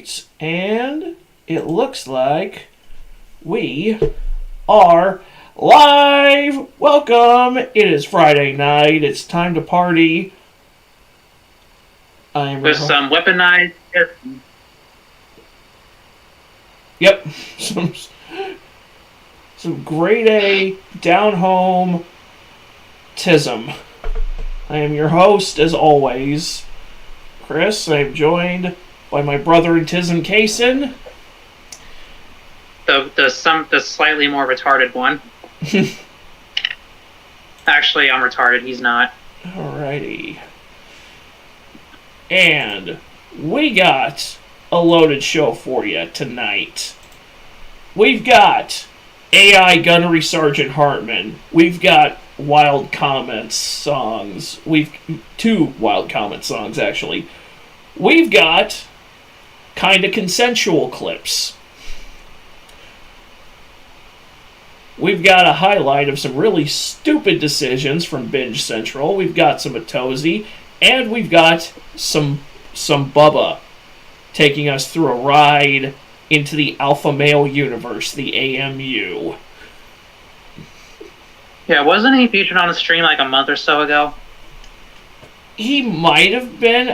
right, and it looks like we are live. Welcome. It is Friday night. It's time to party. With some weaponized. Yep, some grade A down home TISM. I am your host, as always, Chris. I am joined by my brother in TISM, Kason. The slightly more retarded one. Actually, I'm retarded. He's not. Alrighty. And we got a loaded show for you tonight. We've got AI Gunnery Sergeant Hartman. We've got Wild Comments songs. We've two Wild Comment songs, actually. We've got kinda consensual clips. We've got a highlight of some really stupid decisions from Binge Central. We've got some Atozy, and we've got some Bubba taking us through a ride into the alpha male universe, the AMU. Yeah, wasn't he featured on the stream like a month or so ago? He might have been.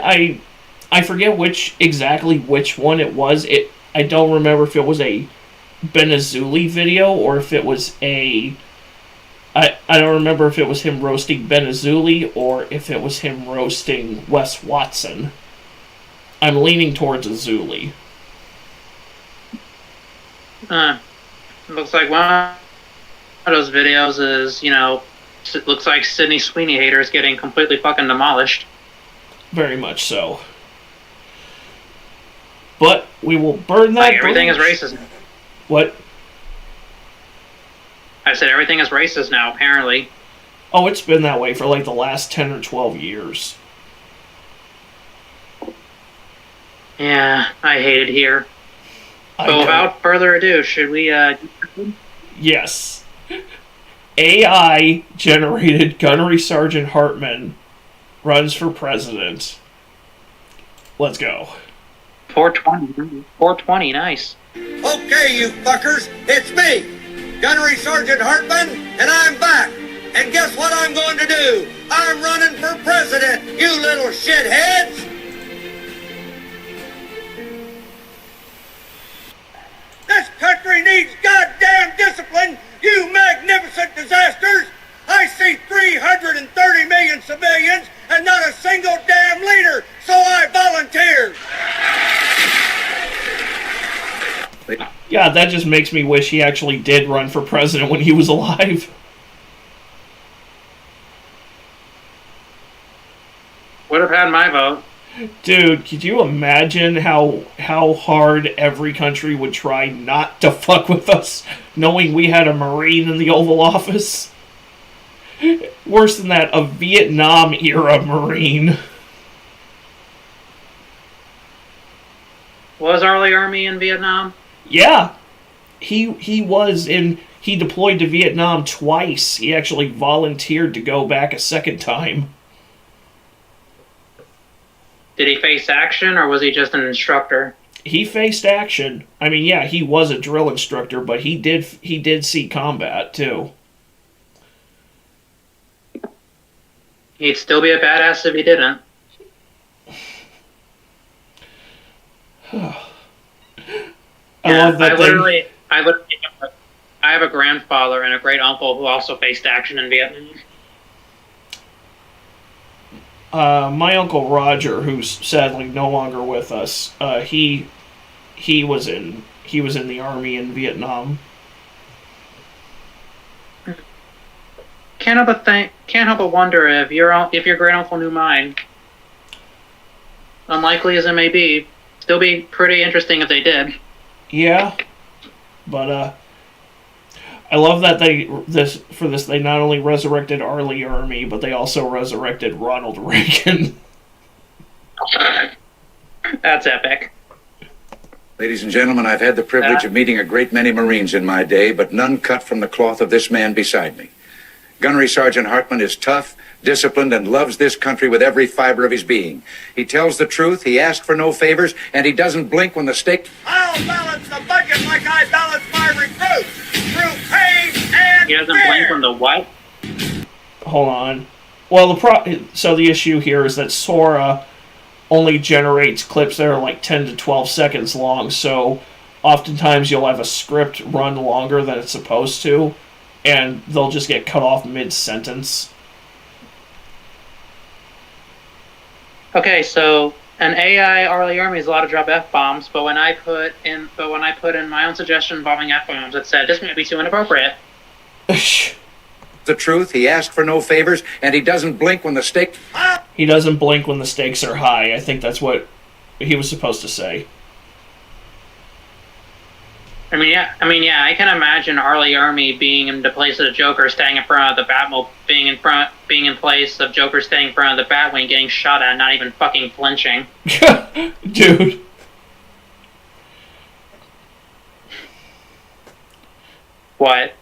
I forget exactly which one it was. I don't remember if it was a Benazuli video or if it was I don't remember if it was him roasting Benazuli or if it was him roasting Wes Watson. I'm leaning towards Azuli. Looks like one of those videos is, it looks like Sydney Sweeney hater is getting completely fucking demolished. Very much so. But we will burn that. Like, everything is racist now. What? I said everything is racist now, apparently. Oh, it's been that way for like the last 10 or 12 years. Yeah, I hate it here. So without further ado, should we, Yes. AI-generated Gunnery Sergeant Hartman runs for president. Let's go. 420, nice. Okay, you fuckers, it's me, Gunnery Sergeant Hartman, and I'm back. And guess what I'm going to do? I'm running for president, you little shitheads! This country needs goddamn discipline, you magnificent disasters! I see 330 million civilians and not a single damn leader, so I volunteered! Yeah, that just makes me wish he actually did run for president when he was alive. Would have had my vote. Dude, could you imagine how hard every country would try not to fuck with us, knowing we had a Marine in the Oval Office? Worse than that, a Vietnam-era Marine. Was Early Army in Vietnam? Yeah. He deployed to Vietnam twice. He actually volunteered to go back a second time. Did he face action, or was he just an instructor? He faced action. I mean, yeah, he was a drill instructor, but he did see combat, too. He'd still be a badass if he didn't. I love that I have a grandfather and a great uncle who also faced action in Vietnam. My Uncle Roger, who's sadly no longer with us, he was in the army in Vietnam. Can't help but wonder if your great uncle knew mine. Unlikely as it may be, still be pretty interesting if they did. Yeah, but I love that they not only resurrected Arlie Army, but they also resurrected Ronald Reagan. That's epic. Ladies and gentlemen, I've had the privilege of meeting a great many Marines in my day, but none cut from the cloth of this man beside me. Gunnery Sergeant Hartman is tough, disciplined, and loves this country with every fiber of his being. He tells the truth, he asks for no favors, and he doesn't blink when the stake... I'll balance the budget like I balance my recruits, through pain and He doesn't fear. blink from the what? Hold on. Well, so the issue here is that Sora only generates clips that are like 10 to 12 seconds long, so oftentimes you'll have a script run longer than it's supposed to, and they'll just get cut off mid-sentence. Okay, so an AI Arlie Army is allowed to drop F-bombs, but when I put in my own suggestion involving F-bombs, it said this might be too inappropriate. The truth, he asks for no favors, and he doesn't blink when the stake... He doesn't blink when the stakes are high. I think that's what he was supposed to say. I mean, yeah, I can imagine Arlie Army being in the place of the Joker, staying in front of the Batmobile, being in place of Joker staying in front of the Batwing, getting shot at, not even fucking flinching. Dude. What?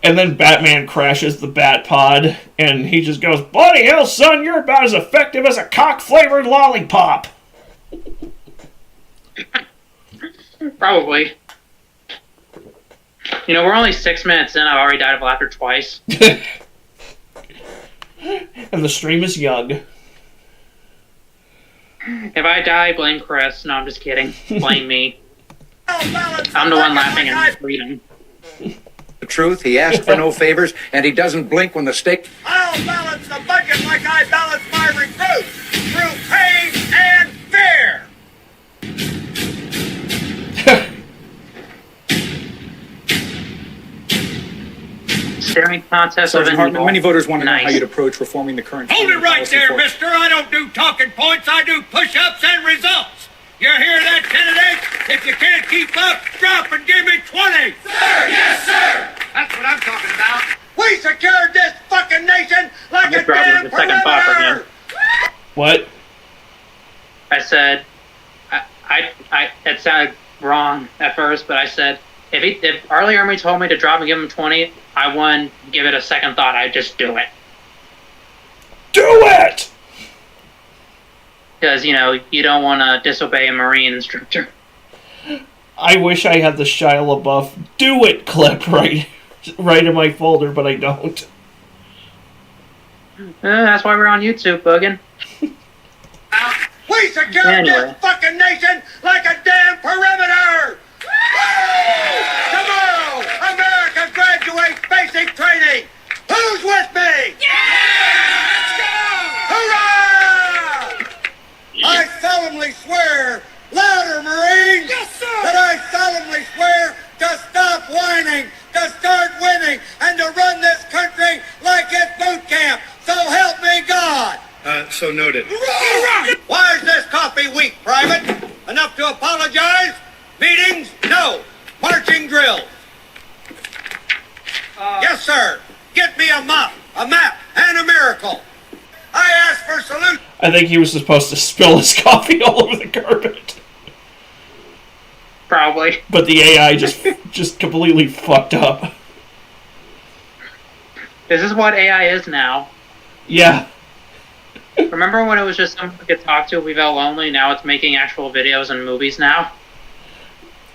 And then Batman crashes the Bat Pod, and he just goes, "Bloody hell, son, you're about as effective as a cock-flavored lollipop." Probably. You know, we're only 6 minutes in. I've already died of laughter twice. And the stream is young. If I die, blame Chris. No, I'm just kidding. Blame me. I'll balance I'm the one budget laughing like at freedom. The truth, he asks for no favors, and he doesn't blink when the stake... I'll balance the budget like I balance my recruits, through pain and fear. Staring contest Sergeant of Hartman, many voters want to know Nice. how you'd approach reforming the current... Hold it right policy there, for- mister. I don't do talking points. I do push-ups and results. You hear that, candidate? If you can't keep up, drop and give me 20. Sir, yes, sir. That's what I'm talking about. We secured this fucking nation like I'm a just grabbing damn the second thought from him. perimeter. What? I said, it sounded wrong at first, but I said, if Arlie Army told me to drop and give him 20, I wouldn't give it a second thought. I'd just do it. Do it! Because, you know, you don't want to disobey a Marine instructor. I wish I had the Shia LaBeouf "Do It" clip right in my folder, but I don't. That's why we're on YouTube, bugging. We secured Anyway. this fucking nation like a damn perimeter. Tomorrow, America graduates basic training. Who's with me? Yeah! Let's go! Hurrah! I solemnly swear, louder, Marines! Yes, sir! That I solemnly swear to stop whining, to start winning, and to run this country like it's boot camp. So help me God! So noted. Why is this coffee weak, Private? Enough to apologize? Meetings? No. Marching drills? Yes, sir. Get me a map, and a miracle. I ask for salute. I think he was supposed to spill his coffee all over the carpet. Probably. But the AI just completely fucked up. This is what AI is now. Yeah. Remember when it was just someone we could talk to if we felt lonely? Now it's making actual videos and movies now.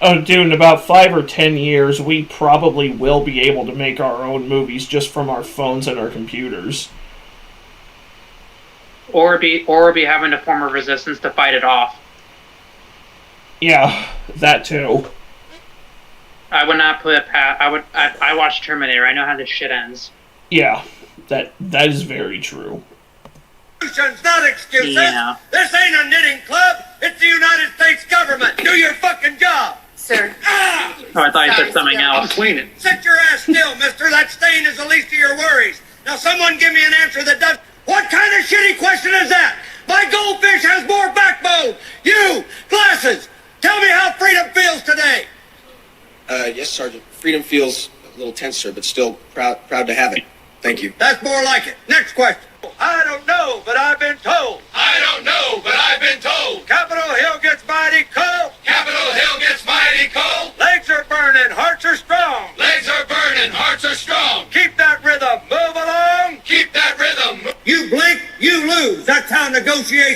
Oh, dude, in about 5 or 10 years, we probably will be able to make our own movies just from our phones and our computers. Or be having to form a resistance to fight it off. Yeah, that too. I would not put it past. I watched Terminator. I know how this shit ends. Yeah, that is very true. Solutions, not excuses. Yeah. This ain't a knitting club. It's the United States government. Do your fucking job. Sir. Ah! Oh, I thought you said something Sorry, else. Cleaning. Sit your ass still, mister. That stain is the least of your worries. Now someone give me an answer that does... What kind of shitty question is that? My goldfish has more backbone. You, glasses, tell me how freedom feels today. Yes, Sergeant. Freedom feels a little tense, sir, but still proud to have it. Thank you. That's more like it. Next question. I don't know, but I've been told. I don't know, but I've been told. Capitol Hill gets mighty cold. Capitol Hill gets mighty cold. Legs are burning, hearts are strong. Legs are burning, hearts are strong. Keep that rhythm.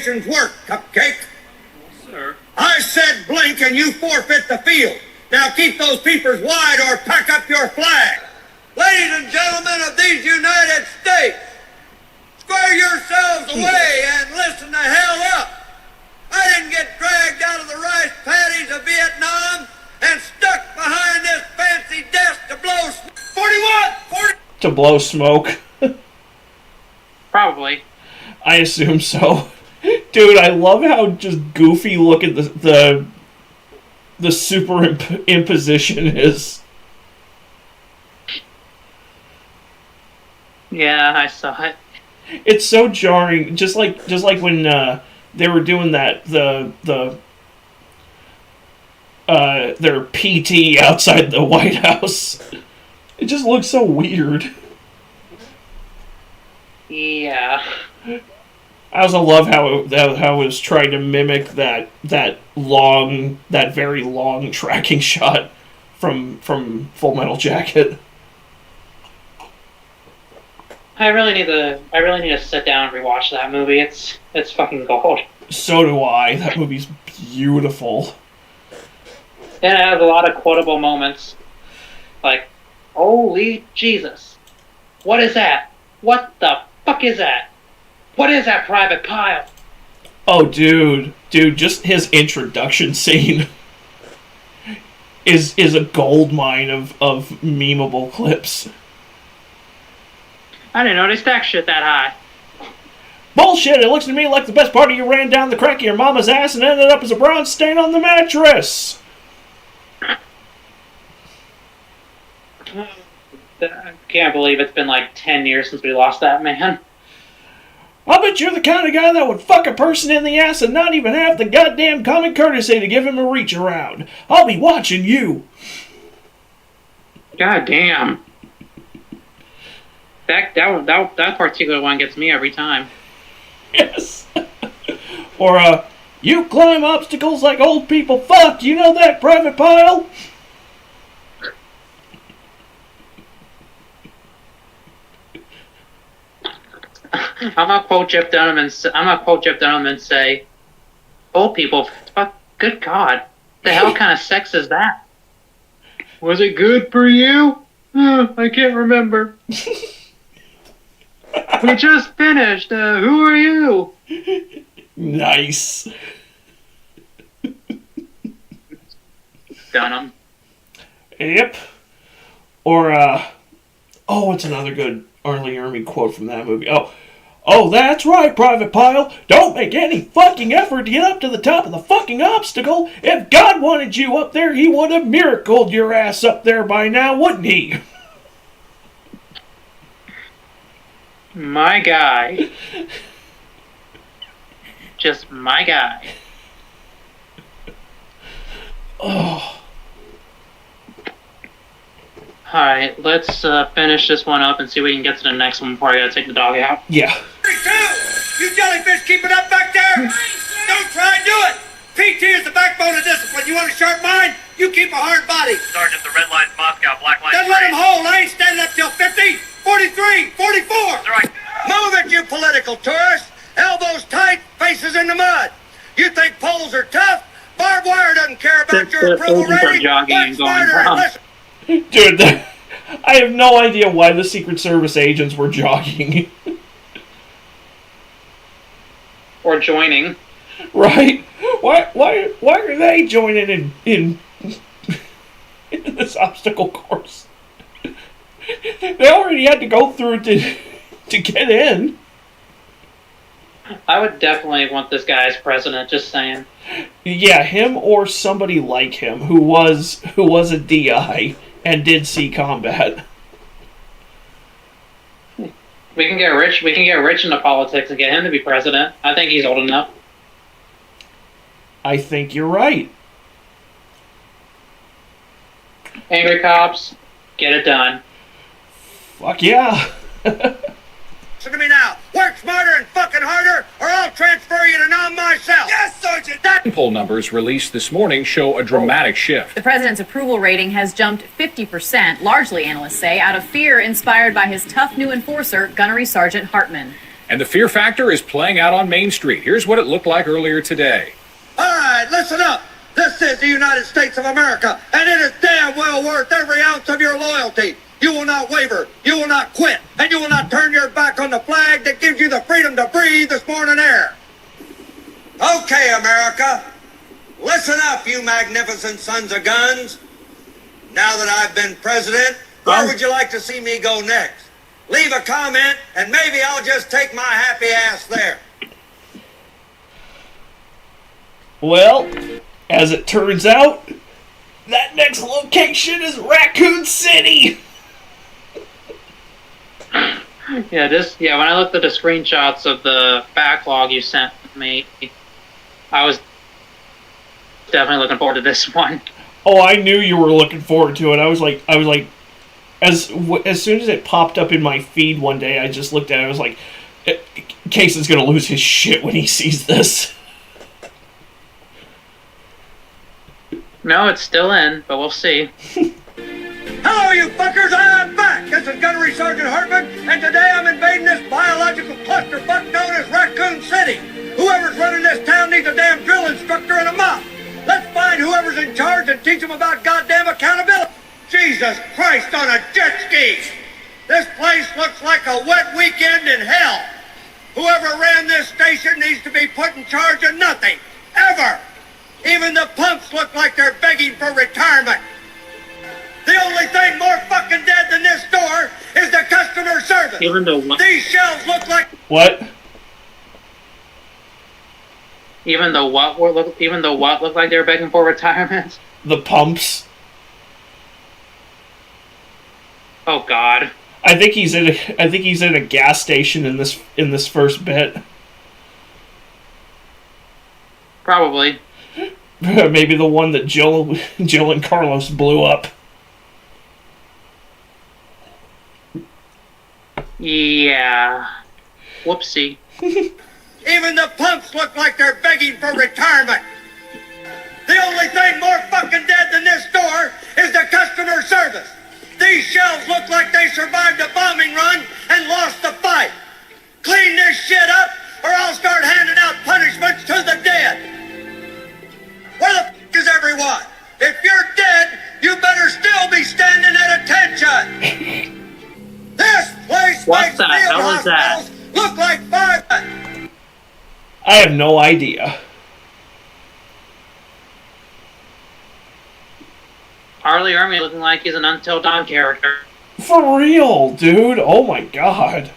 investigations work, Cupcake. Sir. I said blink and you forfeit the field. Now keep those peepers wide or pack up your flag. Ladies and gentlemen of these United States, square yourselves away and listen the hell up. I didn't get dragged out of the rice paddies of Vietnam and stuck behind this fancy desk to blow 41! To blow smoke. Probably. I assume so. Dude, I love how just goofy looking the superimposition is. Yeah, I saw it. It's so jarring, just like when they were doing that their PT outside the White House. It just looks so weird. Yeah. I also love how it was trying to mimic that very long tracking shot from Full Metal Jacket. I really need to sit down and rewatch that movie. It's fucking gold. So do I. That movie's beautiful. And it has a lot of quotable moments. Like, holy Jesus. What is that? What the fuck is that? What is that, Private Pile? Oh, dude, just his introduction scene is a gold mine of memeable clips. I didn't know they stacked shit that high. Bullshit, it looks to me like the best part of you ran down the crack of your mama's ass and ended up as a bronze stain on the mattress. I can't believe it's been like 10 years since we lost that man. I'll bet you're the kind of guy that would fuck a person in the ass and not even have the goddamn common courtesy to give him a reach around. I'll be watching you. God damn. That particular one gets me every time. Yes. Or, you climb obstacles like old people fuck. You know that, Private Pile? I'm gonna quote Jeff Dunham and say, "Old people, fuck, good God, the hell kind of sex is that? Was it good for you? I can't remember. We just finished. Who are you?" Nice. Dunham. Yep. Or, what's another good Arlie Ermey quote from that movie? Oh, that's right, Private Pile. Don't make any fucking effort to get up to the top of the fucking obstacle. If God wanted you up there, he would have miracled your ass up there by now, wouldn't he? My guy. Just my guy. Oh. Alright, let's finish this one up and see if we can get to the next one before I gotta take the dog out. Yeah. 32! You jellyfish, keep it up back there! Don't try and do it! PT is the backbone of discipline. You want a sharp mind? You keep a hard body. Sergeant, the red line's Moscow, black line's Then let him hold. I ain't standing up till 50, 43, 44. Right. Move it, you political tourists. Elbows tight, faces in the mud. You think polls are tough? Barbed wire doesn't care about your approval rating. Jogging Work and going smarter and wrong. listen. Dude, I have no idea why the Secret Service agents were jogging. Or joining. Right? Why are they joining in this obstacle course? They already had to go through it to get in. I would definitely want this guy as president, just saying. Yeah, him or somebody like him who was a DI and did see combat. We can get rich into politics and get him to be president. I think he's old enough. I think you're right. Angry cops, get it done. Fuck yeah. Listen to me now. Work smarter and fucking harder, or I'll transfer you to numb myself. Yes, Sergeant. Poll numbers released this morning show a dramatic shift. The president's approval rating has jumped 50%, largely, analysts say, out of fear inspired by his tough new enforcer, Gunnery Sergeant Hartman. And the fear factor is playing out on Main Street. Here's what it looked like earlier today. All right, listen up. This is the United States of America, and it is damn well worth every ounce of your loyalty. You will not waver, you will not quit, and you will not turn your back on the flag that gives you the freedom to breathe this morning air. Okay, America, listen up, you magnificent sons of guns. Now that I've been president, where would you like to see me go next? Leave a comment, and maybe I'll just take my happy ass there. Well, as it turns out, that next location is Raccoon City. When I looked at the screenshots of the backlog you sent me, I was definitely looking forward to this one. Oh, I knew you were looking forward to it. I was like, as soon as it popped up in my feed one day, I just looked at it. I was like, Cason's gonna lose his shit when he sees this. No, it's still in, but we'll see. Hello, you fuckers, I'm back! This is Gunnery Sergeant Hartman, and today I'm invading this biological clusterfuck known as Raccoon City. Whoever's running this town needs a damn drill instructor and a mop. Let's find whoever's in charge and teach them about goddamn accountability. Jesus Christ on a jet ski! This place looks like a wet weekend in hell. Whoever ran this station needs to be put in charge of nothing, ever. Even the pumps look like they're begging for retirement. The only thing more fucking dead than this store is the customer service. Even the what? These shelves look like... What? Even the what looked like they were begging for retirement? The pumps. Oh God. I think he's in a gas station in this first bit. Probably. Maybe the one that Jill and Carlos blew up. Yeah. Whoopsie. Even the pumps look like they're begging for retirement. The only thing more fucking dead than this store is the customer service. These shelves look like they survived a bombing run and lost the fight. Clean this shit up, or I'll start handing out punishments to the dead. Where the fuck is everyone? If you're dead, you better still be standing at attention. This place makes field hospitals look like five. I have no idea. Harley Army looking like he's an Until Dawn character. For real, dude. Oh my god.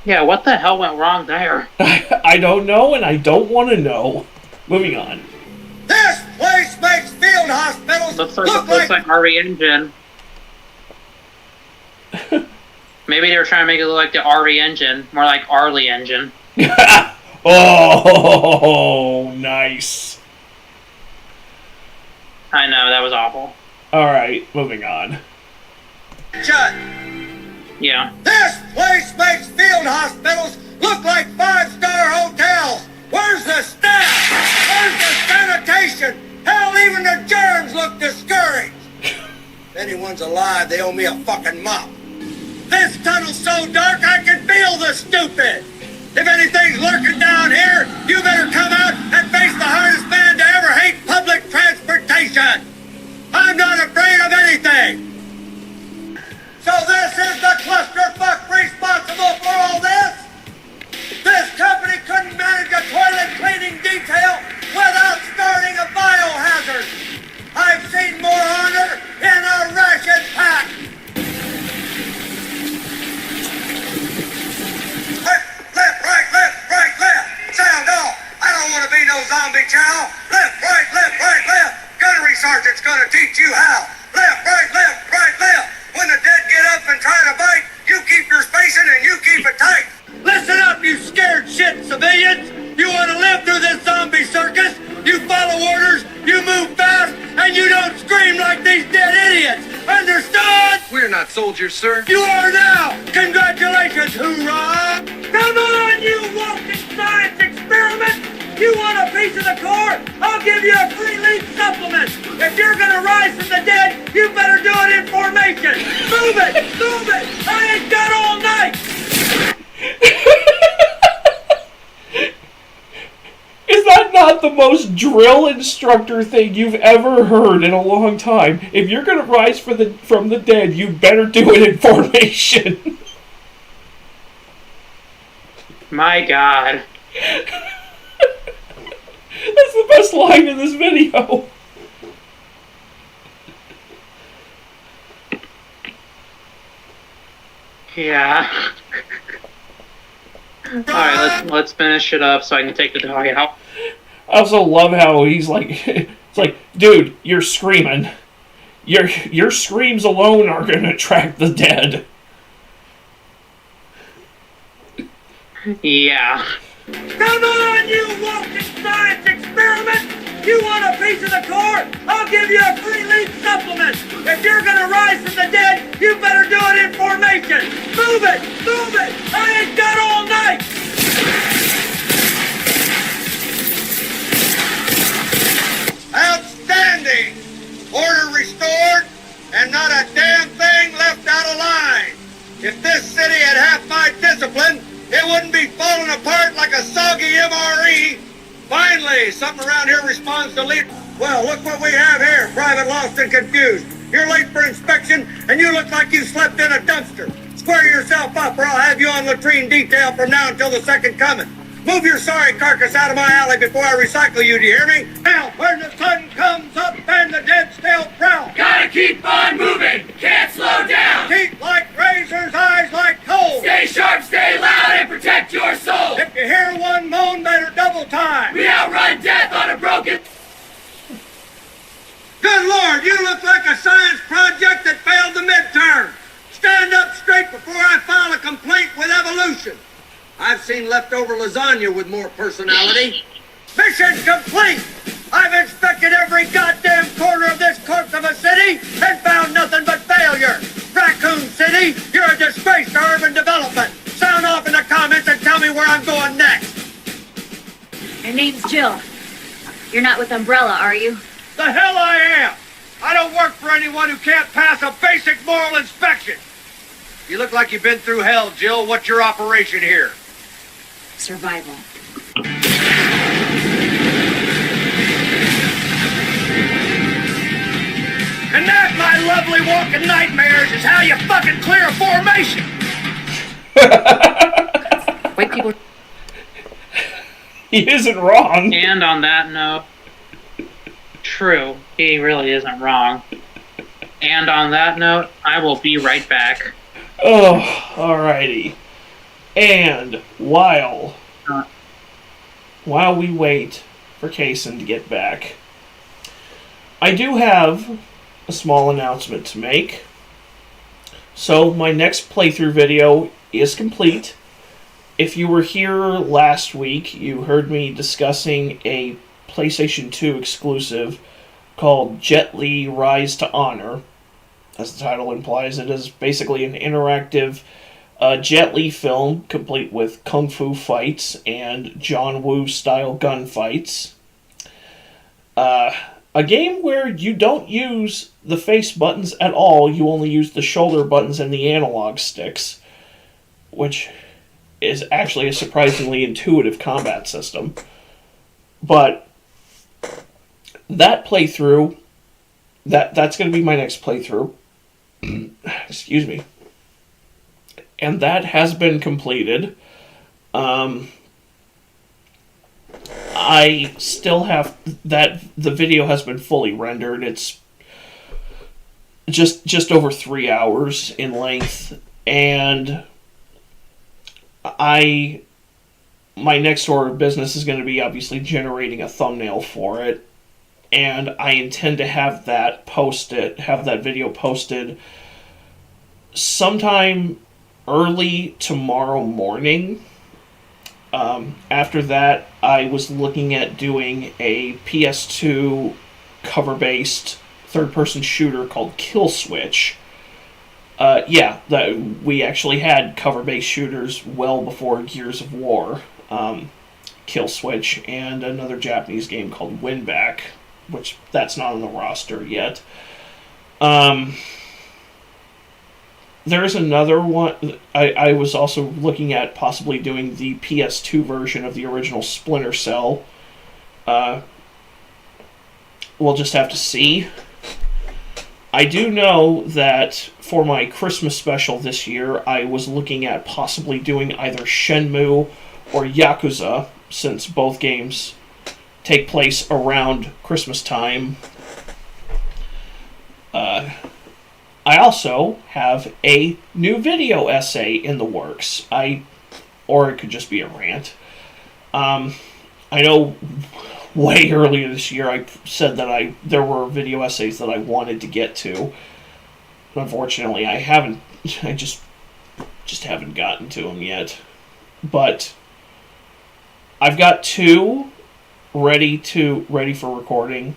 Yeah, what the hell went wrong there? I don't know, and I don't want to know. Moving on. This place makes field hospitals Looks like RE Engine. Maybe they were trying to make it look like the RE Engine, more like Arlie Engine. Oh, nice. I know, that was awful. Alright, moving on. Yeah. This place makes field hospitals look like five-star hotels. Where's the staff? Where's the sanitation? Hell, even the germs look discouraged. If anyone's alive, they owe me a fucking mop. This tunnel's so dark I can feel the stupid. If anything's lurking down here, you better come out and face the hardest man to ever hate public transportation. I'm not afraid of anything. So this is the clusterfuck responsible for all this? This company couldn't manage a toilet cleaning detail without starting a biohazard. I've seen more honor in a ration pack. Left, right, left. Sound off. I don't want to be no zombie chow. Left, right. Gunnery sergeant's gonna teach you how. Left, right. When the dead get up and try to bite, you keep your spacing and you keep it tight. Listen up, you scared shit civilians. You want to live through this zombie circus? You follow orders, you move fast, and you don't scream like these dead idiots. Understood? We're not soldiers, sir. You are now. Congratulations, hoorah! Come on, you walking science experiment! You want a piece of the core? I'll I'll give you a free lead supplement. If you're gonna rise from the dead, you better do it in formation. Move it, move it. I ain't got all night. Is that not the most drill instructor thing you've ever heard in a long time? If you're gonna rise from the dead, you better do it in formation. My God. That's the best line in this video. Yeah. Alright, let's finish it up so I can take the dog out. I also love how he's like, it's like, dude, you're screaming. Your screams alone are gonna attract the dead. Yeah. Come on, you walking science experiment! You want a piece of the core? I'll give you a free lead supplement. If you're gonna rise from the dead, you better do it in formation. Move it, move it. I ain't got all night. Outstanding. Order restored, and not a damn thing left out of line. If this city had half my discipline, it wouldn't be falling apart like a soggy MRE. Finally, something around here responds to lead. Well, look what we have here, Private Lost and Confused. You're late for inspection, and you look like you slept in a dumpster. Square yourself up, or I'll have you on latrine detail from now until the second coming. Move your sorry carcass out of my alley before I recycle you, do you hear me? Now, when the sun comes up and the dead still prowl. Gotta keep on moving, can't slow down. Teeth like razors, eyes like coals. Stay sharp, stay loud, and protect your soul. If you hear one moan, better double time. We outrun death on a broken... Good Lord, you look like a science project that failed the midterm. Stand up straight before I file a complaint with evolution. I've seen leftover lasagna with more personality. Mission complete! I've inspected every goddamn corner of this corpse of a city and found nothing but failure. Raccoon City, you're a disgrace to urban development. Sound off in the comments and tell me where I'm going next. Your name's Jill. You're not with Umbrella, are you? The hell I am! I don't work for anyone who can't pass a basic moral inspection. You look like you've been through hell, Jill. What's your operation here? Survival. And that, my lovely walking nightmares, is how you fucking clear a formation! White people... He isn't wrong. And on that note, true, he really isn't wrong. And on that note, I will be right back. Oh, alrighty. And while we wait for Kaysen to get back, I do have a small announcement to make. So my next playthrough video is complete. If you were here last week, you heard me discussing a PlayStation 2 exclusive called Jet Li Rise to Honor. As the title implies, it is basically an interactive Jet Li film complete with kung fu fights and John Woo style gunfights. A game where you don't use the face buttons at all, you only use the shoulder buttons and the analog sticks, which is actually a surprisingly intuitive combat system. But that playthrough, that's going to be my next playthrough. Excuse me. And that has been completed. I still have that. The video has been fully rendered. It's just over 3 hours in length, and my next order of business is going to be obviously generating a thumbnail for it, and I intend to have that video posted sometime early tomorrow morning. After that, I was looking at doing a PS2 cover-based third-person shooter called Kill Switch. We actually had cover-based shooters well before Gears of War. Kill Switch, and another Japanese game called Winback, which that's not on the roster yet. There's another one. I was also looking at possibly doing the PS2 version of the original Splinter Cell. We'll just have to see. I do know that for my Christmas special this year, I was looking at possibly doing either Shenmue or Yakuza, since both games take place around Christmas time. I also have a new video essay in the works. Or it could just be a rant. I know way earlier this year I said that there were video essays that I wanted to get to. Unfortunately, I haven't. I just haven't gotten to them yet. But I've got two ready for recording.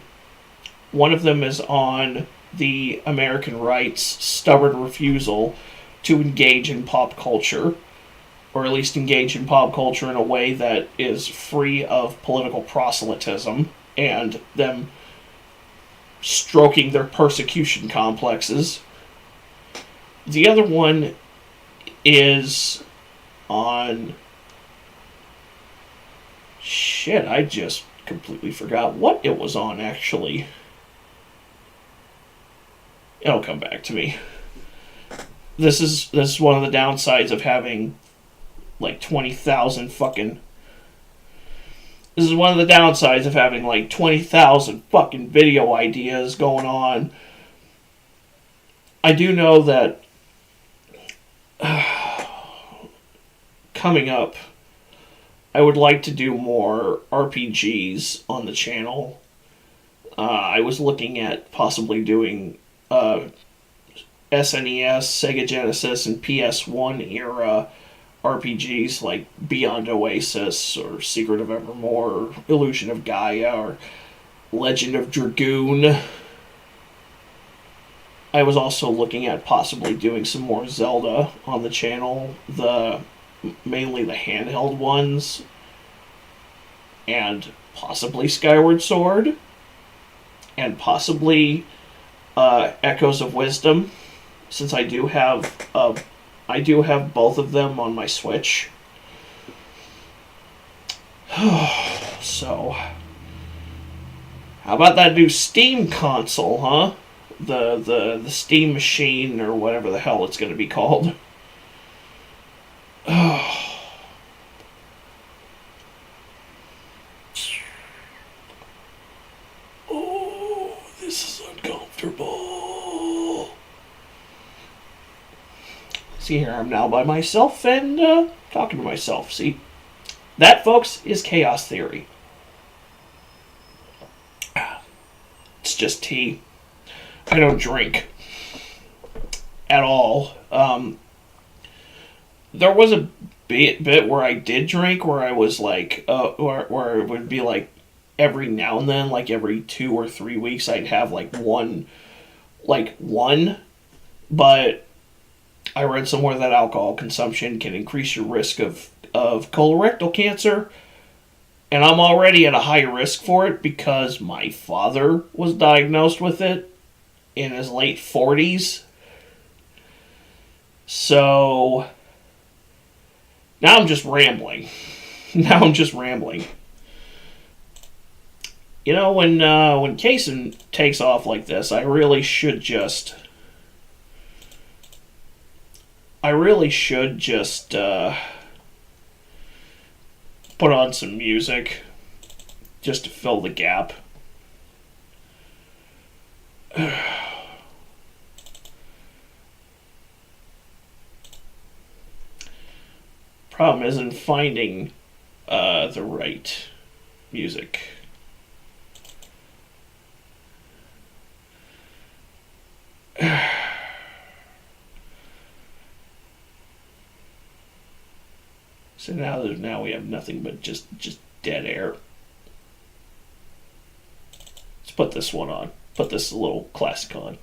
One of them is on the American right's stubborn refusal to engage in pop culture, or at least engage in pop culture in a way that is free of political proselytism and them stroking their persecution complexes. The other one is on... Shit, I just completely forgot what it was on, actually. It'll come back to me. This is one of the downsides of having like 20,000 fucking... This is one of the downsides of having like 20,000 fucking video ideas going on. I do know that coming up, I would like to do more RPGs on the channel. I was looking at possibly doing SNES, Sega Genesis, and PS1 era RPGs like Beyond Oasis, or Secret of Evermore, or Illusion of Gaia, or Legend of Dragoon. I was also looking at possibly doing some more Zelda on the channel, mainly the handheld ones, and possibly Skyward Sword, and possibly Echoes of Wisdom, since I do have both of them on my Switch. So, how about that new Steam console, huh? The Steam machine, or whatever the hell it's going to be called. Oh, this is uncomfortable. See, here I'm now by myself and talking to myself. See, that, folks, is chaos theory. It's just tea. I don't drink at all. There was a bit where I did drink, where I was like, where it would be like every now and then, like every 2 or 3 weeks, I'd have like one. But I read somewhere that alcohol consumption can increase your risk of colorectal cancer, and I'm already at a high risk for it because my father was diagnosed with it in his late 40s. So now I'm just rambling. You know, when Kaysen takes off like this, I really should just put on some music just to fill the gap. Problem isn't finding the right music. So now we have nothing but just dead air. Let's put this one on. Put this little classic on.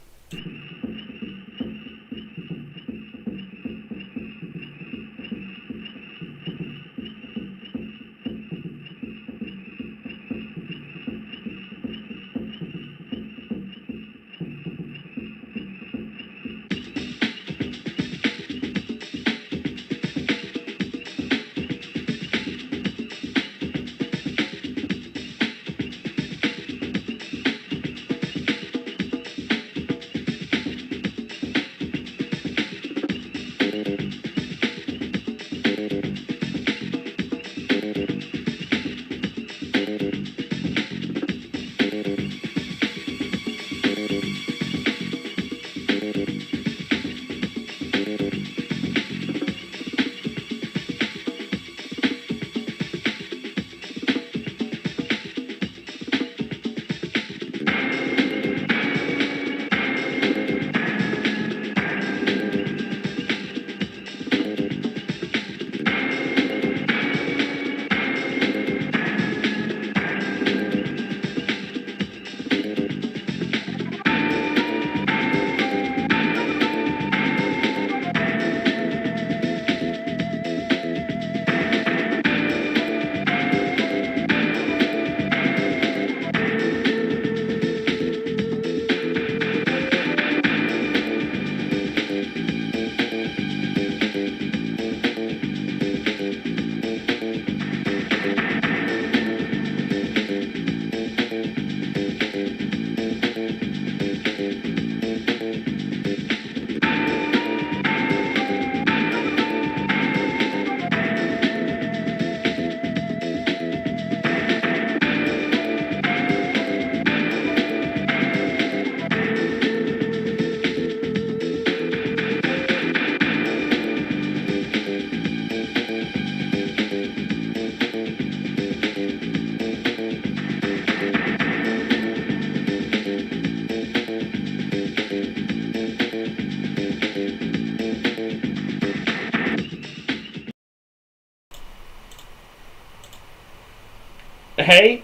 hey,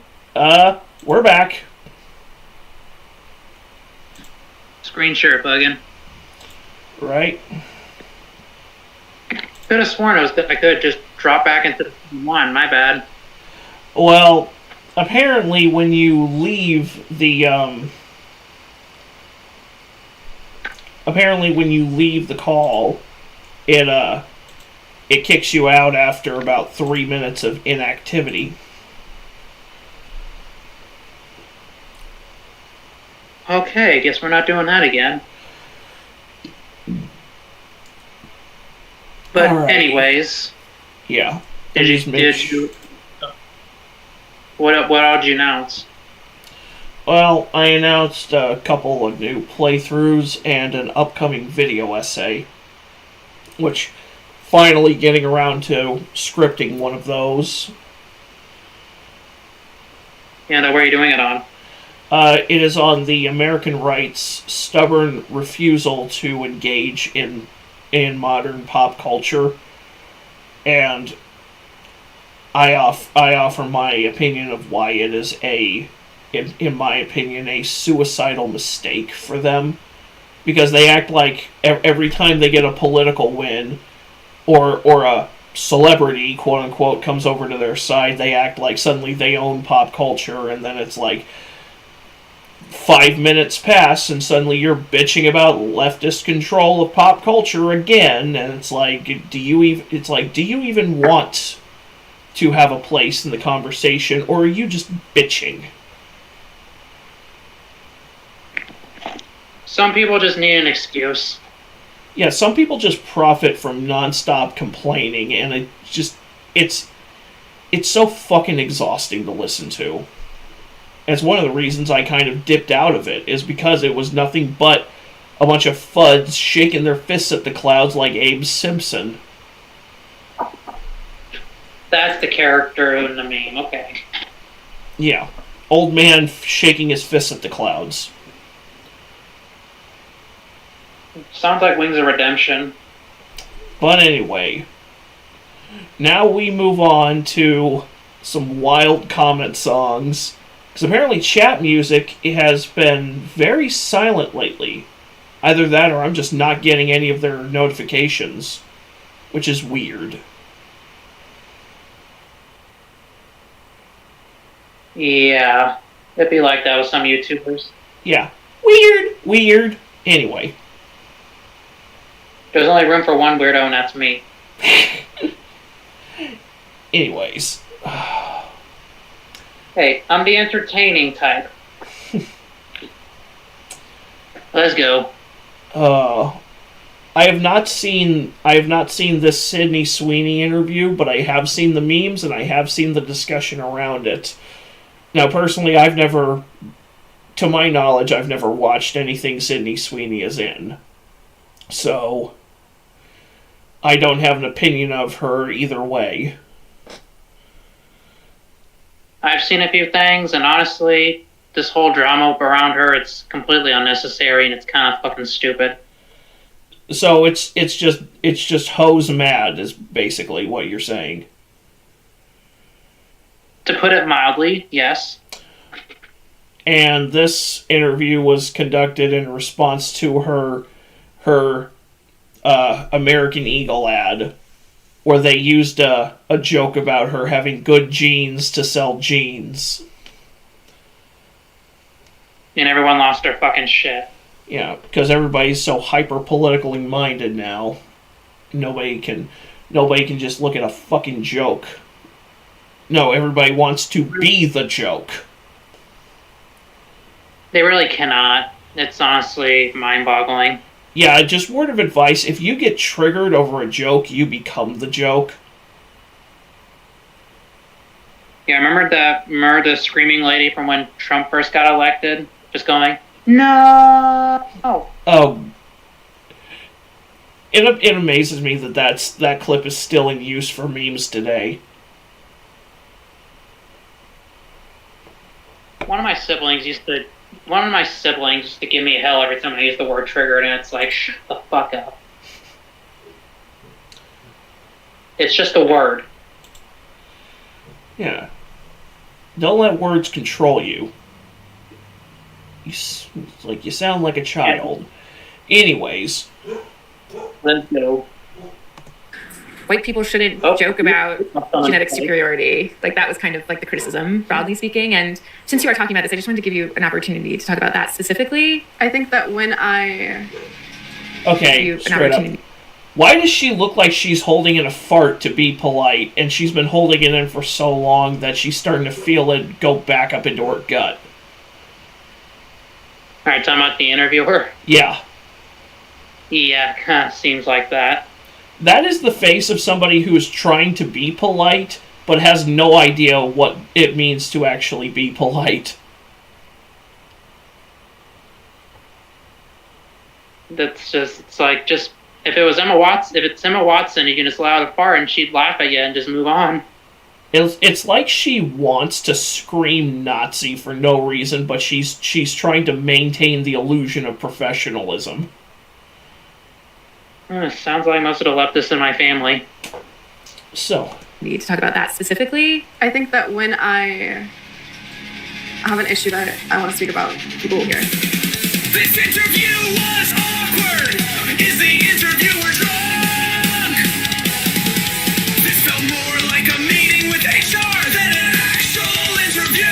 we're back. Screen share bugging. Right? Could have sworn I could just drop back into the one. My bad. Well, apparently when you leave the, call, it kicks you out after about 3 minutes of inactivity. Okay, guess we're not doing that again. But Alright. anyways, Yeah. did you? What all did you announce? Well, I announced a couple of new playthroughs and an upcoming video essay, which finally getting around to scripting one of those. And where are you doing it on? It is on the American Right's stubborn refusal to engage in modern pop culture, and I offer my opinion of why it is in my opinion, a suicidal mistake for them, because they act like every time they get a political win or a celebrity, quote unquote, comes over to their side, they act like suddenly they own pop culture, and then it's like 5 minutes pass and suddenly you're bitching about leftist control of pop culture again, and it's like, do you even want to have a place in the conversation, or are you just bitching? Some people just need an excuse. Yeah, some people just profit from nonstop complaining, and it's so fucking exhausting to listen to. And it's one of the reasons I kind of dipped out of it, is because it was nothing but a bunch of fuds shaking their fists at the clouds like Abe Simpson. That's the character in the meme, okay. Yeah. Old man shaking his fists at the clouds. Sounds like Wings of Redemption. But anyway, now we move on to some wild comment songs. Because apparently chat music has been very silent lately. Either that or I'm just not getting any of their notifications, which is weird. Yeah, it'd be like that with some YouTubers. Yeah. Weird. Anyway. There's only room for one weirdo, and that's me. Anyways. Hey, I'm the entertaining type. Let's go. I have not seen this Sydney Sweeney interview, but I have seen the memes and I have seen the discussion around it. Now, personally, to my knowledge, I've never watched anything Sydney Sweeney is in. So, I don't have an opinion of her either way. I've seen a few things, and honestly, this whole drama around her, it's completely unnecessary, and it's kind of fucking stupid. So it's just hoes mad is basically what you're saying. To put it mildly, yes. And this interview was conducted in response to her American Eagle ad, where they used a joke about her having good genes to sell jeans. And everyone lost their fucking shit. Yeah, because everybody's so hyper-politically minded now. Nobody can just look at a fucking joke. No, everybody wants to be the joke. They really cannot. It's honestly mind-boggling. Yeah, just word of advice, if you get triggered over a joke, you become the joke. Yeah, remember the screaming lady from when Trump first got elected? Just going, no! Oh. It amazes me that clip is still in use for memes today. One of my siblings used to give me hell every time I use the word triggered, and it's like, shut the fuck up. It's just a word. Yeah. Don't let words control you. You sound like a child. Anyways. Let's go. White people shouldn't joke about genetic superiority. Like, that was kind of like the criticism, broadly speaking. And since you are talking about this, I just wanted to give you an opportunity to talk about that specifically. I think that when I... Okay, straight up. Why does she look like she's holding in a fart to be polite, and she's been holding it in for so long that she's starting to feel it go back up into her gut? Alright, talking about the interviewer? Yeah. Yeah, kind of seems like that. That is the face of somebody who is trying to be polite, but has no idea what it means to actually be polite. That's just, it's like, just, if it's Emma Watson, you can just allow it to fart and she'd laugh at you and just move on. It's like she wants to scream Nazi for no reason, but she's trying to maintain the illusion of professionalism. Sounds like most of the leftists in my family. So. Need to talk about that specifically? I think that when I have an issue that I want to speak about, people will hear it. This interview was awkward. Is the interviewer drunk? This felt more like a meeting with HR than an actual interview.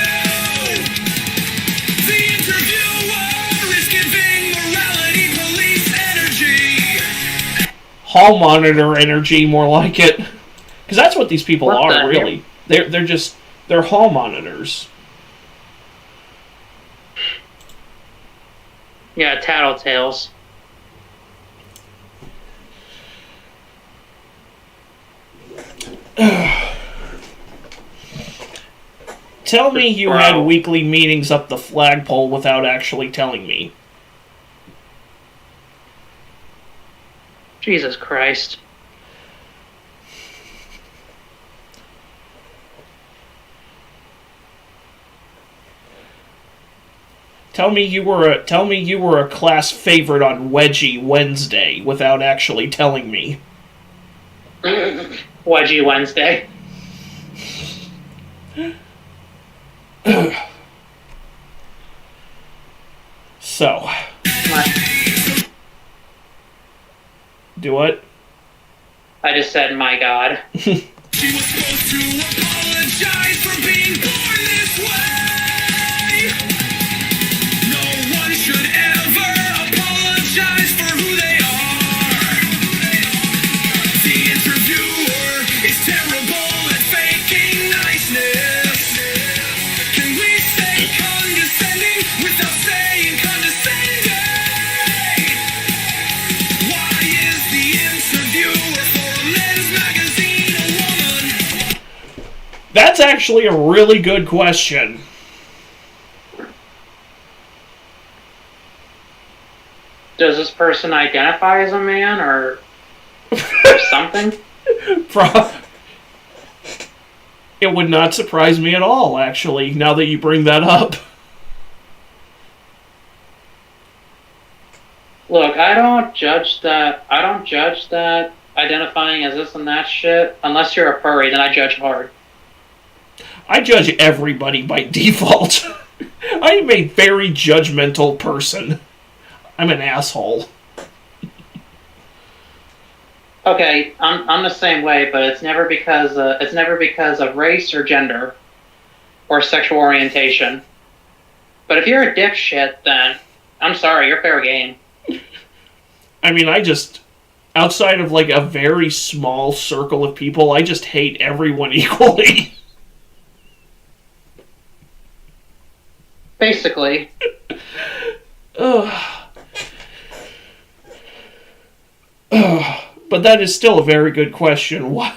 The interviewer is giving morality police energy. Hall monitor energy, more like it. Because that's what these people are, really. They're hall monitors. Yeah, tattletales. Tell me you had weekly meetings up the flagpole without actually telling me. Jesus Christ. Tell me you were a class favorite on Wedgie Wednesday without actually telling me. Wedgie Wednesday. So. Do what? I just said, my God. She was supposed to apologize for being born this way. No one should ever apologize for who they are. The interviewer is terrible at faking niceness. Can we say condescending without saying condescending? Why is the interviewer for a men's magazine a woman? That's actually a really good question. Does this person identify as a man or something? It would not surprise me at all, actually, now that you bring that up. Look, I don't judge that identifying as this and that shit. Unless you're a furry, then I judge hard. I judge everybody by default. I am a very judgmental person. I'm an asshole. Okay, I'm the same way, but it's never because of race or gender or sexual orientation. But if you're a dipshit, then I'm sorry, you're fair game. I mean, outside of like a very small circle of people, I just hate everyone equally. Basically. But that is still a very good question. Why?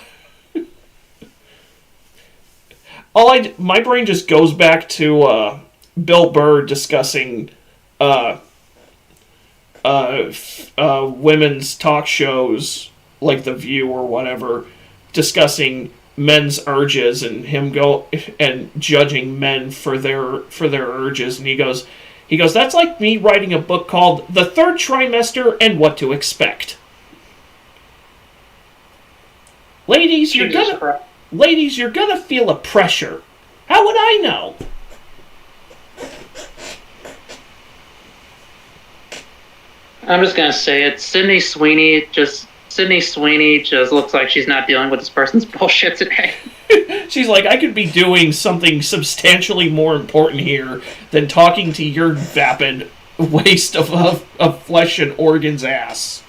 My brain just goes back to Bill Burr discussing women's talk shows like The View or whatever, discussing men's urges and him and judging men for their urges, and he goes, that's like me writing a book called The Third Trimester and What to Expect. Ladies, you're gonna feel a pressure How would I know? I'm just gonna say it. Sydney Sweeney just looks like she's not dealing with this person's bullshit today. She's like, I could be doing something substantially more important here than talking to your vapid waste of flesh and organs ass.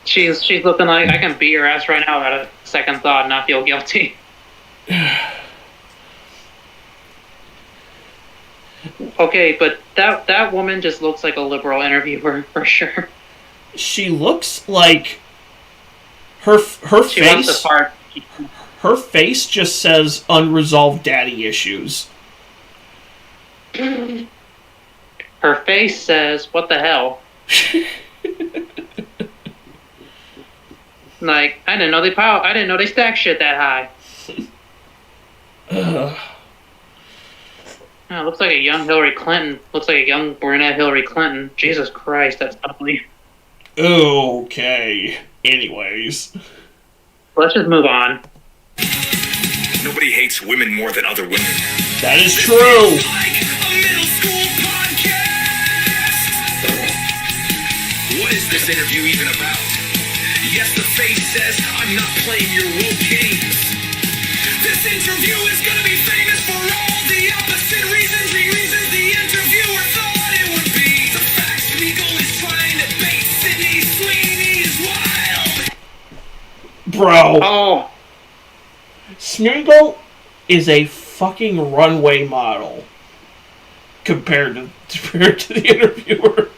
She's looking like I can beat her ass right now without a second thought and not feel guilty. Okay, but that woman just looks like a liberal interviewer for sure. She looks like her She face. wants to fart. Her face just says unresolved daddy issues. Her face says, "What the hell?" Like, I didn't know they stack shit that high. Oh, looks like a young Hillary Clinton. Looks like a young brunette Hillary Clinton. Jesus Christ, that's ugly. Okay. Anyways. Let's just move on. Nobody hates women more than other women. That is true. Like a middle school podcast. What is this interview even about? Yes, the face says I'm not playing your woke games. This interview is gonna be famous for all the opposite reasons the interviewer thought it would be. The fact Smeagol is trying to bait Sydney Sweeney is wild. Bro. Oh. Smeagol is a fucking runway model compared to the interviewer.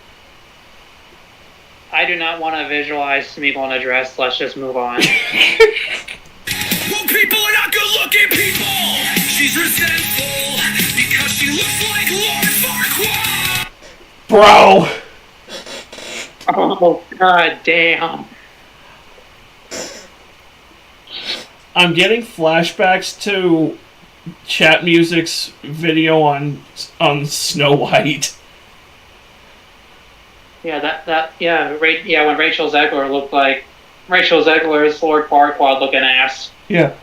I do not want to visualize Smeagol in a dress. Let's just move on. Well, people are not good-looking people. She's resentful because she looks like Lord Farquaad. Bro. Oh, god damn. I'm getting flashbacks to Chat Music's video on Snow White. Yeah, when Rachel Zegler looked like Rachel Zegler's Lord Farquaad looking ass. Yeah,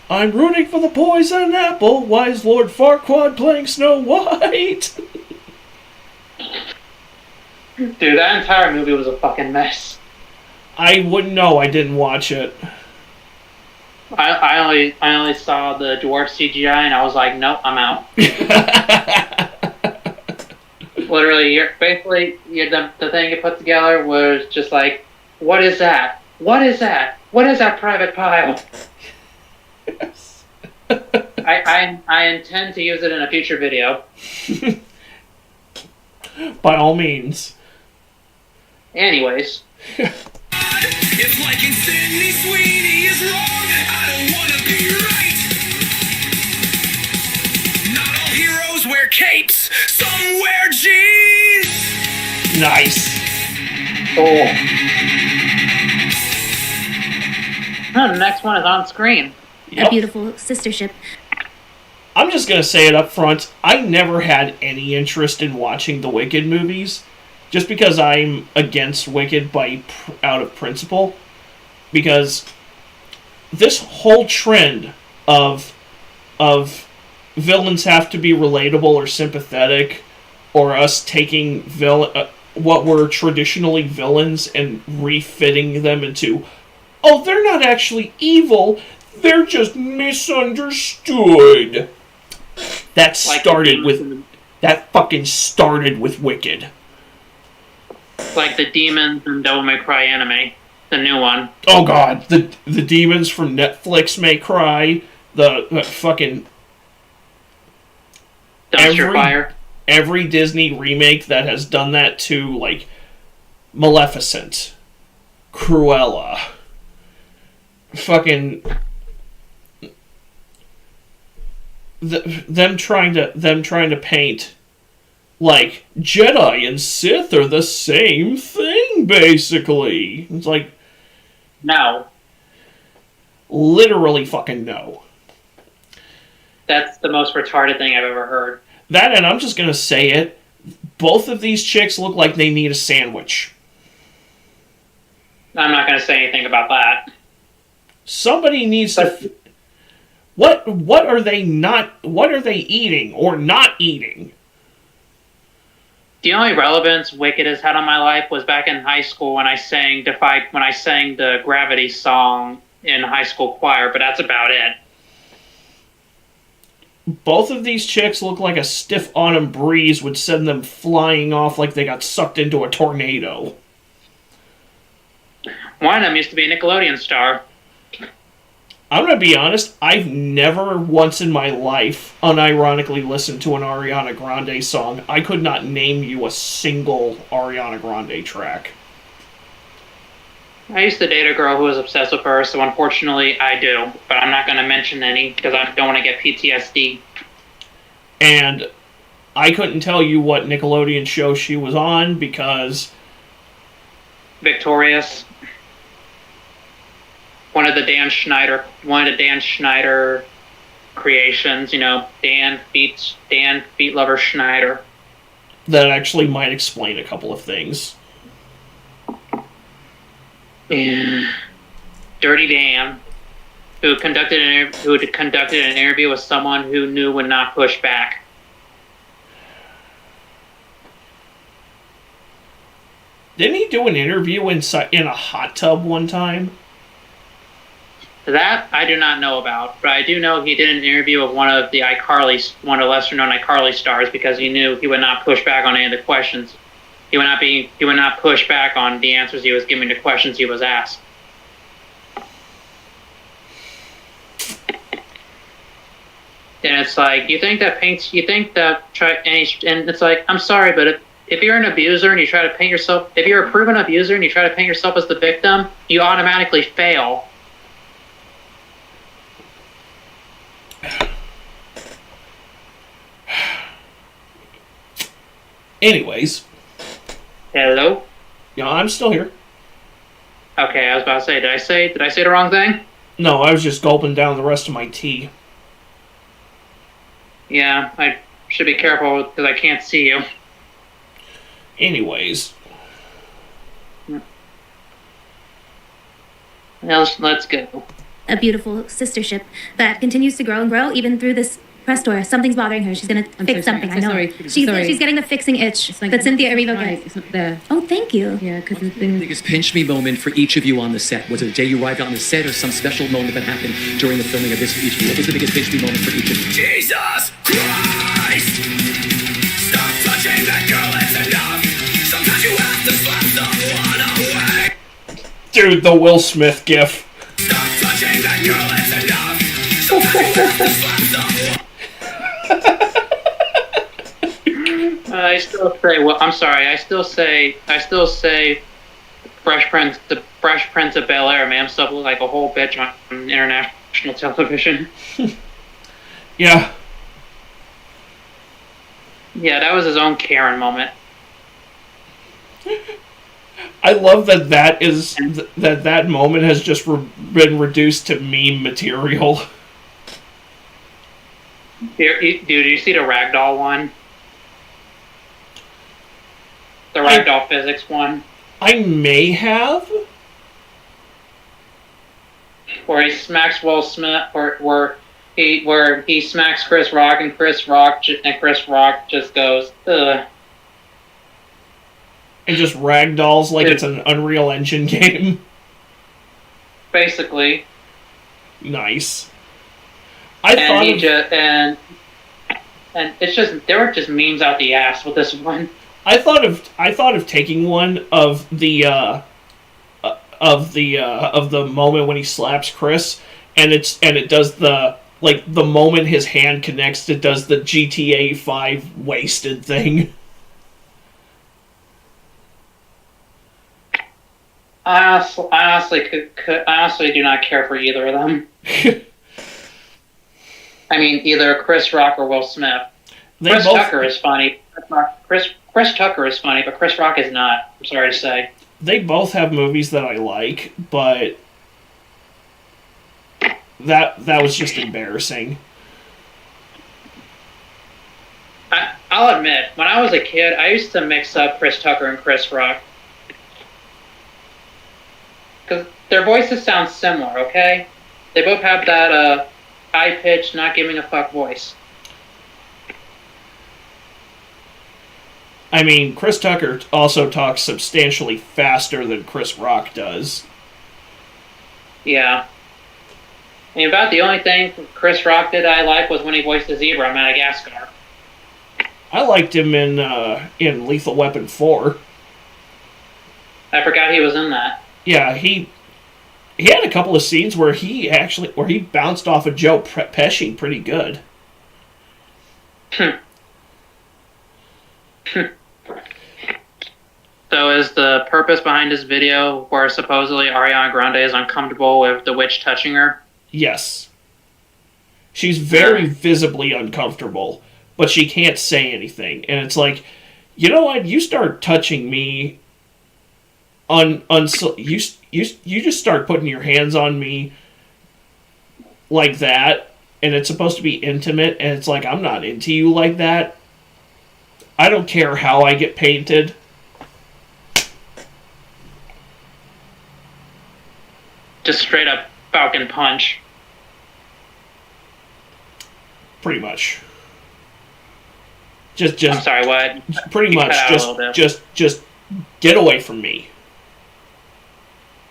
I'm rooting for the poison apple. Why is Lord Farquaad playing Snow White? Dude, that entire movie was a fucking mess. I wouldn't know. I didn't watch it. I only saw the dwarf CGI and I was like, nope, I'm out. Literally, the thing you put together was just like, what is that? What is that? What is that private pile? Yes. I intend to use it in a future video. By all means. Anyways. If liking Sydney Sweeney is wrong, I don't want to be right. Not all heroes wear capes, some wear jeans. Nice. Oh. Oh, the next one is on screen. A beautiful sister ship. I'm just going to say it up front. I never had any interest in watching the Wicked movies, just because I'm against Wicked out of principle. Because this whole trend of villains have to be relatable or sympathetic, or us taking what were traditionally villains and refitting them into, oh, they're not actually evil, they're just misunderstood. That fucking started with Wicked. Like the demons in Devil May Cry anime, the new one. Oh god, the demons from Netflix may cry. The fucking Dumpster Fire. Every Disney remake that has done that to, like, Maleficent, Cruella, fucking them trying to paint like Jedi and Sith are the same thing, basically. It's like, no, literally fucking no. That's the most retarded thing I've ever heard. That, and I'm just gonna say it, both of these chicks look like they need a sandwich. I'm not gonna say anything about that. Somebody needs to What are they eating or not eating? The only relevance Wicked has had on my life was back in high school when I sang the Gravity song in high school choir, but that's about it. Both of these chicks look like a stiff autumn breeze would send them flying off like they got sucked into a tornado. One of them used to be a Nickelodeon star. I'm going to be honest, I've never once in my life unironically listened to an Ariana Grande song. I could not name you a single Ariana Grande track. I used to date a girl who was obsessed with her, so unfortunately I do. But I'm not going to mention any because I don't want to get PTSD. And I couldn't tell you what Nickelodeon show she was on because... Victorious. One of the Dan Schneider creations, Dan Beat Lover Schneider. That actually might explain a couple of things. Yeah. Dirty Dan, who conducted an interview with someone who knew would not push back. Didn't he do an interview in a hot tub one time? That I do not know about, but I do know he did an interview with one of the lesser-known iCarly stars because he knew he would not push back on any of the questions. He would not push back on the answers he was giving to questions he was asked. And it's like, and it's like, I'm sorry, but if you're an abuser and you try to paint yourself, if you're a proven abuser and you try to paint yourself as the victim, you automatically fail. Anyways. Hello? Yeah, I'm still here. Okay, I was about to say, did I say the wrong thing? No, I was just gulping down the rest of my tea. Yeah, I should be careful because I can't see you. Anyways. Let's go. A beautiful sistership that continues to grow and grow even through this press tour. Something's bothering her. She's gonna fix something. I know. She's getting the fixing itch that Cynthia Erivo gets. It's not there. Oh, thank you. Yeah, because the biggest pinch me moment for each of you on the set. Was it the day you arrived on the set or some special moment that happened during the filming of this for each of you? What was the biggest pinch me moment for each of you? Jesus Christ! Stop touching that girl, it's enough! Sometimes you have to slap someone away! Dude, the Will Smith gif. Stop touching that girl, it's enough! Sometimes you have to slap someone. I still say, well, I'm sorry. I still say, Fresh Prince of Bel-Air, man. Himself looked like a whole bitch on international television. Yeah. Yeah, that was his own Karen moment. I love that moment has just been reduced to meme material. Dude, did you see the Ragdoll one? The Ragdoll physics one? I may have. Where he smacks Will Smith, where he smacks Chris Rock, and Chris Rock just goes, ugh. And just ragdolls like it's an Unreal Engine game. Basically. Nice. And it's just, there were just memes out the ass with this one. I thought of taking one of the moment when he slaps Chris, and it does the moment his hand connects, it does the GTA 5 wasted thing. I honestly do not care for either of them. I mean, either Chris Rock or Will Smith. Chris Tucker is funny. Chris Tucker is funny, but Chris Rock is not. I'm sorry to say. They both have movies that I like, but that was just embarrassing. I'll admit, when I was a kid, I used to mix up Chris Tucker and Chris Rock. Because their voices sound similar, okay? They both have that, high-pitched, not giving a fuck voice. I mean, Chris Tucker also talks substantially faster than Chris Rock does. Yeah. I mean, about the only thing Chris Rock did I like was when he voiced the zebra in Madagascar. I liked him in Lethal Weapon 4. I forgot he was in that. Yeah, he had a couple of scenes where he bounced off of Joe Pesci pretty good. So is the purpose behind this video where supposedly Ariana Grande is uncomfortable with the witch touching her? Yes. She's very visibly uncomfortable, but she can't say anything. And it's like, you know what? You start touching me you just start putting your hands on me like that, and it's supposed to be intimate, and it's like, I'm not into you like that. I don't care how I get painted. Just straight up Falcon Punch. Pretty much. Just I'm sorry, what? Pretty You much cut out a little bit. just get away from me.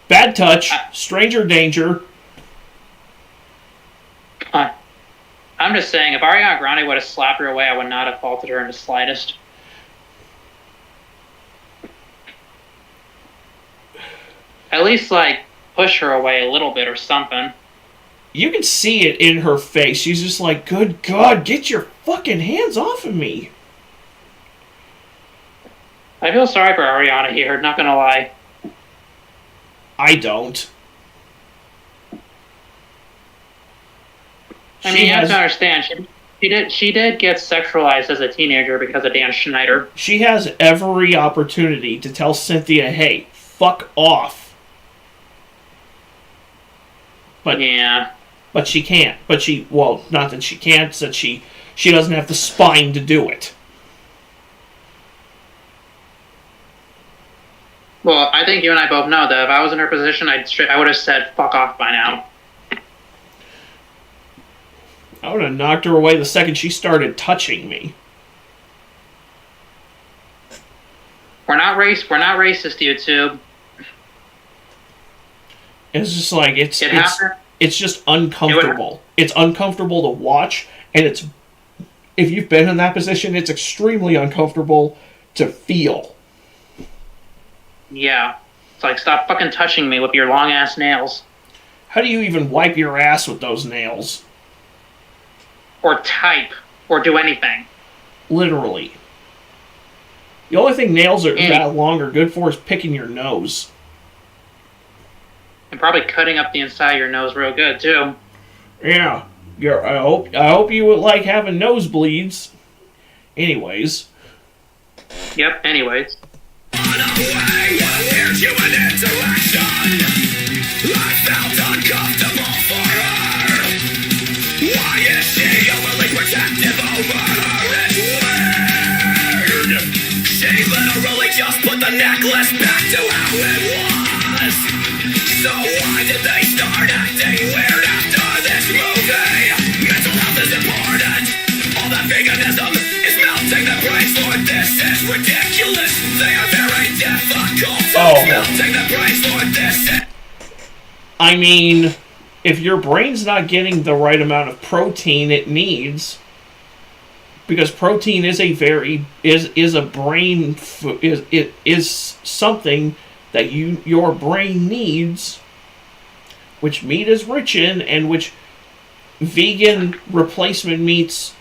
Bad touch, stranger danger. I'm just saying, if Ariana Grande would have slapped her away, I would not have faulted her in the slightest. At least, like, push her away a little bit or something. You can see it in her face. She's just like, good God, get your fucking hands off of me. I feel sorry for Ariana here, not gonna lie. I don't. I mean, you have to understand, she did get sexualized as a teenager because of Dan Schneider. She has every opportunity to tell Cynthia, hey, fuck off. But yeah. But she can't. Well, not that she can't, it's that she doesn't have the spine to do it. Well, I think you and I both know that if I was in her position, I would have said fuck off by now. I would have knocked her away the second she started touching me. We're not racist, YouTube. It's just like it's just uncomfortable. It's uncomfortable to watch, and if you've been in that position, it's extremely uncomfortable to feel. Yeah. It's like, stop fucking touching me with your long ass nails. How do you even wipe your ass with those nails? Or type. Or do anything. Literally. The only thing nails are that long are good for is picking your nose. And probably cutting up the inside of your nose real good, too. Yeah. I hope you would like having nosebleeds. Anyways. Yep, anyways. Weird human interaction. I felt uncomfortable for her. Why is she overly protective over her? It's weird. She literally just put the necklace back to how it was. So why did they start acting weird after this movie? Mental health is important. All that veganism is melting the brains, Lord. This is ridiculous. They are very difficult. Melting the brains, Lord. This is... I mean, if your brain's not getting the right amount of protein it needs, because protein is something that your brain needs, which meat is rich in, and which vegan replacement meats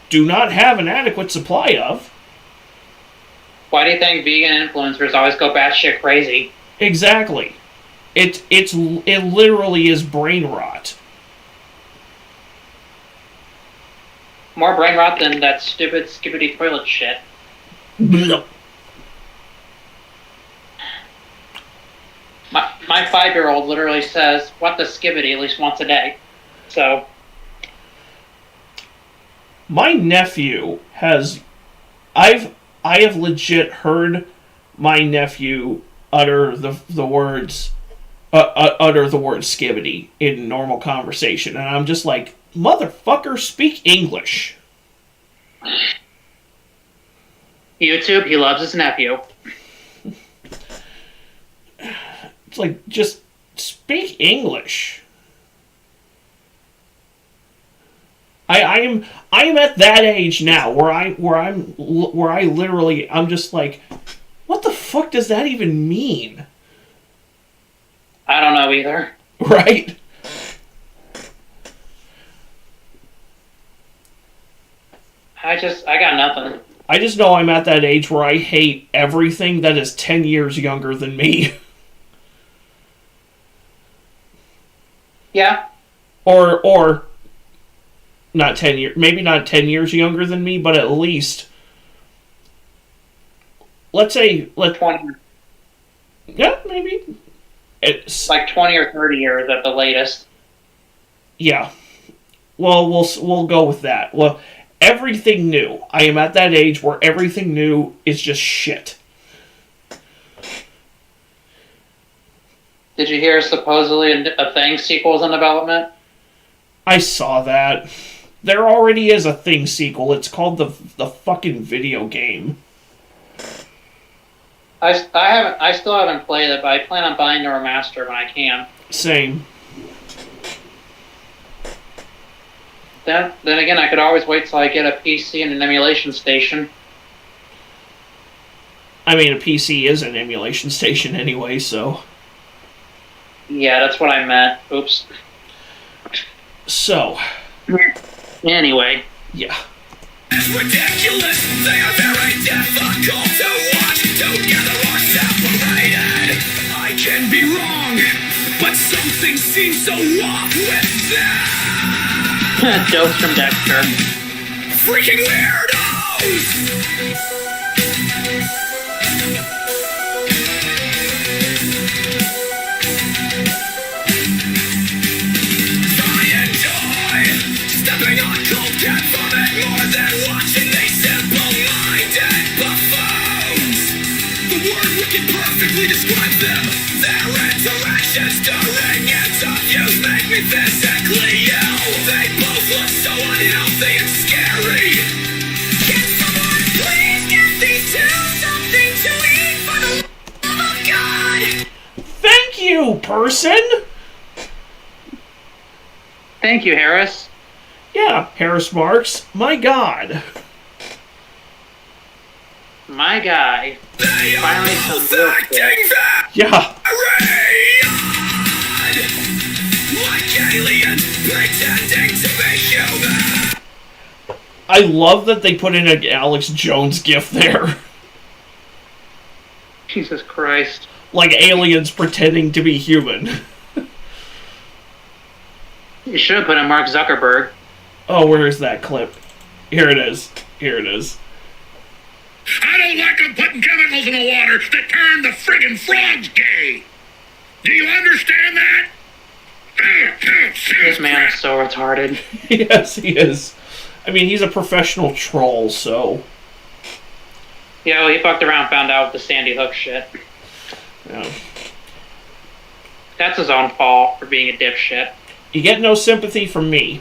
do not have an adequate supply of. Why do you think vegan influencers always go batshit crazy? Exactly. It literally is brain rot. More brain rot than that stupid skibbity toilet shit. Blah. My 5-year-old literally says, what the skibbity, at least once a day. So... My nephew has... I have legit heard my nephew utter the words skibbity in normal conversation, and I'm just like, Motherfucker, speak English. YouTube, he loves his nephew. It's like, just speak English. I am at that age now where I literally, I'm just like, what the fuck does that even mean? I don't know either. Right? I got nothing. I just know I'm at that age where I hate everything that is 10 years younger than me. Yeah. Or not 10 years, maybe not 10 years younger than me, but at least, let's say, 20. Yeah, maybe. It's like 20 or 30 years at the latest. Yeah. Well, we'll go with that. Well, everything new. I am at that age where everything new is just shit. Did you hear supposedly a Thing sequel is in development? I saw that. There already is a Thing sequel. It's called the fucking video game. I still haven't played it, but I plan on buying the remaster when I can. Same. Then again, I could always wait till I get a PC and an emulation station. I mean, a PC is an emulation station anyway, so... Yeah, that's what I meant. Oops. So... Anyway. Yeah. It's ridiculous. They are very difficult to watch. Together or separated. I can be wrong, but something seems so off with them. Jokes from Dexter. Freaking weirdos! Stepping on cold cat vomit more than watching these simple-minded buffoons. The word wicked perfectly describes them. Their interactions during interviews make me physically ill. They both look so unhealthy and scary. Can someone please get these two something to eat for the love of God? Thank you, person! Thank you, Harris. Yeah, Harris Marks. My God. My guy. Finally some real shit. Yeah. Like aliens pretending to be human. I love that they put in an Alex Jones gif there. Jesus Christ. Like aliens pretending to be human. You should have put in Mark Zuckerberg. Oh, where is that clip? Here it is. Here it is. I don't like them putting chemicals in the water that turn the friggin' frogs gay. Do you understand that? This man is so retarded. Yes, he is. I mean, he's a professional troll, so... Yeah, well, he fucked around, found out with the Sandy Hook shit. Yeah. That's his own fault for being a dipshit. You get no sympathy from me.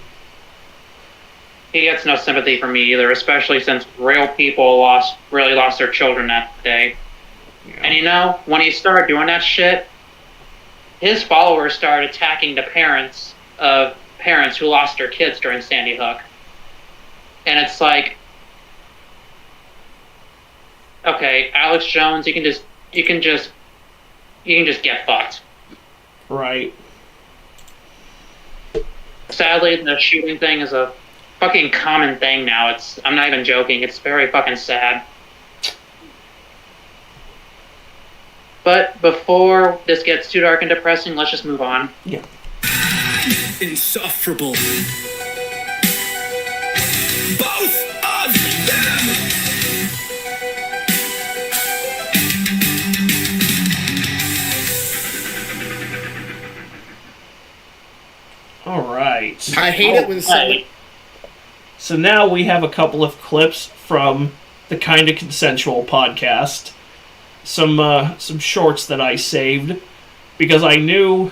He gets no sympathy from me either, especially since real people really lost their children that day. Yeah. And you know, when he started doing that shit, his followers started attacking the parents of parents who lost their kids during Sandy Hook. And it's like, okay, Alex Jones, you can just get fucked. Right. Sadly, the shooting thing is a fucking common thing now. I'm not even joking. It's very fucking sad. But before this gets too dark and depressing, let's just move on. Yeah. Insufferable. Both of them. Alright. I hate it when somebody... So now we have a couple of clips from the Kinda Consensual podcast. Some shorts that I saved because I knew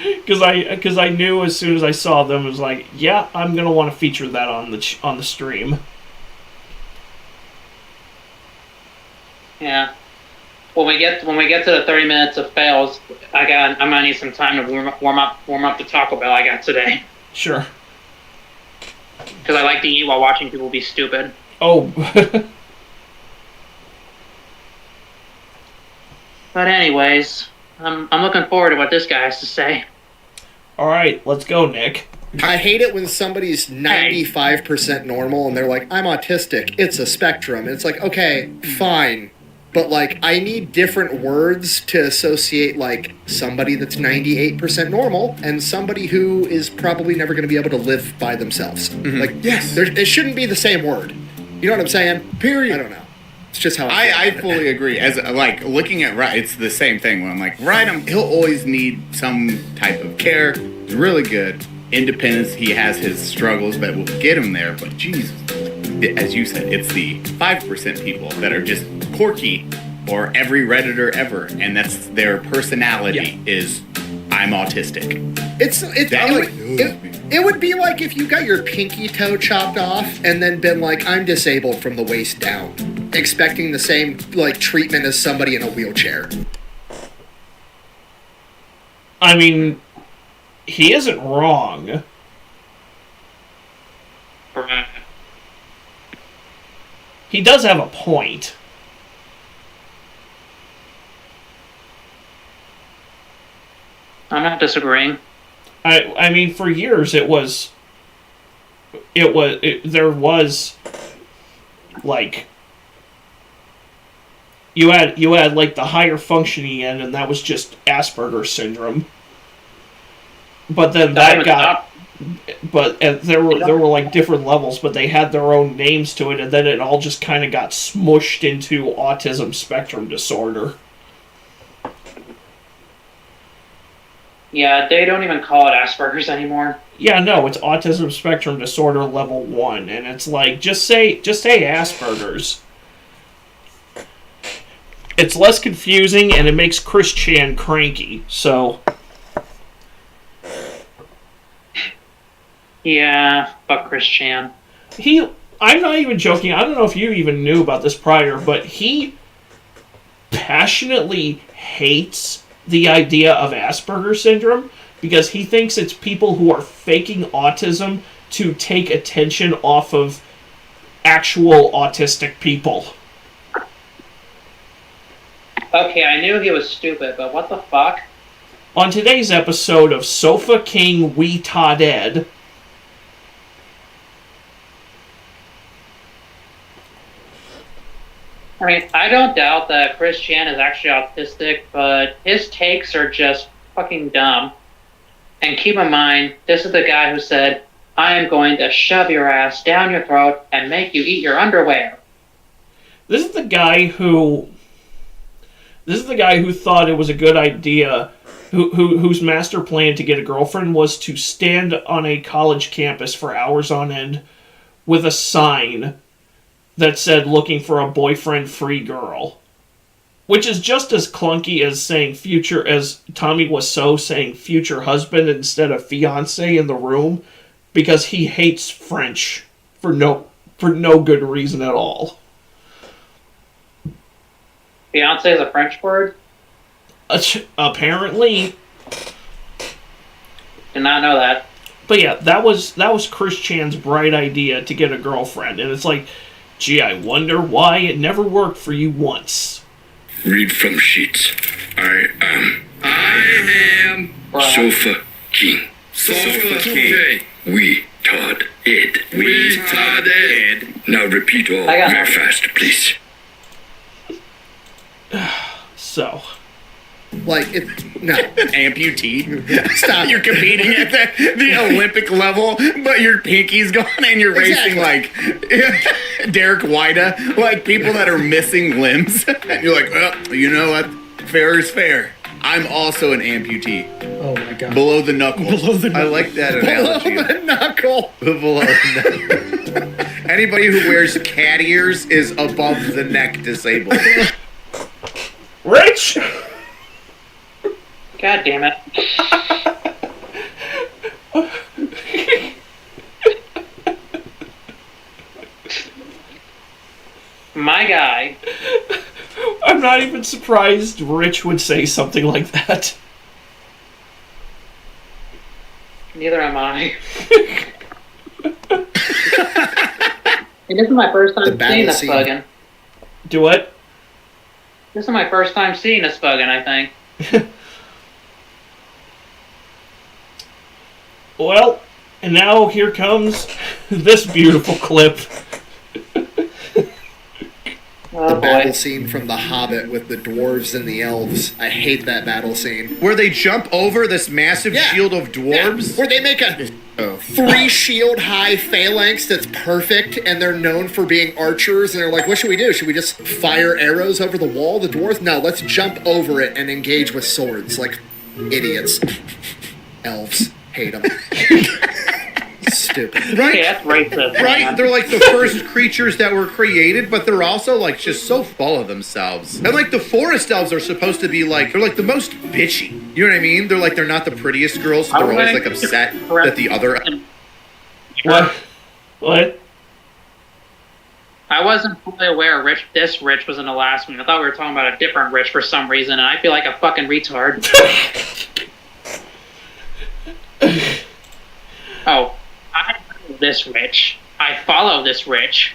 Because I knew as soon as I saw them, it was like, yeah, I'm gonna want to feature that on the stream. Yeah. When we get to the 30 minutes of fails, I'm gonna need some time to warm up the Taco Bell I got today. Sure. Because I like to eat while watching people be stupid. Oh. But anyways, I'm looking forward to what this guy has to say. All right, let's go, Nick. I hate it when somebody's 95% normal and they're like, I'm autistic. It's a spectrum. And it's like, okay, fine. But, like, I need different words to associate, like, somebody that's 98% normal and somebody who is probably never going to be able to live by themselves. Mm-hmm. Like, yes, it shouldn't be the same word. You know what I'm saying? Period. I don't know. It's just how I fully agree. As like looking at Ryan, it's the same thing. When I'm like Ryan, he'll always need some type of care. He's really good. Independence. He has his struggles that will get him there. But Jesus, as you said, it's the 5% people that are just quirky, or every Redditor ever, and that's their personality is I'm autistic. It would be like if you got your pinky toe chopped off and then been like, I'm disabled from the waist down, expecting the same like treatment as somebody in a wheelchair. I mean, he isn't wrong. He does have a point. I'm not disagreeing. I mean, for years there was like you had like the higher functioning end, and that was just Asperger's syndrome. But then there were like different levels, but they had their own names to it, and then it all just kind of got smushed into autism spectrum disorder. Yeah, they don't even call it Asperger's anymore. Yeah, no, it's autism spectrum disorder level 1, and it's like just say Asperger's. It's less confusing, and it makes Chris Chan cranky. So, yeah, fuck Chris Chan. I'm not even joking. I don't know if you even knew about this prior, but he passionately hates the idea of Asperger's syndrome because he thinks it's people who are faking autism to take attention off of actual autistic people. Okay, I knew he was stupid, but what the fuck? On today's episode of Sofa King We Todd Ed, I mean, I don't doubt that Chris Chan is actually autistic, but his takes are just fucking dumb. And keep in mind, this is the guy who said, I am going to shove your ass down your throat and make you eat your underwear. This is the guy who thought it was a good idea, whose master plan to get a girlfriend was to stand on a college campus for hours on end with a sign that said looking for a boyfriend-free girl. Which is just as clunky as saying as Tommy Wiseau saying future husband instead of fiancé in the room, because he hates French for no good reason at all. Fiancé is a French word? Apparently. Did not know that. But yeah, that was Chris Chan's bright idea to get a girlfriend, and it's like, gee, I wonder why it never worked for you once. Read from sheets. I am Sofa King. Sofa King. We Todd Ed. We Todd Ed. Now repeat all very fast, please. So. Like, no. An amputee. Stop. You're competing at the Olympic level, but your pinky's gone and you're racing like Derek Wida, like people that are missing limbs. And you're like, well, you know what? Fair is fair. I'm also an amputee. Oh my god. Below the knuckle. I like that analogy. Below the knuckle. Below the knuckle. Anybody who wears cat ears is above the neck disabled. Rich! God damn it. My guy. I'm not even surprised Rich would say something like that. Neither am I. Hey, this is my first time seeing this buggin'. Do what? This is my first time seeing this buggin', I think. Well, and now here comes this beautiful clip. The battle scene from The Hobbit with the dwarves and the elves. I hate that battle scene. Where they jump over this massive shield of dwarves? Yeah, where they make a 3-shield high phalanx that's perfect, and they're known for being archers, and they're like, what should we do? Should we just fire arrows over the wall, the dwarves? No, let's jump over it and engage with swords, like idiots. Elves. Hate them. Stupid. Right? Okay, that's racist. Right? They're like the first creatures that were created, but they're also like just so full of themselves. And like the forest elves are supposed to be like, they're like the most bitchy. You know what I mean? They're like, they're not the prettiest girls, so they're always like upset that the other... What? I wasn't fully aware this Rich was in the last one. I thought we were talking about a different Rich for some reason, and I feel like a fucking retard. Oh, I know this Rich. I follow this Rich.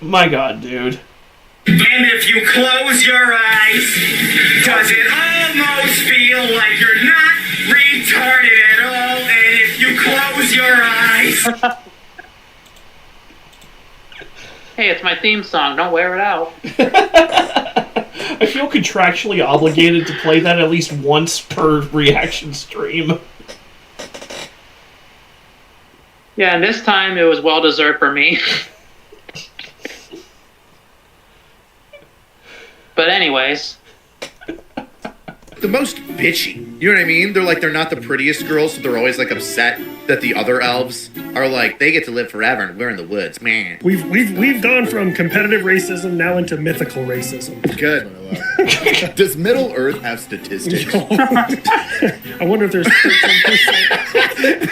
My God, dude. And if you close your eyes, does it almost feel like you're not retarded at all? And if you close your eyes... Hey, it's my theme song. Don't wear it out. I feel contractually obligated to play that at least once per reaction stream. Yeah, and this time it was well deserved for me. But anyways. The most bitchy. You know what I mean? They're like, they're not the prettiest girls, so they're always like upset that the other elves are like, they get to live forever and we're in the woods, man. We've gone from competitive racism now into mythical racism. Good. Does Middle Earth have statistics? I wonder if there's 13%.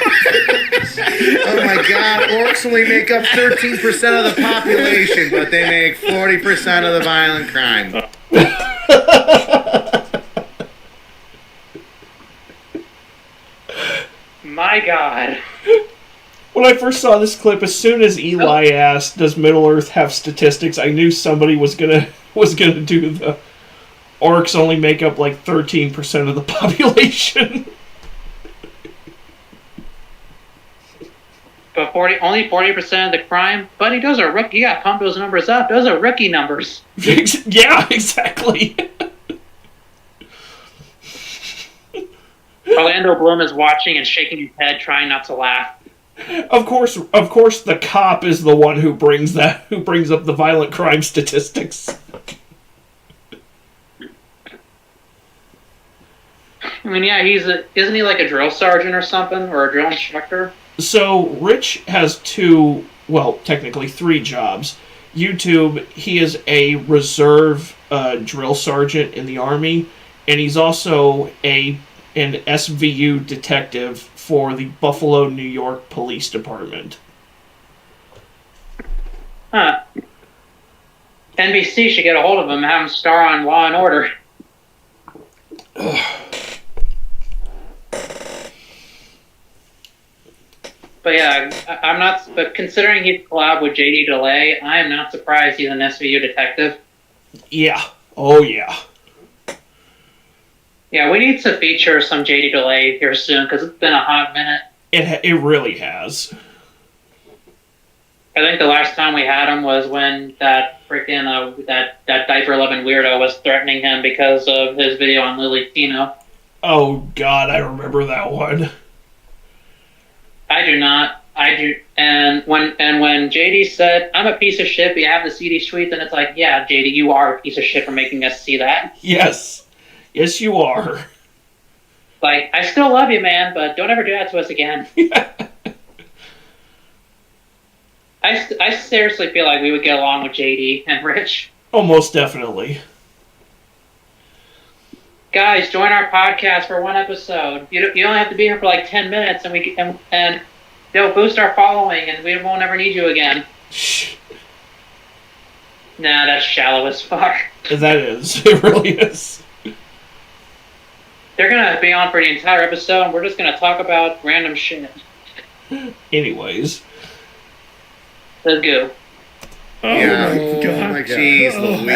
Oh my God, orcs only make up 13% of the population, but they make 40% of the violent crime. My God. When I first saw this clip, as soon as Eli asked, "Does Middle Earth have statistics?" I knew somebody was gonna do the orcs only make up like 13% of the population. But only 40% of the crime? Buddy, those are rookie. You gotta pump those numbers up. Those are rookie numbers. Yeah, exactly. Orlando Bloom is watching and shaking his head, trying not to laugh. Of course, the cop is the one who brings up the violent crime statistics. I mean, yeah, isn't he like a drill sergeant or something, or a drill instructor? So Rich has technically 3 jobs. YouTube, he is a reserve drill sergeant in the Army, and he's also an SVU detective for the Buffalo, New York Police Department. Huh. NBC should get a hold of him and have him star on Law and Order. But yeah, I'm not. But considering he's collabed with JD DeLay, I am not surprised he's an SVU detective. Yeah. Oh yeah. Yeah, we need to feature some JD DeLay here soon because it's been a hot minute. It really has. I think the last time we had him was when that freaking that diaper-loving weirdo was threatening him because of his video on Lily Tino. Oh God, I remember that one. I do not. I do. And when JD said, "I'm a piece of shit, but you have the CD suite," then it's like, yeah, JD, you are a piece of shit for making us see that. Yes. Yes, you are. Like, I still love you, man, but don't ever do that to us again. I seriously feel like we would get along with JD and Rich. Oh, most definitely. Guys, join our podcast for one episode. You only have to be here for like 10 minutes, and they'll boost our following, and we won't ever need you again. Nah, that's shallow as fuck. That is. It really is. They're gonna be on for the entire episode, and we're just gonna talk about random shit. Anyways. Let's go. Oh my god. Jeez Louise.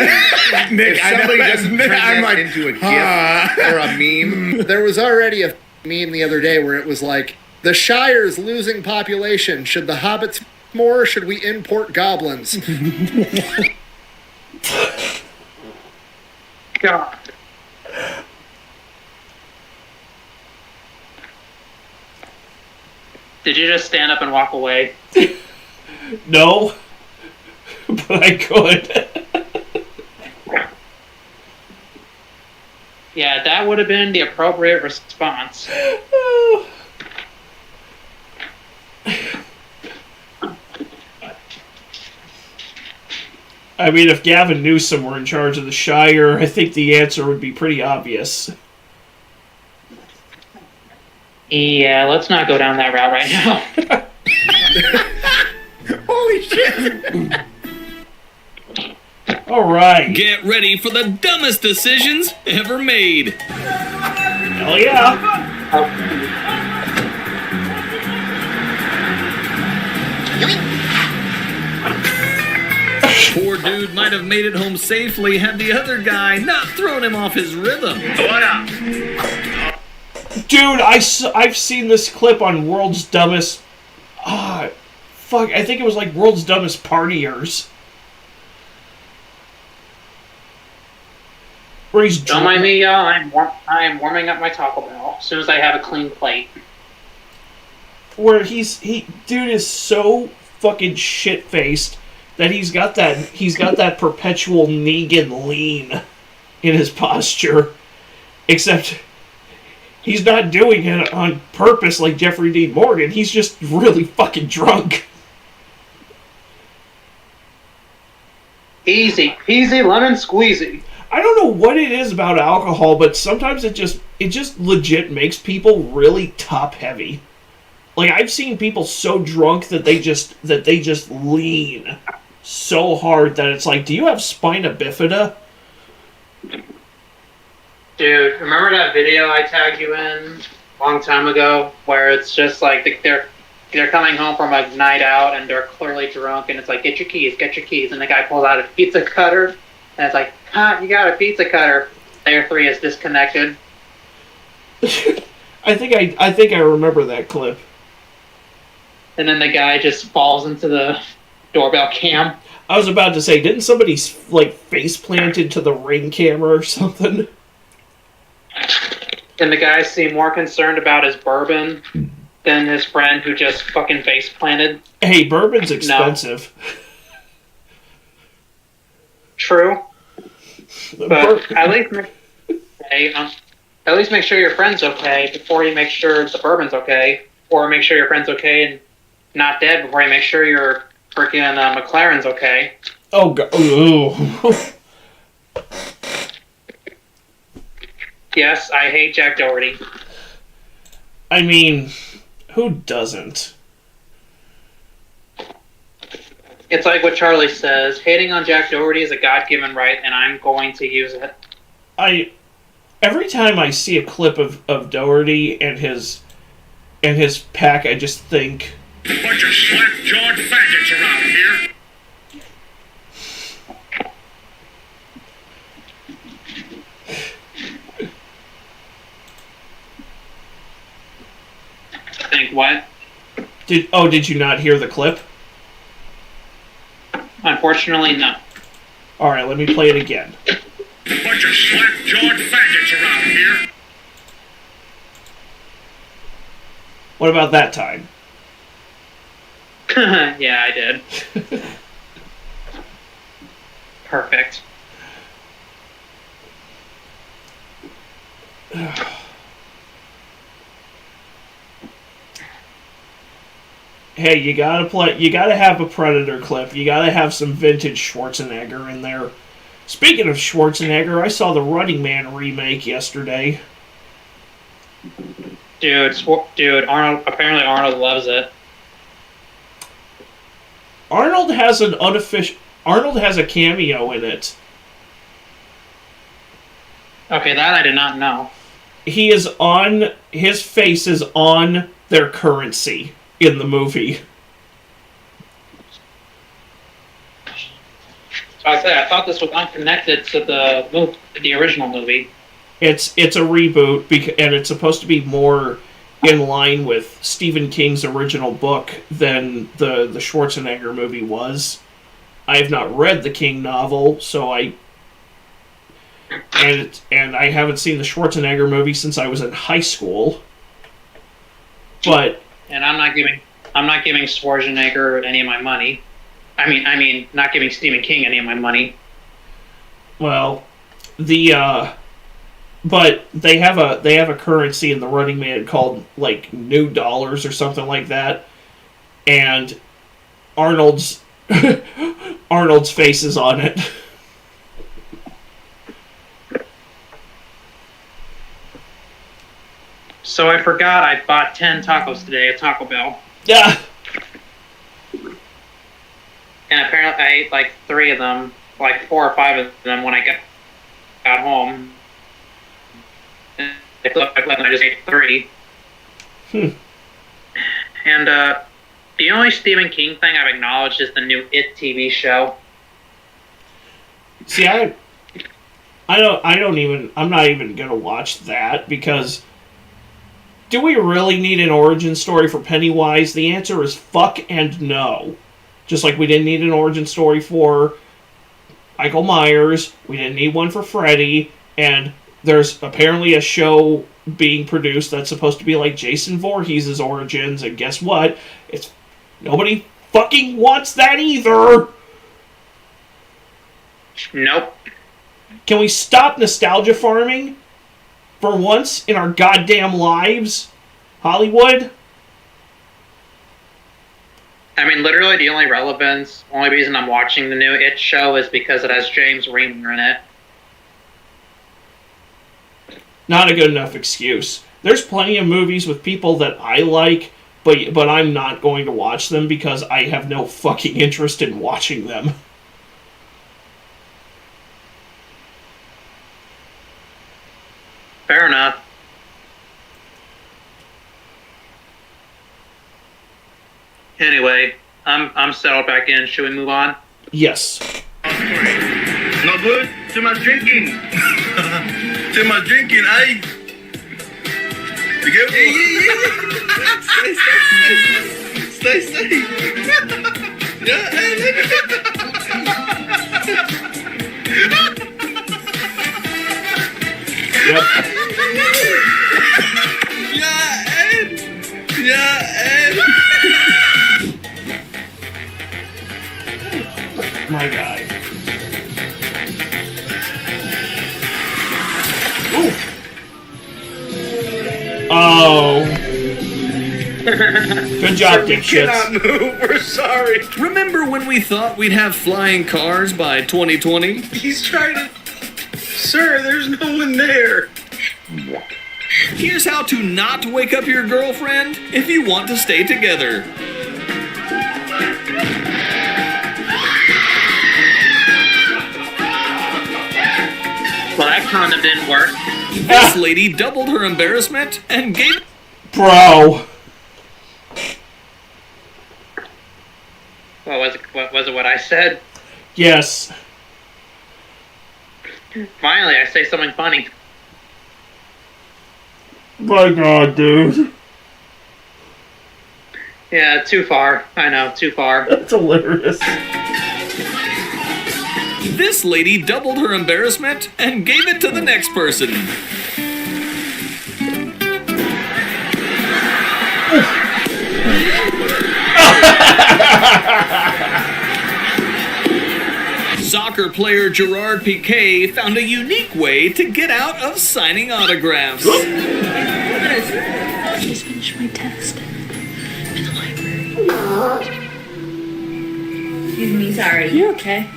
Nick, I know doesn't turn I'm that like, into a GIF or a meme. There was already a meme the other day where it was like, the Shire's losing population. Should the hobbits more, or should we import goblins? God. Did you just stand up and walk away? No. But I could. Yeah, that would have been the appropriate response. I mean, if Gavin Newsom were in charge of the Shire, I think the answer would be pretty obvious. Yeah, let's not go down that route right now. Holy shit! Alright. Get ready for the dumbest decisions ever made. Hell yeah. Poor dude might have made it home safely had the other guy not thrown him off his rhythm. What up? Dude, I've seen this clip on World's Dumbest... fuck, I think it was like World's Dumbest Partiers. Where he's Don't mind me, y'all. I am warming up my Taco Bell as soon as I have a clean plate. Where dude is so fucking shit-faced that he's got that perpetual Negan lean in his posture. Except he's not doing it on purpose like Jeffrey Dean Morgan. He's just really fucking drunk. Easy peasy lemon squeezy. I don't know what it is about alcohol, but sometimes it just legit makes people really top heavy. Like, I've seen people so drunk that they just lean so hard that it's like, do you have spina bifida? Dude, remember that video I tagged you in a long time ago where it's just like they're coming home from a night out and they're clearly drunk and it's like, get your keys, and the guy pulls out a pizza cutter and it's like, you got a pizza cutter. Layer 3 is disconnected. I think I remember that clip. And then the guy just falls into the doorbell cam. I was about to say, didn't somebody like face plant into the Ring camera or something? And the guy seemed more concerned about his bourbon than his friend who just fucking face planted. Hey, bourbon's expensive. No. True. But at least make sure your friend's okay before you make sure the bourbon's okay, or make sure your friend's okay and not dead before you make sure your freaking McLaren's okay. Oh god! Ooh. Yes, I hate Jack Doherty. I mean, who doesn't? It's like what Charlie says, hating on Jack Doherty is a God-given right, and I'm going to use it. Every time I see a clip of Doherty and his pack, I just think, Bunch of slack-jawed faggots around here. Think what? Did you not hear the clip? Unfortunately, no. Alright, let me play it again. Bunch of slack-jawed faggots around here. What about that time? Yeah, I did. Perfect. Hey, you gotta have a Predator clip. You gotta have some vintage Schwarzenegger in there. Speaking of Schwarzenegger, I saw the Running Man remake yesterday. Dude, Arnold. Apparently, Arnold loves it. Arnold has a cameo in it. Okay, that I did not know. His face is on their currency in the movie. So I thought this was unconnected to the original movie. It's a reboot, and it's supposed to be more in line with Stephen King's original book than the Schwarzenegger movie was. I have not read the King novel, so I haven't seen the Schwarzenegger movie since I was in high school. But And I'm not giving Schwarzenegger any of my money. I mean, not giving Stephen King any of my money. Well, but they have a currency in the Running Man called like New Dollars or something like that, and Arnold's face is on it. So I forgot I bought 10 tacos today at Taco Bell. Yeah. And apparently I ate like 3 of them, like 4 or 5 of them when I got home. And it looked like I just ate 3. And the only Stephen King thing I've acknowledged is the new It TV show. See, I'm not even gonna watch that, because do we really need an origin story for Pennywise? The answer is fuck and no. Just like we didn't need an origin story for Michael Myers, we didn't need one for Freddy, and there's apparently a show being produced that's supposed to be like Jason Voorhees' origins, and guess what? Nobody fucking wants that either! Nope. Can we stop nostalgia farming for once in our goddamn lives, Hollywood? I mean, literally the only reason I'm watching the new It show is because it has James Remar in it. Not a good enough excuse. There's plenty of movies with people that I like, but I'm not going to watch them because I have no fucking interest in watching them. Fair enough. Anyway, I'm settled back in. Should we move on? Yes. No good? Too much drinking. Too much drinking, eh? Be careful. Stay. Yep. My God. Ooh. Oh. Good job, We dipshits. cannot move. We're sorry. Remember when we thought we'd have flying cars by 2020? He's trying to... Sir, there's no one there. Here's how to not wake up your girlfriend if you want to stay together. Well, that condom didn't work. This lady doubled her embarrassment and gave... Bro. What was it what I said? Yes. Finally, I say something funny. My God, dude. Yeah, too far. I know, too far. That's hilarious. This lady doubled her embarrassment and gave it to the next person. Soccer player Gerard Piqué found a unique way to get out of signing autographs. Just finished my test in the library. Excuse me, sorry. You okay?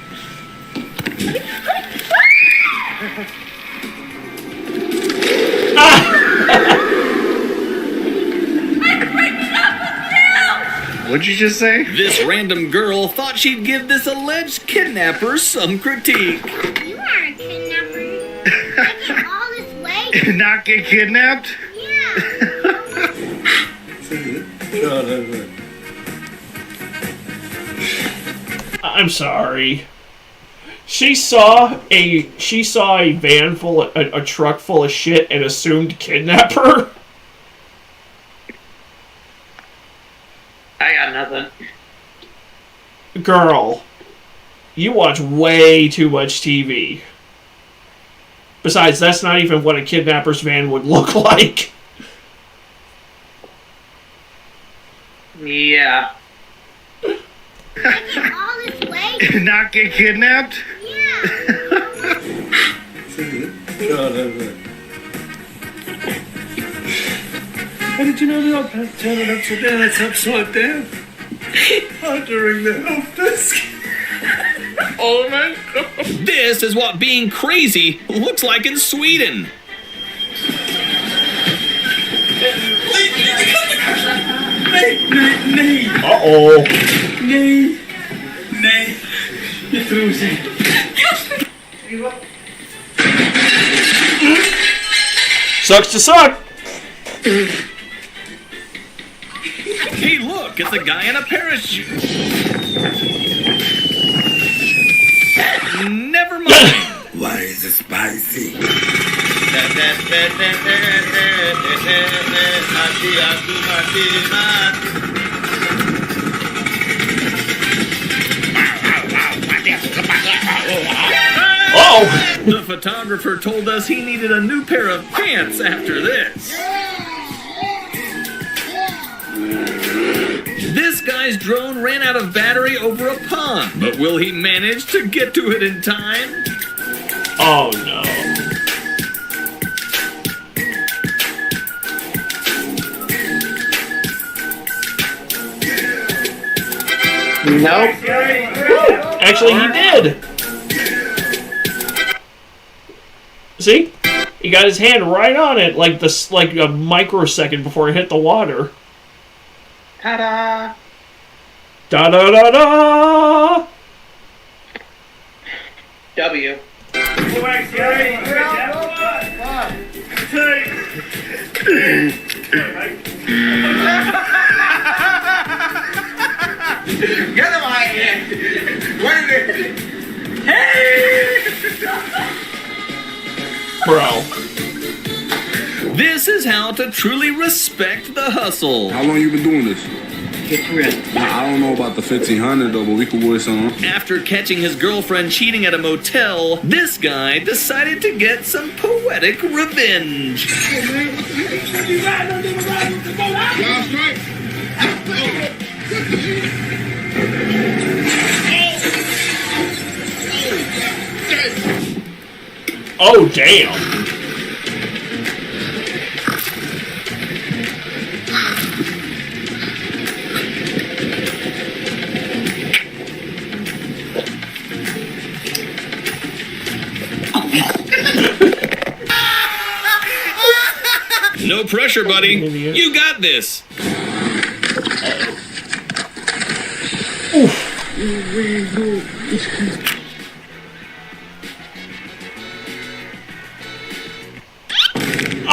What'd you just say? This random girl thought she'd give this alleged kidnapper some critique. You are a kidnapper. Taking all this way? Not get kidnapped? I'm sorry. She saw a van full of, a truck full of shit and assumed kidnapper. I got nothing. Girl, you watch way too much TV. Besides, that's not even what a kidnapper's van would look like. Yeah. Taking all this way? Not get kidnapped? How did you know that I'll turn it upside down? It's upside down. During the help desk. Oh my god. This is what being crazy looks like in Sweden. Nej. Uh-oh. Nej. Nej. Jag tror sig. Sucks to suck. Hey, look, it's a guy in a parachute. Never mind. Why is it spicy? Oh! The photographer told us he needed a new pair of pants after this. This guy's drone ran out of battery over a pond, but will he manage to get to it in time? Oh no. Nope. Actually, he did. See? He got his hand right on it, like a microsecond before it hit the water. Ta-da! Da da da da! W. Get him out of here! Where is it? Bro. This is how to truly respect the hustle. How long you been doing this? I don't know about the 1500 though, but we could work some. After catching his girlfriend cheating at a motel, this guy decided to get some poetic revenge. Oh, damn. No pressure, buddy. You got this.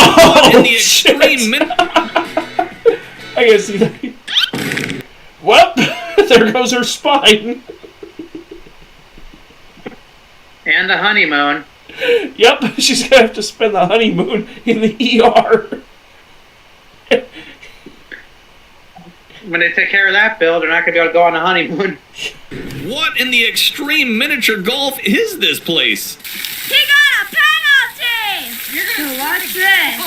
Oh, in the extreme I can see that. Well, there goes her spine. And the honeymoon. Yep, she's gonna have to spend the honeymoon in the ER. When they take care of that bill, they're not gonna be able to go on a honeymoon. What in the extreme miniature golf is this place? He got a penalty! You're gonna watch this.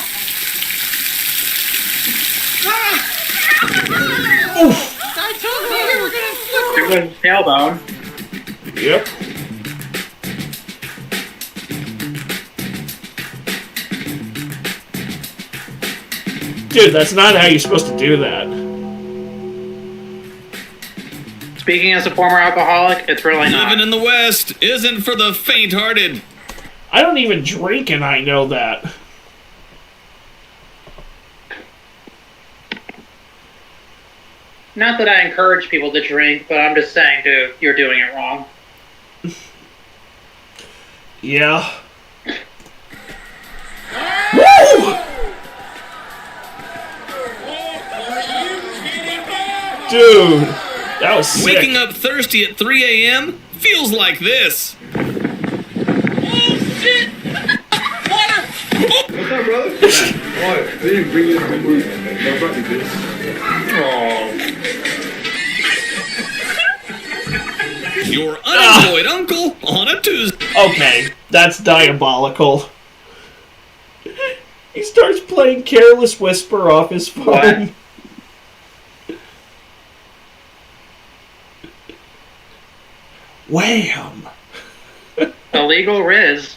I told you we were gonna flip. There goes tailbone. Yep. Dude, that's not how you're supposed to do that. Speaking as a former alcoholic, it's really not. Living in the West isn't for the faint-hearted. I don't even drink and I know that. Not that I encourage people to drink, but I'm just saying, dude, you're doing it wrong. Yeah. Woo! Dude, that was sick. Waking up thirsty at 3 a.m. feels like this. What's up, brother? What? They didn't bring you to the movie. They brought me this. Your unemployed uncle on a Tuesday. Okay, that's diabolical. He starts playing Careless Whisper off his phone. Wham! Illegal Riz.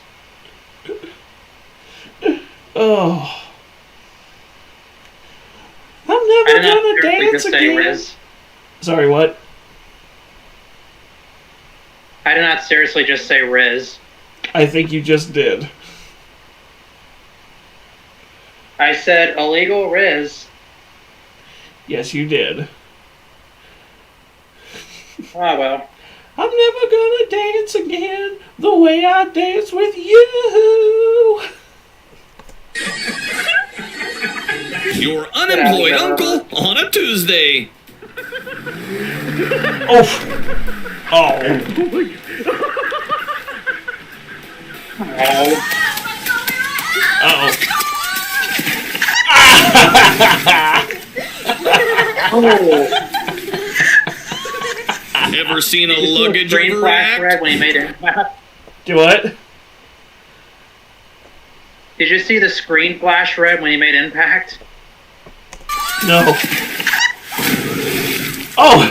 Oh. I'm never gonna dance again. Riz. Sorry, what? I did not seriously just say Riz. I think you just did. I said illegal Riz. Yes, you did. Oh, well. I'm never gonna dance again the way I dance with you. Your unemployed uncle on a Tuesday. Oh. Oh. Uh-oh. Ever seen a luggage Green flash overreact? red when he made it. Do what? Did you see the screen flash red when he made impact? No. Oh!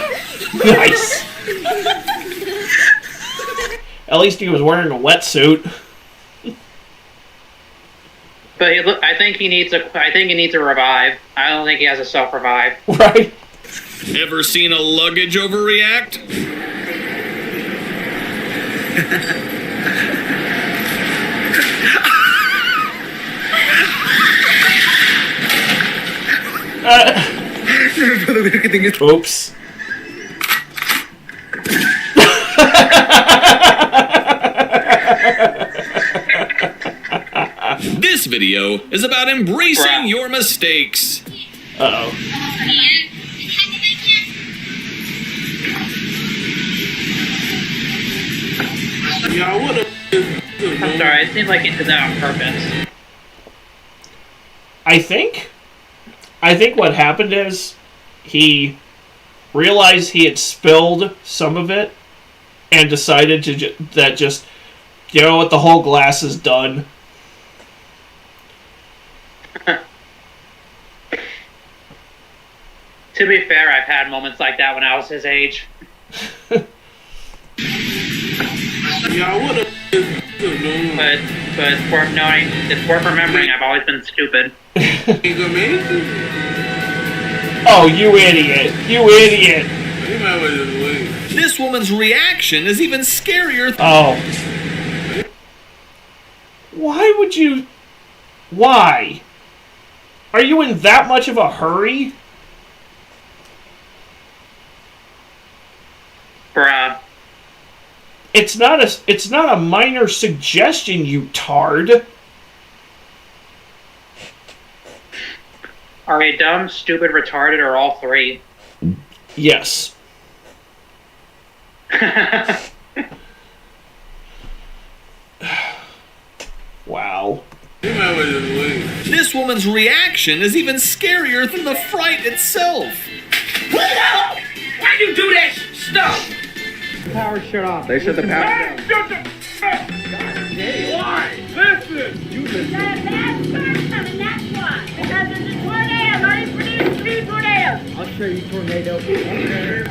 Nice! At least he was wearing a wetsuit. But I think he needs a revive. I don't think he has a self-revive. Right. Ever seen a luggage overreact? Oops. This video is about embracing your mistakes. Uh-oh. I'm sorry, it seemed like he did that on purpose. I think what happened is he realized he had spilled some of it and decided to just you know what, the whole glass is done. To be fair, I've had moments like that when I was his age. But it's worth knowing, it's worth remembering I've always been stupid. Oh, you idiot. You idiot. This woman's reaction is even scarier. Oh. Why would you... Why? Are you in that much of a hurry? Bruh. It's not a minor suggestion, you tard. Are they dumb, stupid, retarded, or all three? Yes. Wow. This woman's reaction is even scarier than the fright itself. Why'd you do that stuff? Power shut off. They shut the power down. Shut the... Why? Listen! You listen. That's why. Because there's a tornado running for these 3 tornadoes. I'll show you tornado. Listen here.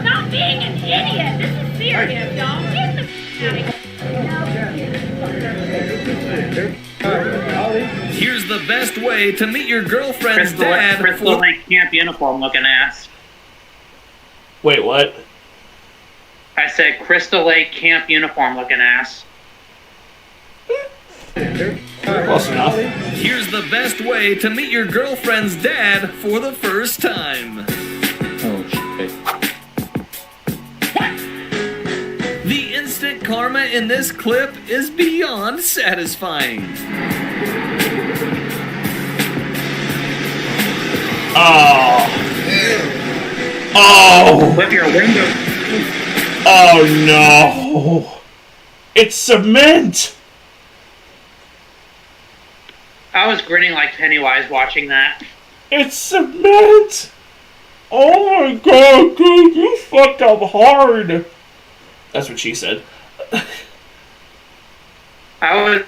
Stop being an idiot. This is serious, y'all. Get the out of here. Here's the best way to meet your girlfriend's dad. Crystal Lake camp uniform looking ass. Wait, what? I said Crystal Lake camp uniform looking ass. Close enough. Here's the best way to meet your girlfriend's dad for the first time. Oh, shit. The instant karma in this clip is beyond satisfying. Oh. Oh. Whip your window. Oh no. It's cement. I was grinning like Pennywise watching that. It's cement. Oh my god, dude, you fucked up hard. That's what she said. I was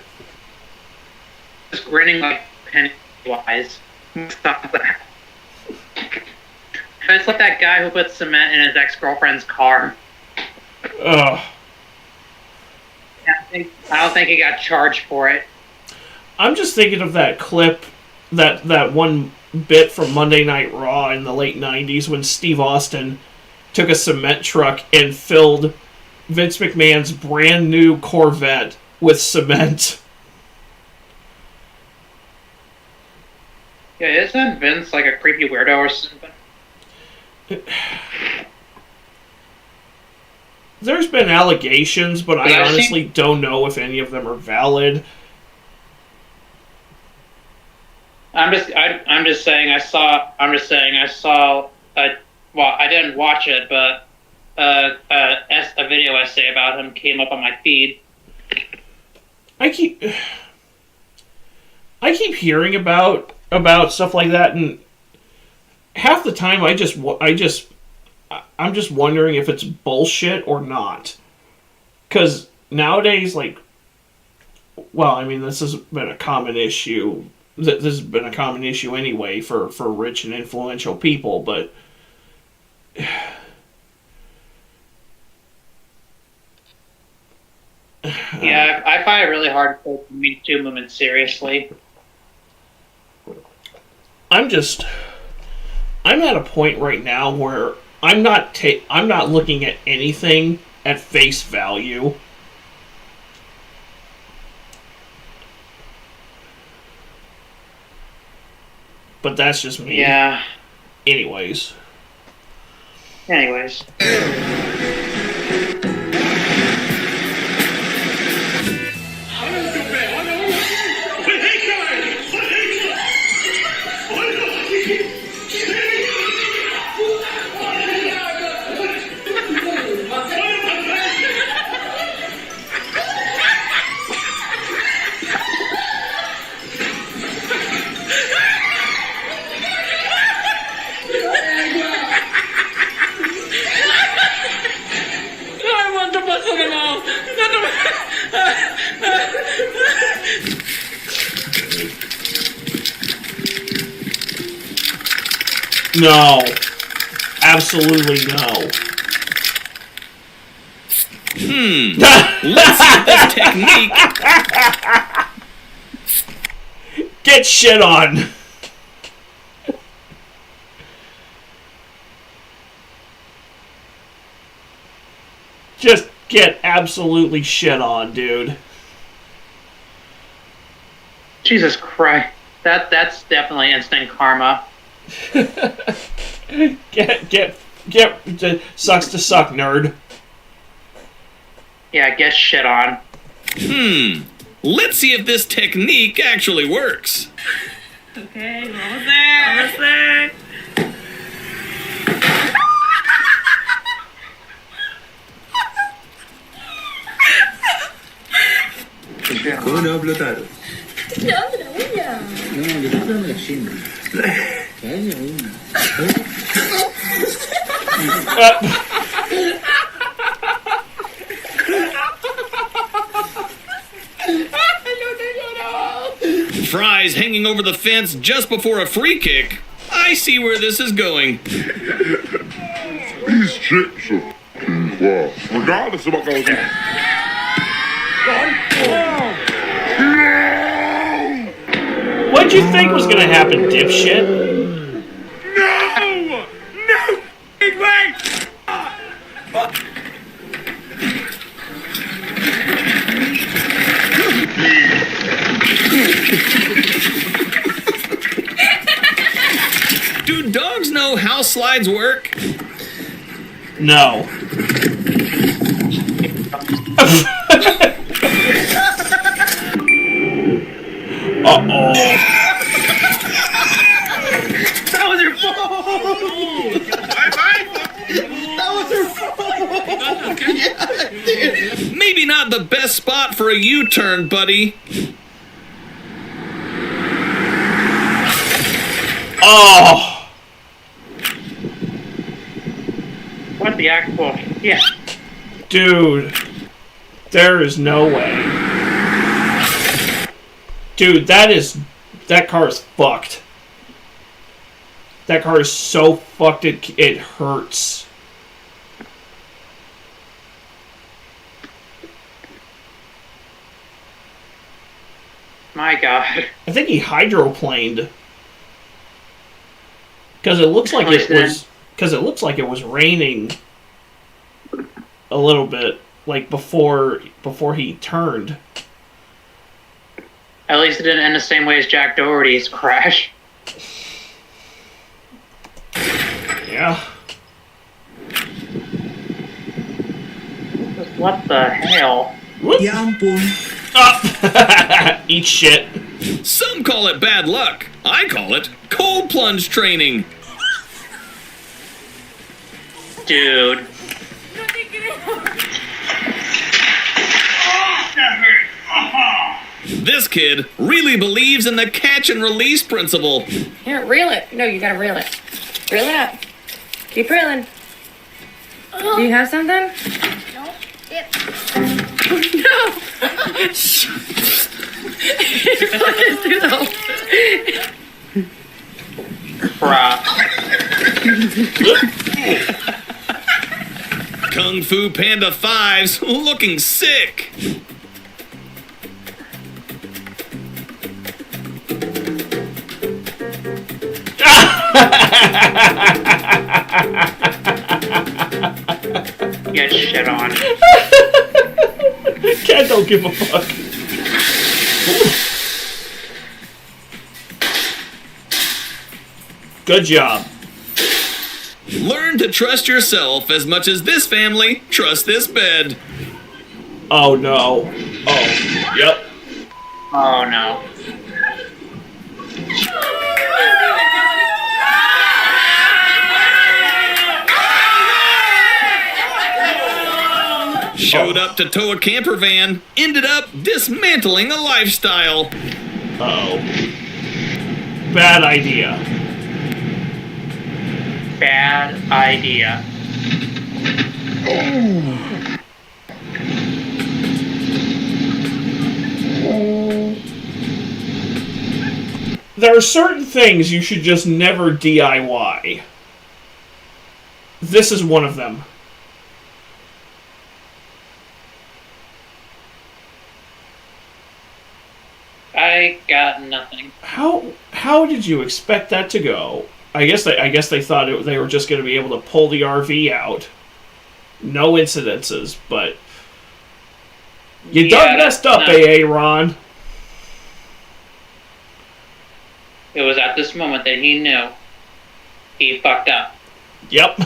just grinning like Pennywise. Stop that. It's like that guy who put cement in his ex-girlfriend's car. Ugh. I don't think he got charged for it. I'm just thinking of that clip, that one bit from Monday Night Raw in the late 90s when Steve Austin took a cement truck and filled Vince McMahon's brand new Corvette with cement. Yeah, isn't Vince like a creepy weirdo or something? There's been allegations, but I honestly don't know if any of them are valid. I'm just saying I saw well, I didn't watch it, but a video essay about him came up on my feed. I keep hearing about stuff like that, and half the time I'm just wondering if it's bullshit or not. Because nowadays, like, well, I mean, this has been a common issue. This has been a common issue anyway for rich and influential people, but Yeah, I find it really hard to take the Me Too movement seriously. I'm at a point right now where I'm not looking at anything at face value. But that's just me. Yeah. Anyways. No. Absolutely no. Let's see if this technique... Get shit on. Just get absolutely shit on, dude. Jesus Christ. That's definitely instant karma. Get sucks to suck, nerd. Yeah, get shit on. Let's see if this technique actually works. Okay, almost there. Almost there. ¿Cómo no explotaron? No, la uña. No, yo no creo la chinga. Calla una. Fries hanging over the fence just before a free kick. I see where this is going. These chicks are well, regardless of what goes on. What'd you think was gonna happen, dipshit? No! No! Wait! how slides work? No. Uh-oh. That was your fault! That was your fault! Maybe not the best spot for a U-turn, buddy. Oh! What the actual shit? Dude. There is no way. Dude, that car is fucked. That car is so fucked it hurts. My God. I think he hydroplaned. Because it looks like it was raining a little bit, like before he turned. At least it didn't end the same way as Jack Doherty's crash. Yeah. What the hell? Eat shit. Some call it bad luck. I call it cold plunge training. Dude. This kid really believes in the catch and release principle. Here, reel it. No, you gotta reel it. Reel it up. Keep reeling. Do you have something? No. No! Fucking do the Crap. Kung Fu Panda 5's looking sick. Get shit on. Cat don't give a fuck. Good job. Learn to trust yourself as much as this family trusts this bed. Oh no. Oh, yep. Oh no. Showed up to tow a camper van, ended up dismantling a lifestyle. Uh-oh. Bad idea. Bad idea. There are certain things you should just never DIY. This is one of them. I got nothing. How did you expect that to go? I guess they thought they were just going to be able to pull the RV out. No incidences, but you done messed up, AA Ron. It was at this moment that he knew he fucked up. Yep.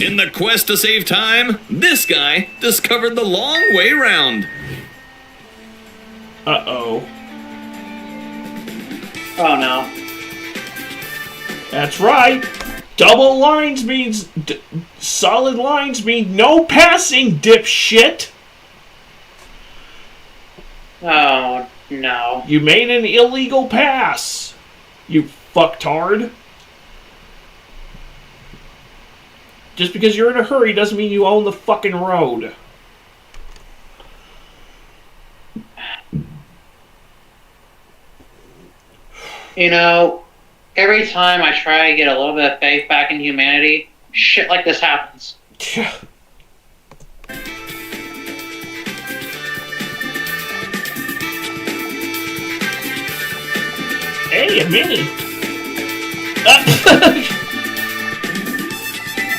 In the quest to save time, this guy discovered the long way round. Uh-oh. Oh no. That's right. Double lines means... solid lines mean no passing, dipshit. Oh no. You made an illegal pass. You fucktard. Just because you're in a hurry doesn't mean you own the fucking road. You know, every time I try to get a little bit of faith back in humanity, shit like this happens. Hey, a mini.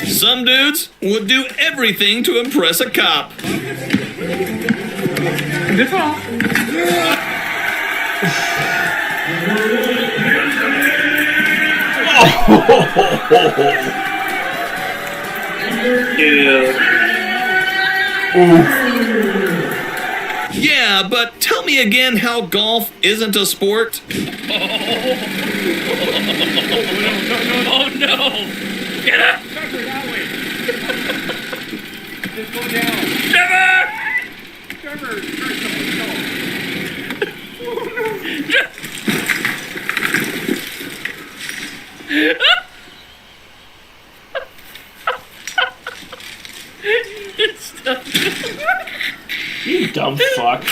Some dudes would do everything to impress a cop. Good call. Yeah, but tell me again how golf isn't a sport. Oh no! Get up! Just go down. Never! Trevor, You dumb fuck.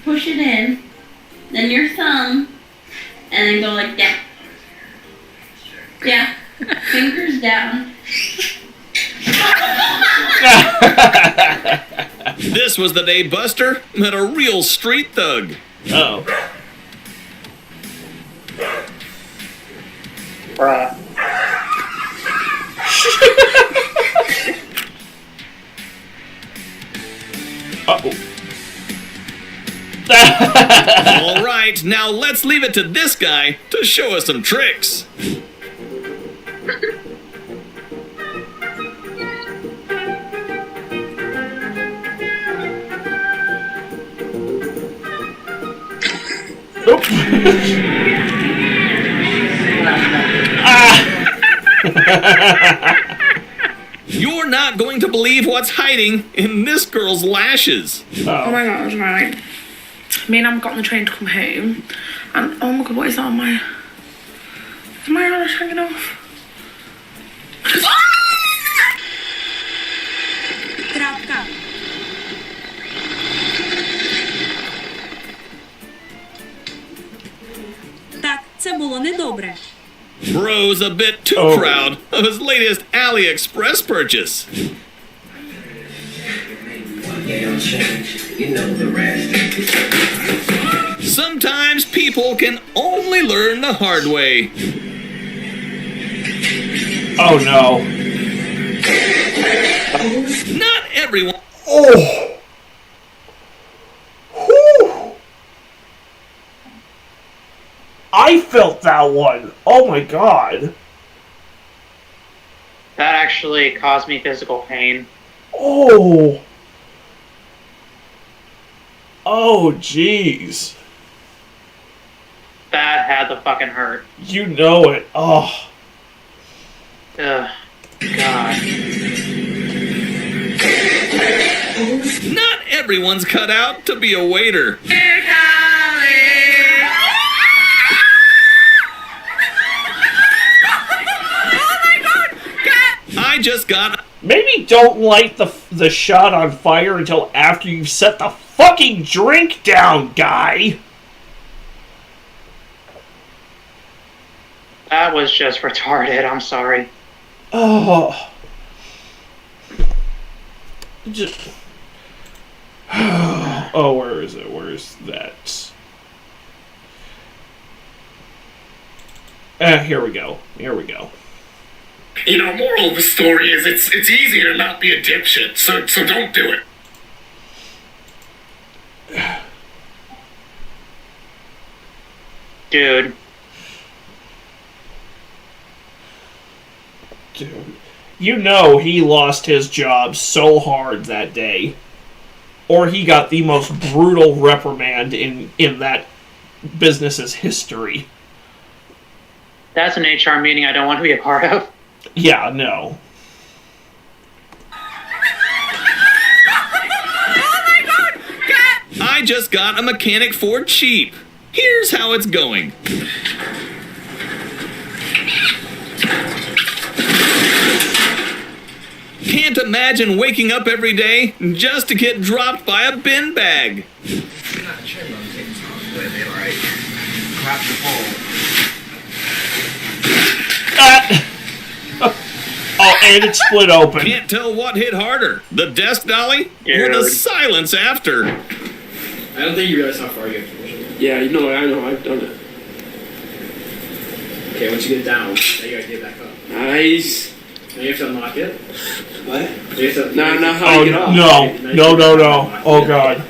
Push it in, then your thumb, and then go like that. Yeah. Fingers down. This was the day Buster met a real street thug. Oh. Bruh. All right, now let's leave it to this guy to show us some tricks. You're not going to believe what's hiding in this girl's lashes. Oh my god, right. Me and Am got on the train to come home, and oh my god, what is that on my... Is my eyelash hanging off? Крапка. Так, це було недобре. Bro's a bit too proud of his latest AliExpress purchase. Sometimes people can only learn the hard way. Oh no. Not everyone. Oh. Whew. I felt that one. Oh my god. That actually caused me physical pain. Oh. Oh, jeez. That had to fucking hurt. You know it. Oh. Ugh. God. Not everyone's cut out to be a waiter. I just got... Maybe don't light the shot on fire until after you've set the fucking drink down, guy. That was just retarded. I'm sorry. Oh. Just... Oh, where is it? Where is that? Here we go. Here we go. You know, moral of the story is it's easy to not be a dipshit, so don't do it. Dude. Dude. You know he lost his job so hard that day. Or he got the most brutal reprimand in that business's history. That's an HR meeting I don't want to be a part of. Yeah, no. I just got a mechanic for cheap. Here's how it's going. Can't imagine waking up every day just to get dropped by a bin bag. Oh, and it split open. Can't tell what hit harder, the desk dolly or the silence after. I don't think you realize how far you have to push it. Yeah, you know, I know, I've done it. Okay, once you get down, now you gotta get back up. Nice. Now you have to unlock it. What? You have to, now how you get off. No. Oh, God.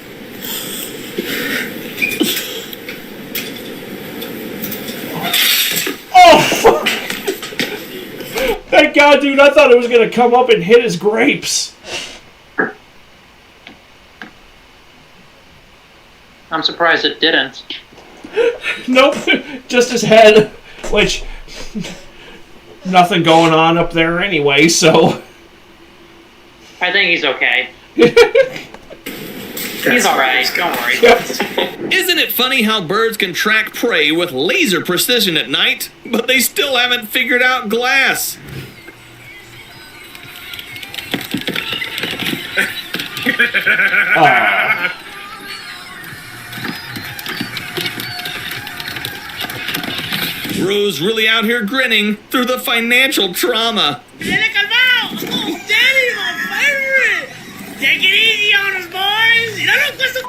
Yeah, dude, I thought it was gonna come up and hit his grapes. I'm surprised it didn't. Nope, just his head, which nothing going on up there anyway, so I think he's okay. He's alright, don't worry. Isn't it funny how birds can track prey with laser precision at night, but they still haven't figured out glass? Rose really out here grinning through the financial trauma. Viene calmado. Oh, Daddy, my favorite. Take it easy on us, boys. You don't cuesta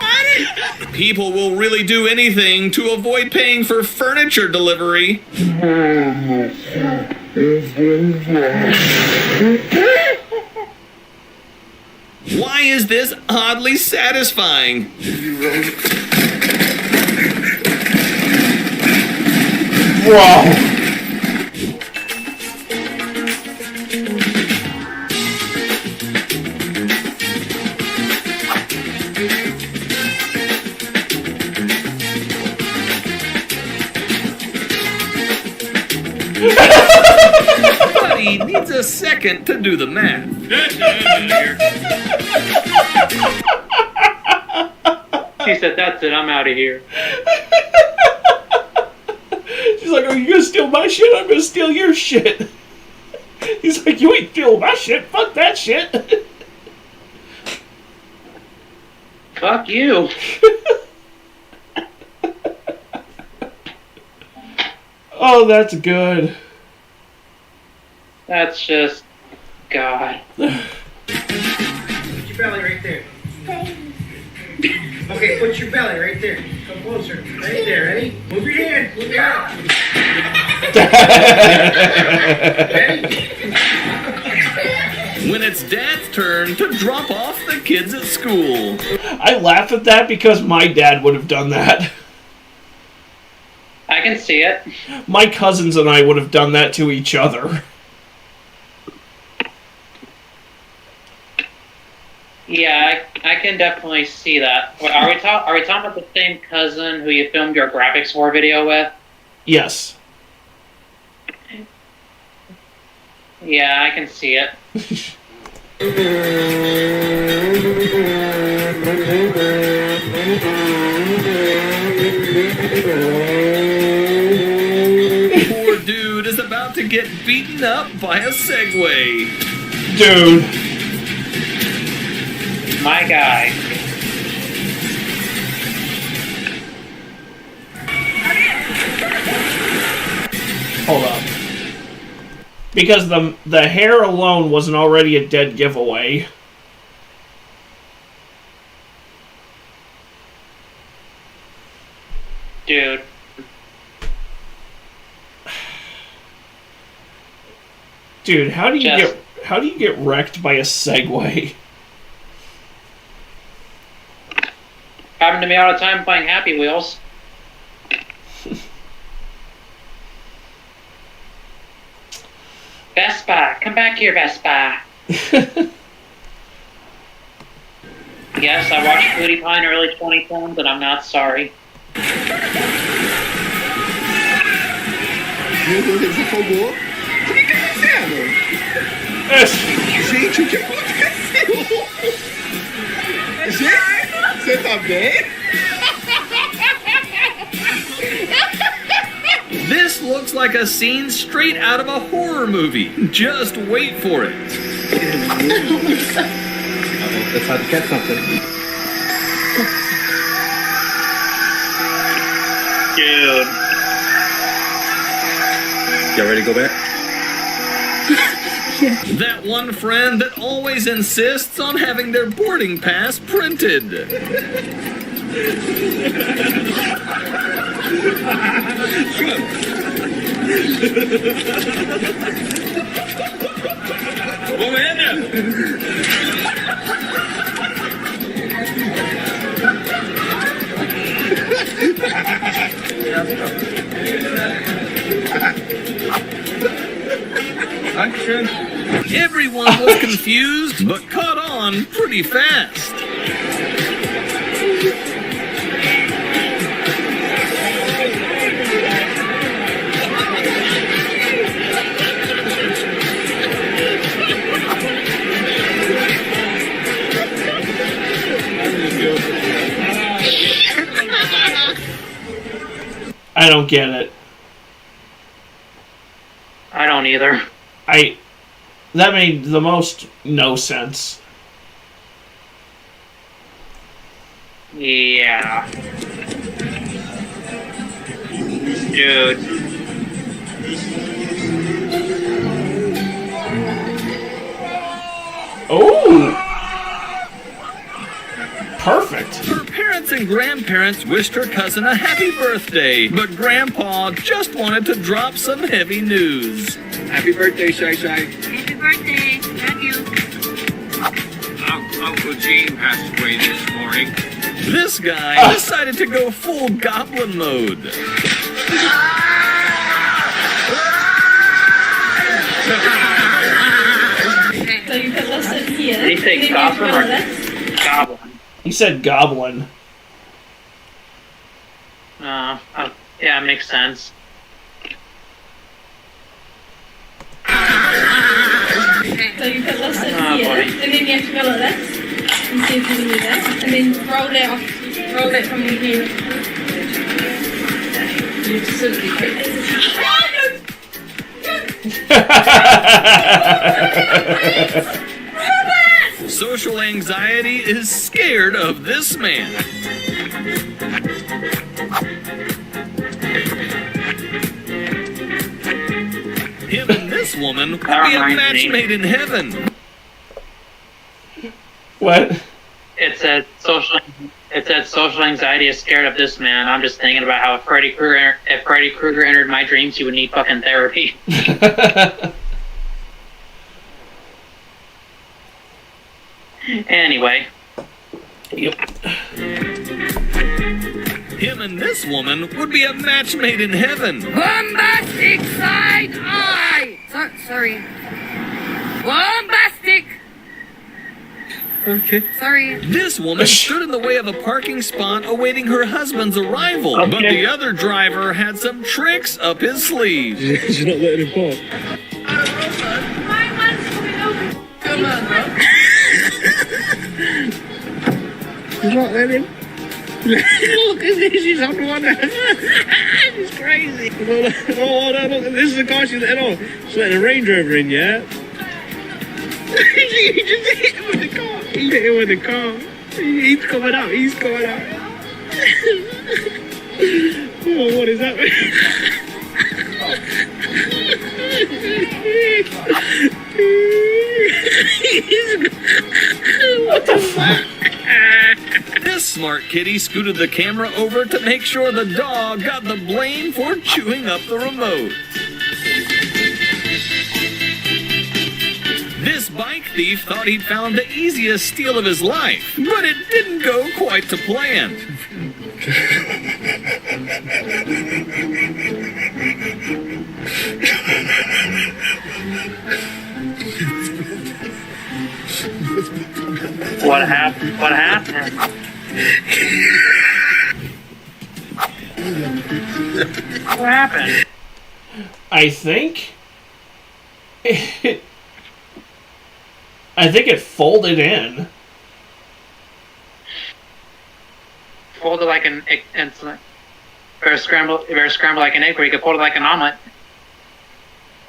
madre. People will really do anything to avoid paying for furniture delivery. Why is this oddly satisfying? Whoa. Buddy needs a second to do the math. He said, that's it, I'm out of here. She's like, are you gonna steal my shit? I'm gonna steal your shit. He's like, you ain't stealing my shit. Fuck that shit. Fuck you. Oh, that's good. That's just... God. Put your belly right there. Okay, put your belly right there. Come closer. Right there, ready? Move your hand. Move your hand. When it's Dad's turn to drop off the kids at school. I laugh at that because my dad would have done that. I can see it. My cousins and I would have done that to each other. Yeah, I can definitely see that. Wait, are we talking about the same cousin who you filmed your graphics war video with? Yes. Yeah, I can see it. Poor dude is about to get beaten up by a Segway. Dude. My guy. Hold up. Because the hair alone wasn't already a dead giveaway. Dude. Dude, how do you get wrecked by a Segway? Happened to me all the time playing Happy Wheels. Vespa, come back here, Vespa. Yes, I watched Foodie Pie in early 2010s, and I'm not sorry. Você afogou? O que tá acontecendo? Gente, o que aconteceu? Gente, você tá bem? This looks like a scene straight out of a horror movie. Just wait for it. That's how to get something. Dude. Y'all ready to go back? That one friend that always insists on having their boarding pass printed. Dankeschön. Everyone was confused, but caught on pretty fast. I don't get it. I don't either. That made the most no sense. Yeah. Dude. Oh! Perfect. Her parents and grandparents wished her cousin a happy birthday, but Grandpa just wanted to drop some heavy news. Happy birthday, Shy Shy. Happy birthday. Love you. Uncle Gene passed away this morning. This guy decided to go full goblin mode. So you can listen here. Did he say goblin or goblin? He said goblin. Yeah, it makes sense. So you can listen Oh, here, buddy. and then you have to go like this, and see if you can do that, and then roll that off, roll that from here. You just sort of be quick. Social anxiety is scared of this man. Him and this woman would be a match made in heaven. What? It said social anxiety is scared of this man. I'm just thinking about how if Freddy Krueger entered my dreams, he would need fucking therapy. Anyway. Yep. Him and this woman would be a match made in heaven. Bombastic side eye! Sorry. Bombastic! Okay. Sorry. This woman stood in the way of a parking spot awaiting her husband's arrival, but the other driver had some tricks up his sleeve. She's not letting him park. Come on, bro. She's not letting him. Look, she's on the one. She's crazy. Oh, no, look, this is the car she's letting on. She's letting a Range Rover in, yeah? He just hit him with the car. He hit him with the car. He's coming out. He's coming out. Oh, what is that? What the fuck? This smart kitty scooted the camera over to make sure the dog got the blame for chewing up the remote. This bike thief thought he'd found the easiest steal of his life, but it didn't go quite to plan. What happened? What happened? What happened? I think it folded in. Fold it like an egg. Better scramble like an egg, or you could fold it like an omelet.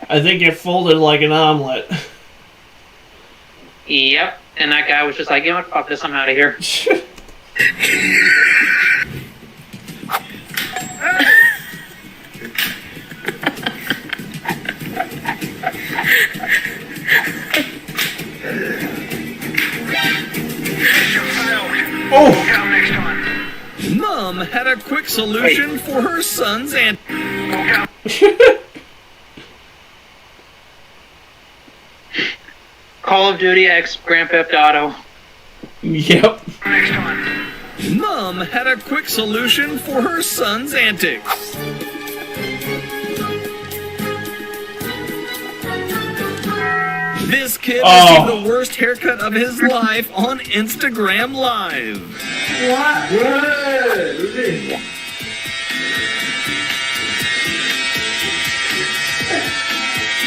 I think it folded like an omelet. Yep. And that guy was just like, you know what, fuck this, I'm out of here. Mom had a quick solution for her son's aunt. Call of Duty X Grand Theft Auto. Yep. Mom had a quick solution for her son's antics. This kid received the worst haircut of his life on Instagram Live. What?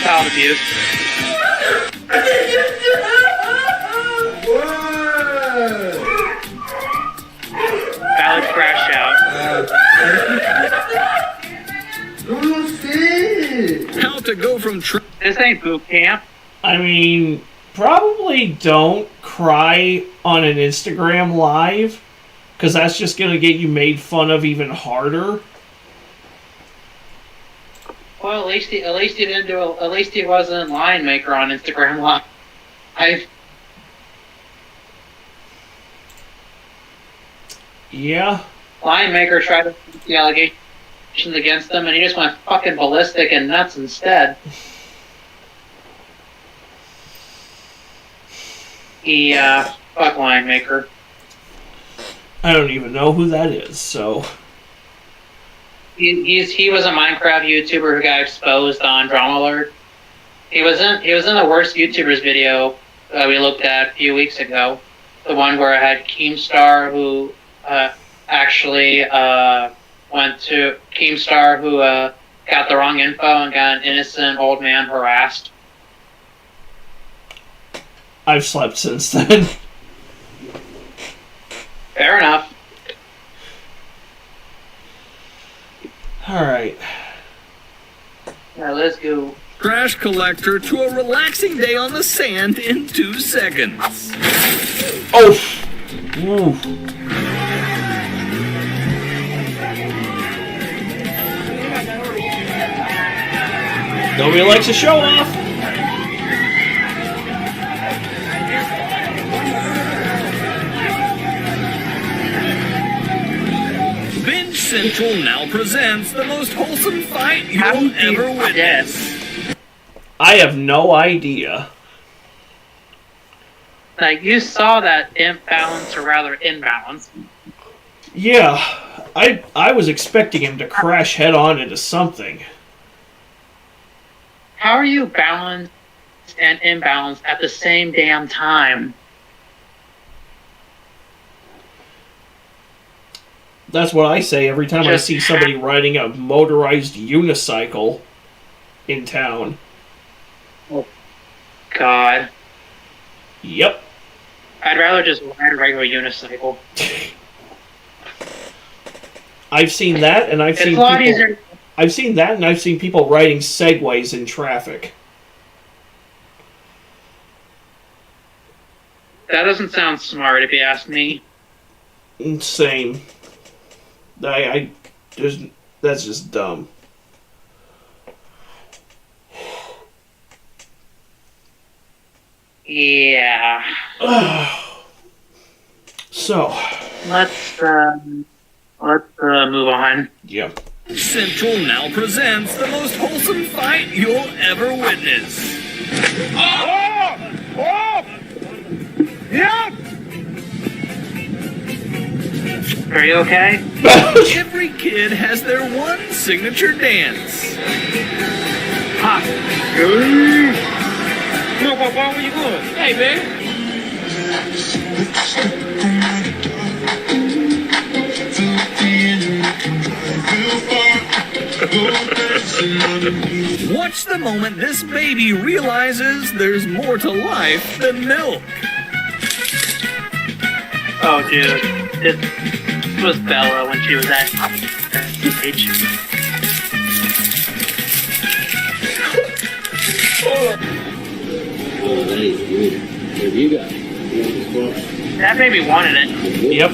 Child abuse. Valid crash out. How to go from This ain't boot camp. I mean, probably don't cry on an Instagram Live, because that's just going to get you made fun of even harder. Well, at least he didn't do. At least he wasn't line maker on Instagram Live. Yeah. Line maker tried to put the allegations against him, and he just went fucking ballistic and nuts instead. Fuck line maker. I don't even know who that is, so... He was a Minecraft YouTuber who got exposed on Drama Alert. He was in the worst YouTubers video we looked at a few weeks ago. The one where I had Keemstar who got the wrong info and got an innocent old man harassed. I've slept since then. Fair enough. Alright. Now let's go. Trash collector to a relaxing day on the sand in 2 seconds. Oh! Ooh. Nobody likes to show off. Binge Central now presents the most wholesome fight you'll ever witness. I have no idea. Like, you saw that imbalance, or rather imbalance. Yeah, I was expecting him to crash head on into something. How are you balanced and imbalanced at the same damn time? That's what I say every time I see somebody riding a motorized unicycle in town. Oh, God. Yep. I'd rather just ride a regular unicycle. I've seen that, and I've seen people. I've seen that, and I've seen people riding segways in traffic. That doesn't sound smart, if you ask me. Same. That's just dumb. Yeah. So. Let's move on. Yep. Central now presents the most wholesome fight you'll ever witness. Yep! Are you okay? Every kid has their one signature dance. Ha! No, Papa, where you going? Hey, man. Watch the moment this baby realizes there's more to life than milk. Oh, dude. This was Bella when she was that age. That baby wanted it. Yep.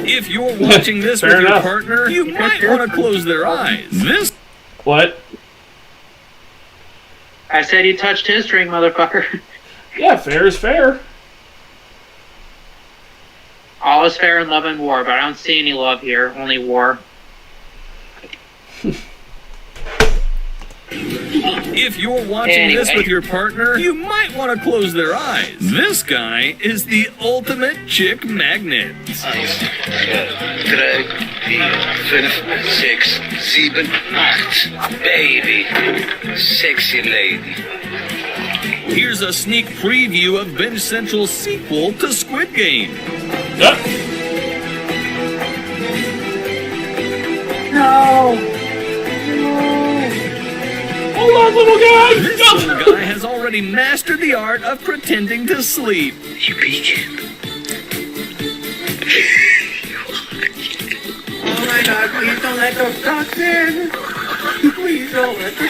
If you're watching this with your partner, you might want to close their eyes. What? I said you touched his string, motherfucker. Yeah, fair is fair. All is fair in love and war, but I don't see any love here, only war. If you're watching this with your partner, you might want to close their eyes. This guy is the ultimate chick magnet. 1, 2, 3, 4, 5, 6, 7, 8. Baby. Sexy lady. Here's a sneak preview of Binge Central's sequel to Squid Game. No! Hold on, little guy! This little guy has already mastered the art of pretending to sleep. You peeking? Oh my God, please don't let those ducks in. Please don't let the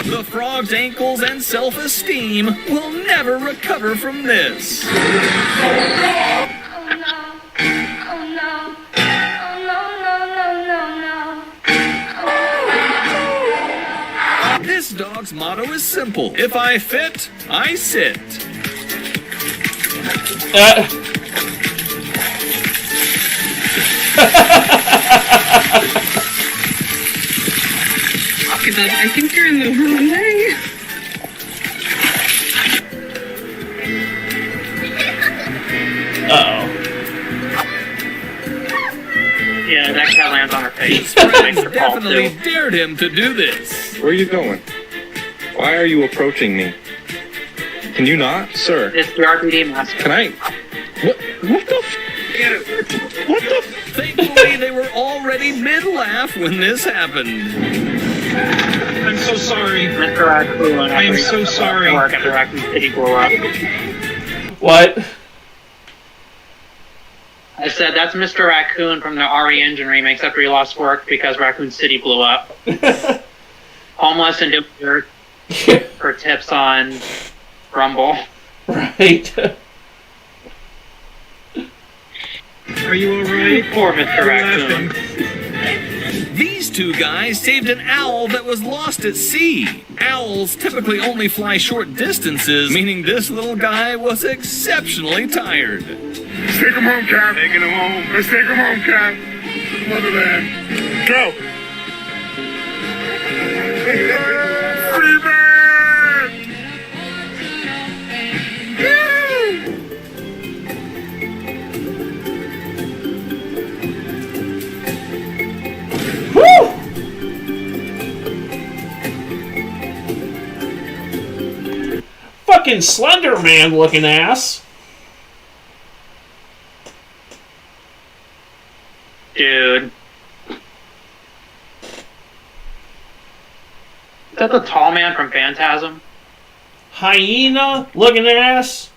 The frog's ankles and self-esteem will never recover from this. This dog's motto is simple. If I fit, I sit. I think you're in the wrong way. Uh-oh. Yeah, that cat lands on her face. His friends definitely dared him to do this. Where are you going? Why are you approaching me? Can you not, sir? It's the RPD master. Can I? What the f? What the f? Thankfully, they were already mid-laugh when this happened. I'm so sorry. Mr. Raccoon. I am so sorry. After Raccoon City blew up. What? I said that's Mr. Raccoon from the RE Engine remakes after he lost work because Raccoon City blew up. Homeless and doing for tips on Rumble. Right. Are you alright? Poor Mr. Raccoon. These two guys saved an owl that was lost at sea. Owls typically only fly short distances, meaning this little guy was exceptionally tired. Let's take him home, Cap. Taking him home. Let's take him home, Cap. Mother man. Go. Free man. Woo! Fucking Slender Man looking ass. Dude. Is that the tall man from Phantasm? Hyena looking ass.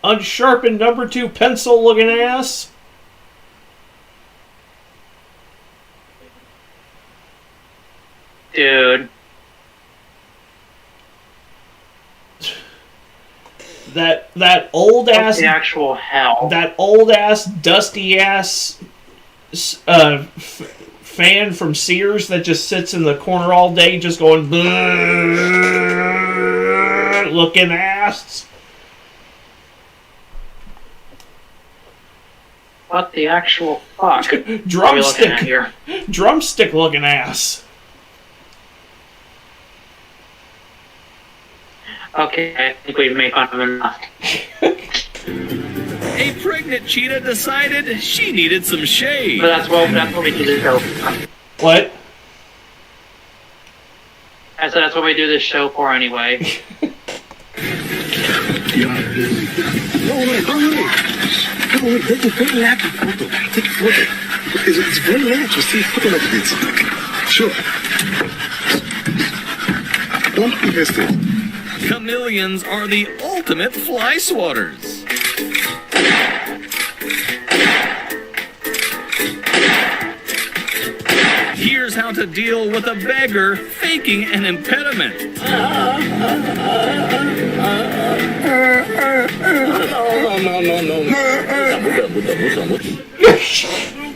Unsharpened number 2 pencil looking ass. Dude. That old ass. What the actual hell? That old ass, dusty ass fan from Sears that just sits in the corner all day, just going looking ass. What the actual fuck? What are we looking at here? Drumstick looking ass. Okay, I think we've made fun of him enough. A pregnant cheetah decided she needed some shade. But that's what we do this show for. What? I said that's what we do this show for anyway. No way. Take a very happy photo. Take a photo. It's very natural. See, photo like this. Sure. Don't be hasty. Chameleons are the ultimate fly swatters. Here's how to deal with a beggar faking an impediment. No.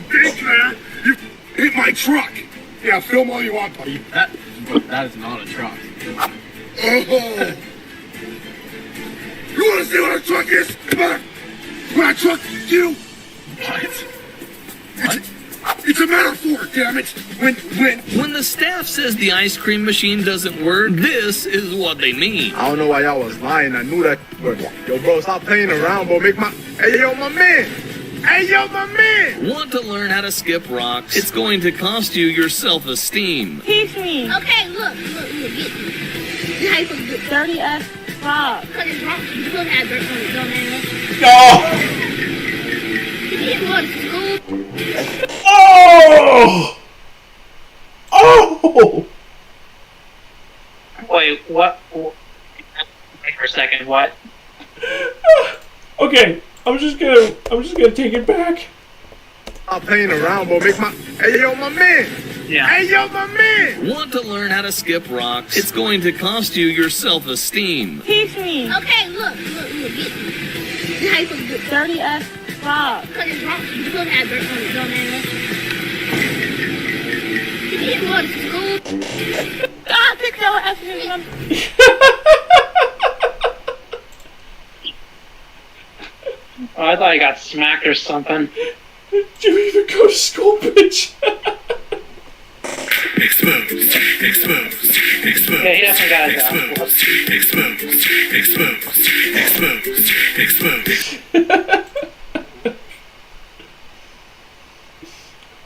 Bitch, man. You hit my truck. Yeah, film all you want, buddy. That is not a truck. Oh. You want to see what a truck is? Come on. What a truck is you? What? It's a metaphor, damn it. When the staff says the ice cream machine doesn't work, this is what they mean. I don't know why y'all was lying. I knew that. But, yo, bro, stop playing around, bro. Make my... Hey, yo, my man. Hey, yo, my man. Want to learn how to skip rocks? It's going to cost you your self-esteem. Teach me. Okay, look, get me. This how you supposed to do dirty ass rock. Because it's rock. You supposed to have dirt on it, dumbass. No! You need to go to school. Oh! Oh! Wait, what? Wait for a second, what? Okay, I'm just gonna take it back. Stop playing around, bro. Make my... Hey, yo, my man. Yeah. Hey, yo, my man. Want to learn how to skip rocks? It's going to cost you your self-esteem. Teach me. Okay, look, get me. This how you supposed to do dirty ass rock. Because it's rock. You supposed to have dirt on it, dumbass. You need to go to school. God, pick your ass here. Oh, I thought he got smacked or something. You even go to school, bitch. Exposed. Yeah, he definitely got his ass.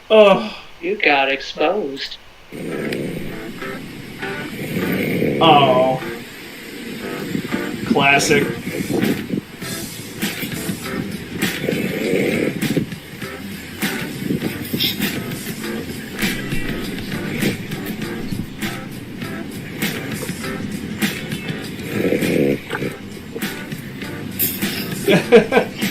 Oh. You got exposed. Oh. Classic.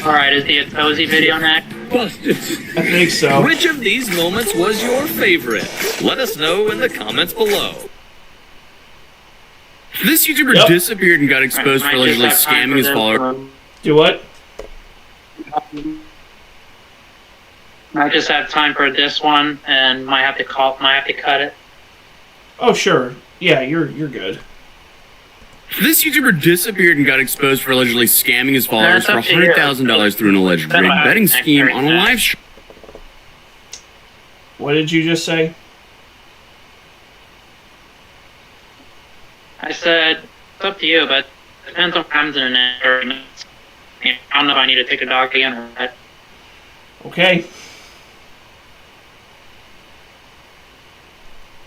Alright, is the Atozy video next? Busted. I think so. Which of these moments was your favorite? Let us know in the comments below. This YouTuber disappeared and got exposed for allegedly scamming his followers. Do what? I just have time for this one, and might have to cut it. Oh sure, yeah, you're good. This YouTuber disappeared and got exposed for allegedly scamming his followers for $100,000 through an alleged rigged betting scheme on a live stream. What did you just say? I said, it's up to you, but it depends on what happens in an hour. I don't know if I need to take a dog again or what. Okay.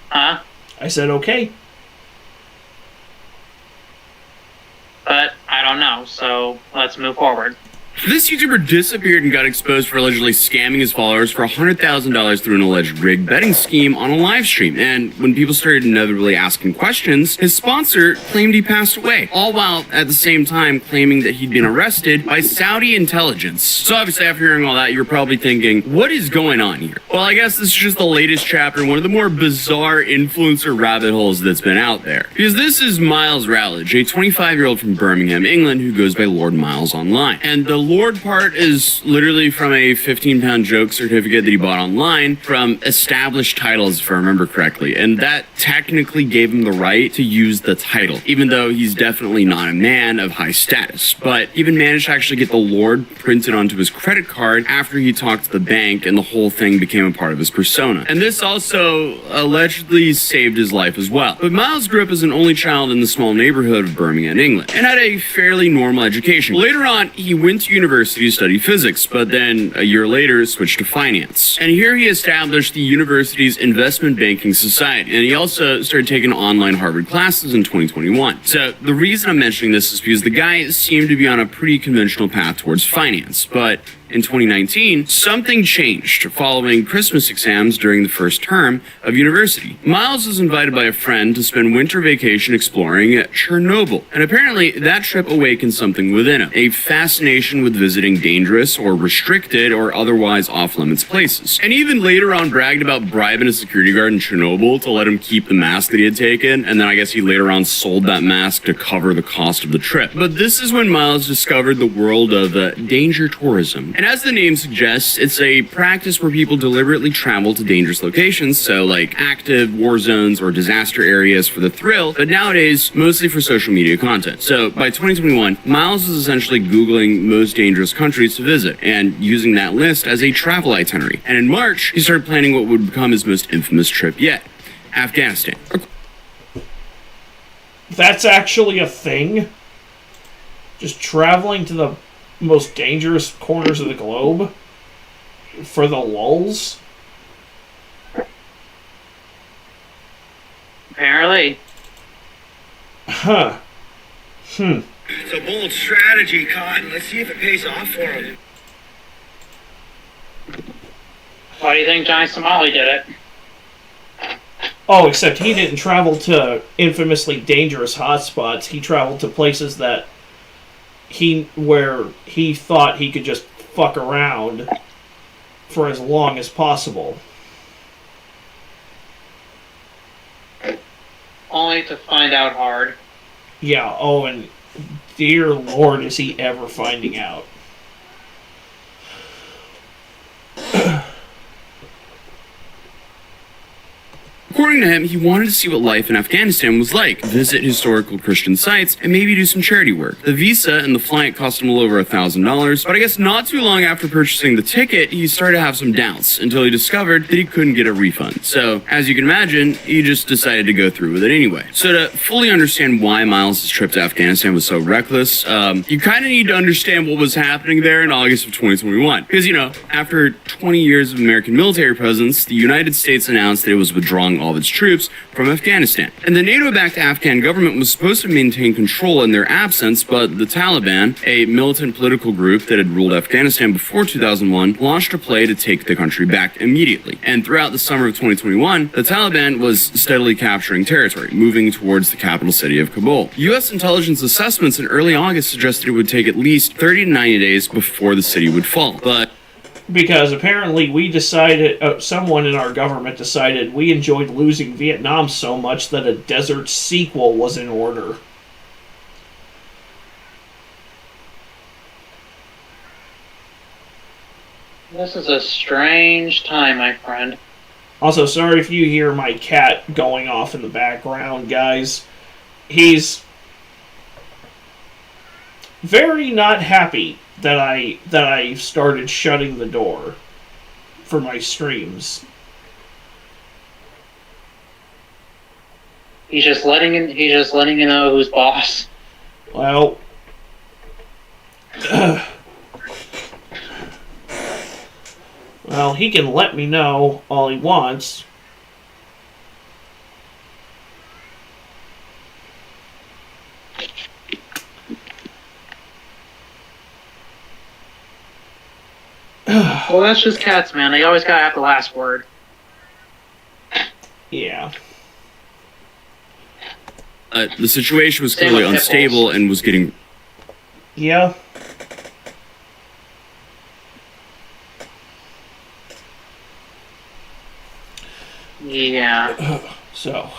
Huh? I said okay. But I don't know, so let's move forward. This YouTuber disappeared and got exposed for allegedly scamming his followers for $100,000 through an alleged rigged betting scheme on a live stream. And when people started inevitably asking questions, his sponsor claimed he passed away, all while at the same time claiming that he'd been arrested by Saudi intelligence. So obviously after hearing all that, you're probably thinking, what is going on here? Well, I guess this is just the latest chapter in one of the more bizarre influencer rabbit holes that's been out there. Because this is Miles Rowledge, a 25-year-old from Birmingham, England, who goes by Lord Miles online. And the Lord part is literally from a 15-pound joke certificate that he bought online from established titles, if I remember correctly. And that technically gave him the right to use the title, even though he's definitely not a man of high status. But he even managed to actually get the Lord printed onto his credit card after he talked to the bank, and the whole thing became a part of his persona. And this also allegedly saved his life as well. But Miles grew up as an only child in the small neighborhood of Birmingham, England, and had a fairly normal education. Later on, he went to university to study physics, but then a year later switched to finance. And here he established the university's investment banking society, and he also started taking online Harvard classes in 2021. So the reason I'm mentioning this is because the guy seemed to be on a pretty conventional path towards finance, but in 2019, something changed following Christmas exams during the first term of university. Miles was invited by a friend to spend winter vacation exploring Chernobyl, and apparently that trip awakened something within him, a fascination with visiting dangerous or restricted or otherwise off-limits places. And even later on bragged about bribing a security guard in Chernobyl to let him keep the mask that he had taken, and then I guess he later on sold that mask to cover the cost of the trip. But this is when Miles discovered the world of danger tourism. And And as the name suggests, it's a practice where people deliberately travel to dangerous locations, so like active war zones or disaster areas for the thrill, but nowadays mostly for social media content. So by 2021, Miles was essentially Googling most dangerous countries to visit and using that list as a travel itinerary. And in March, he started planning what would become his most infamous trip yet, Afghanistan. That's actually a thing? Just traveling to the most dangerous corners of the globe? For the lulz? Apparently. Huh. It's a bold strategy, Cotton. Let's see if it pays off for him. Why do you think Johnny Somali did it? Oh, except he didn't travel to infamously dangerous hotspots. He traveled to places that where he thought he could just fuck around for as long as possible. Only to find out hard. Yeah, oh, and dear Lord, is he ever finding out. According to him, he wanted to see what life in Afghanistan was like, visit historical Christian sites, and maybe do some charity work. The visa and the flight cost him a little over $1,000, but I guess not too long after purchasing the ticket, he started to have some doubts until he discovered that he couldn't get a refund. So, as you can imagine, he just decided to go through with it anyway. So to fully understand why Miles' trip to Afghanistan was so reckless, you kind of need to understand what was happening there in August of 2021. Because, after 20 years of American military presence, the United States announced that it was withdrawing all of its troops from Afghanistan. And the NATO-backed Afghan government was supposed to maintain control in their absence, but the Taliban, a militant political group that had ruled Afghanistan before 2001, launched a play to take the country back immediately. And throughout the summer of 2021, the Taliban was steadily capturing territory, moving towards the capital city of Kabul. U.S. intelligence assessments in early August suggested it would take at least 30 to 90 days before the city would fall. But because apparently we decided, someone in our government decided we enjoyed losing Vietnam so much that a desert sequel was in order. This is a strange time, my friend. Also, sorry if you hear my cat going off in the background, guys. He's very not happy that I started shutting the door for my streams. He's just letting you know who's boss. Well, well, he can let me know all he wants. Well, that's just cats, man. They always gotta have the last word. Yeah. The situation was clearly unstable and was getting... Yeah. Yeah. So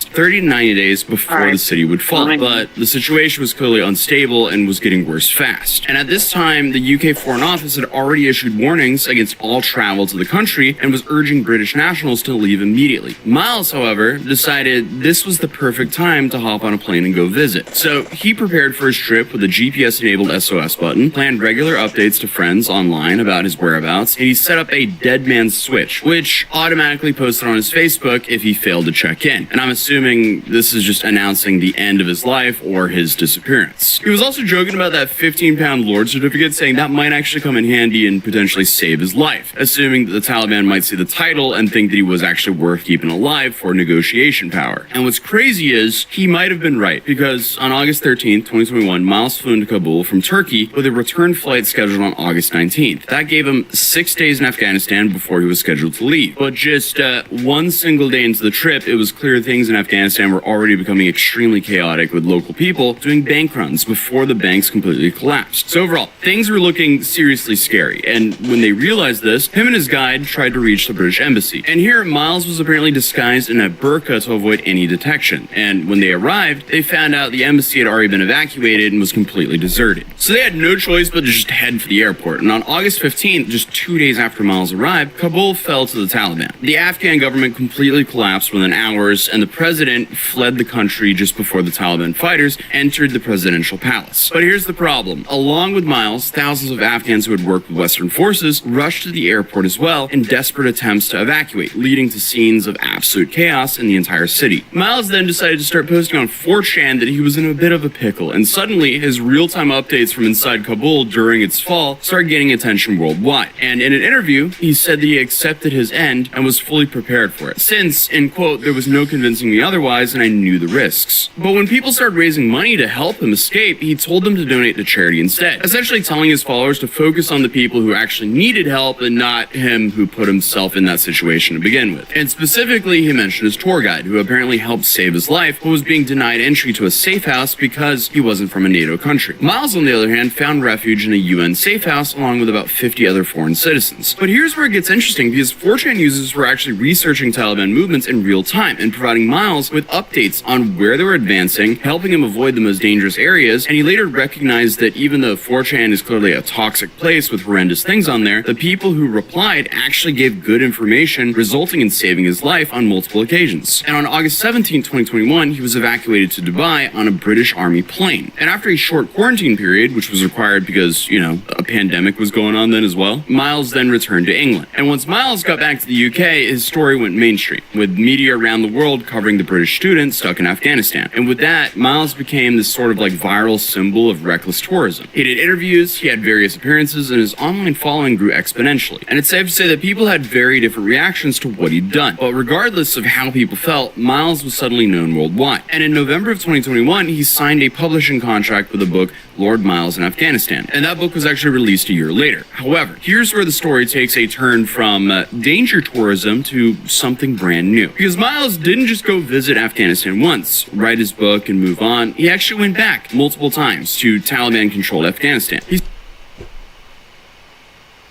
30 to 90 days before the city would fall, but the situation was clearly unstable and was getting worse fast. And at this time, the UK Foreign Office had already issued warnings against all travel to the country and was urging British nationals to leave immediately. Miles, however, decided this was the perfect time to hop on a plane and go visit. So he prepared for his trip with a GPS-enabled SOS button, planned regular updates to friends online about his whereabouts, and he set up a dead man's switch, which automatically posted on his Facebook if he failed to check in. And I'm assuming this is just announcing the end of his life or his disappearance. He was also joking about that 15-pound Lord certificate, saying that might actually come in handy and potentially save his life, assuming that the Taliban might see the title and think that he was actually worth keeping alive for negotiation power. And what's crazy is, he might have been right, because on August 13th, 2021, Miles flew into Kabul from Turkey with a return flight scheduled on August 19th. That gave him 6 days in Afghanistan before he was scheduled to leave. But just one single day into the trip, it was clear things in Afghanistan Afghanistan were already becoming extremely chaotic, with local people doing bank runs before the banks completely collapsed. So overall, things were looking seriously scary, and when they realized this, him and his guide tried to reach the British embassy. And here, Miles was apparently disguised in a burqa to avoid any detection, and when they arrived, they found out the embassy had already been evacuated and was completely deserted. So they had no choice but to just head for the airport, and on August 15th, just 2 days after Miles arrived, Kabul fell to the Taliban. The Afghan government completely collapsed within hours, and the president fled the country just before the Taliban fighters entered the presidential palace. But here's the problem. Along with Miles, thousands of Afghans who had worked with Western forces rushed to the airport as well in desperate attempts to evacuate, leading to scenes of absolute chaos in the entire city. Miles then decided to start posting on 4chan that he was in a bit of a pickle, and suddenly his real-time updates from inside Kabul during its fall started getting attention worldwide. And in an interview, he said that he accepted his end and was fully prepared for it, since, in quote, there was no convincing me otherwise and I knew the risks. But when people started raising money to help him escape, he told them to donate to charity instead, essentially telling his followers to focus on the people who actually needed help and not him who put himself in that situation to begin with. And specifically, he mentioned his tour guide, who apparently helped save his life, but was being denied entry to a safe house because he wasn't from a NATO country. Miles, on the other hand, found refuge in a UN safe house along with about 50 other foreign citizens. But here's where it gets interesting, because 4chan users were actually researching Taliban movements in real time and providing Miles with updates on where they were advancing, helping him avoid the most dangerous areas, and he later recognized that even though 4chan is clearly a toxic place with horrendous things on there, the people who replied actually gave good information, resulting in saving his life on multiple occasions. And on August 17, 2021, he was evacuated to Dubai on a British Army plane. And after a short quarantine period, which was required because, you know, a pandemic was going on then as well, Miles then returned to England. And once Miles got back to the UK, his story went mainstream, with media around the world covering the British student stuck in Afghanistan. And with that, Miles became this sort of like viral symbol of reckless tourism. He did interviews, he had various appearances, and his online following grew exponentially. And it's safe to say that people had very different reactions to what he'd done. But regardless of how people felt, Miles was suddenly known worldwide. And in November of 2021, he signed a publishing contract with the book Lord Miles in Afghanistan. And that book was actually released a year later. However, here's where the story takes a turn from danger tourism to something brand new. Because Miles didn't just go visit Afghanistan once, write his book, and move on. He actually went back multiple times to Taliban-controlled Afghanistan.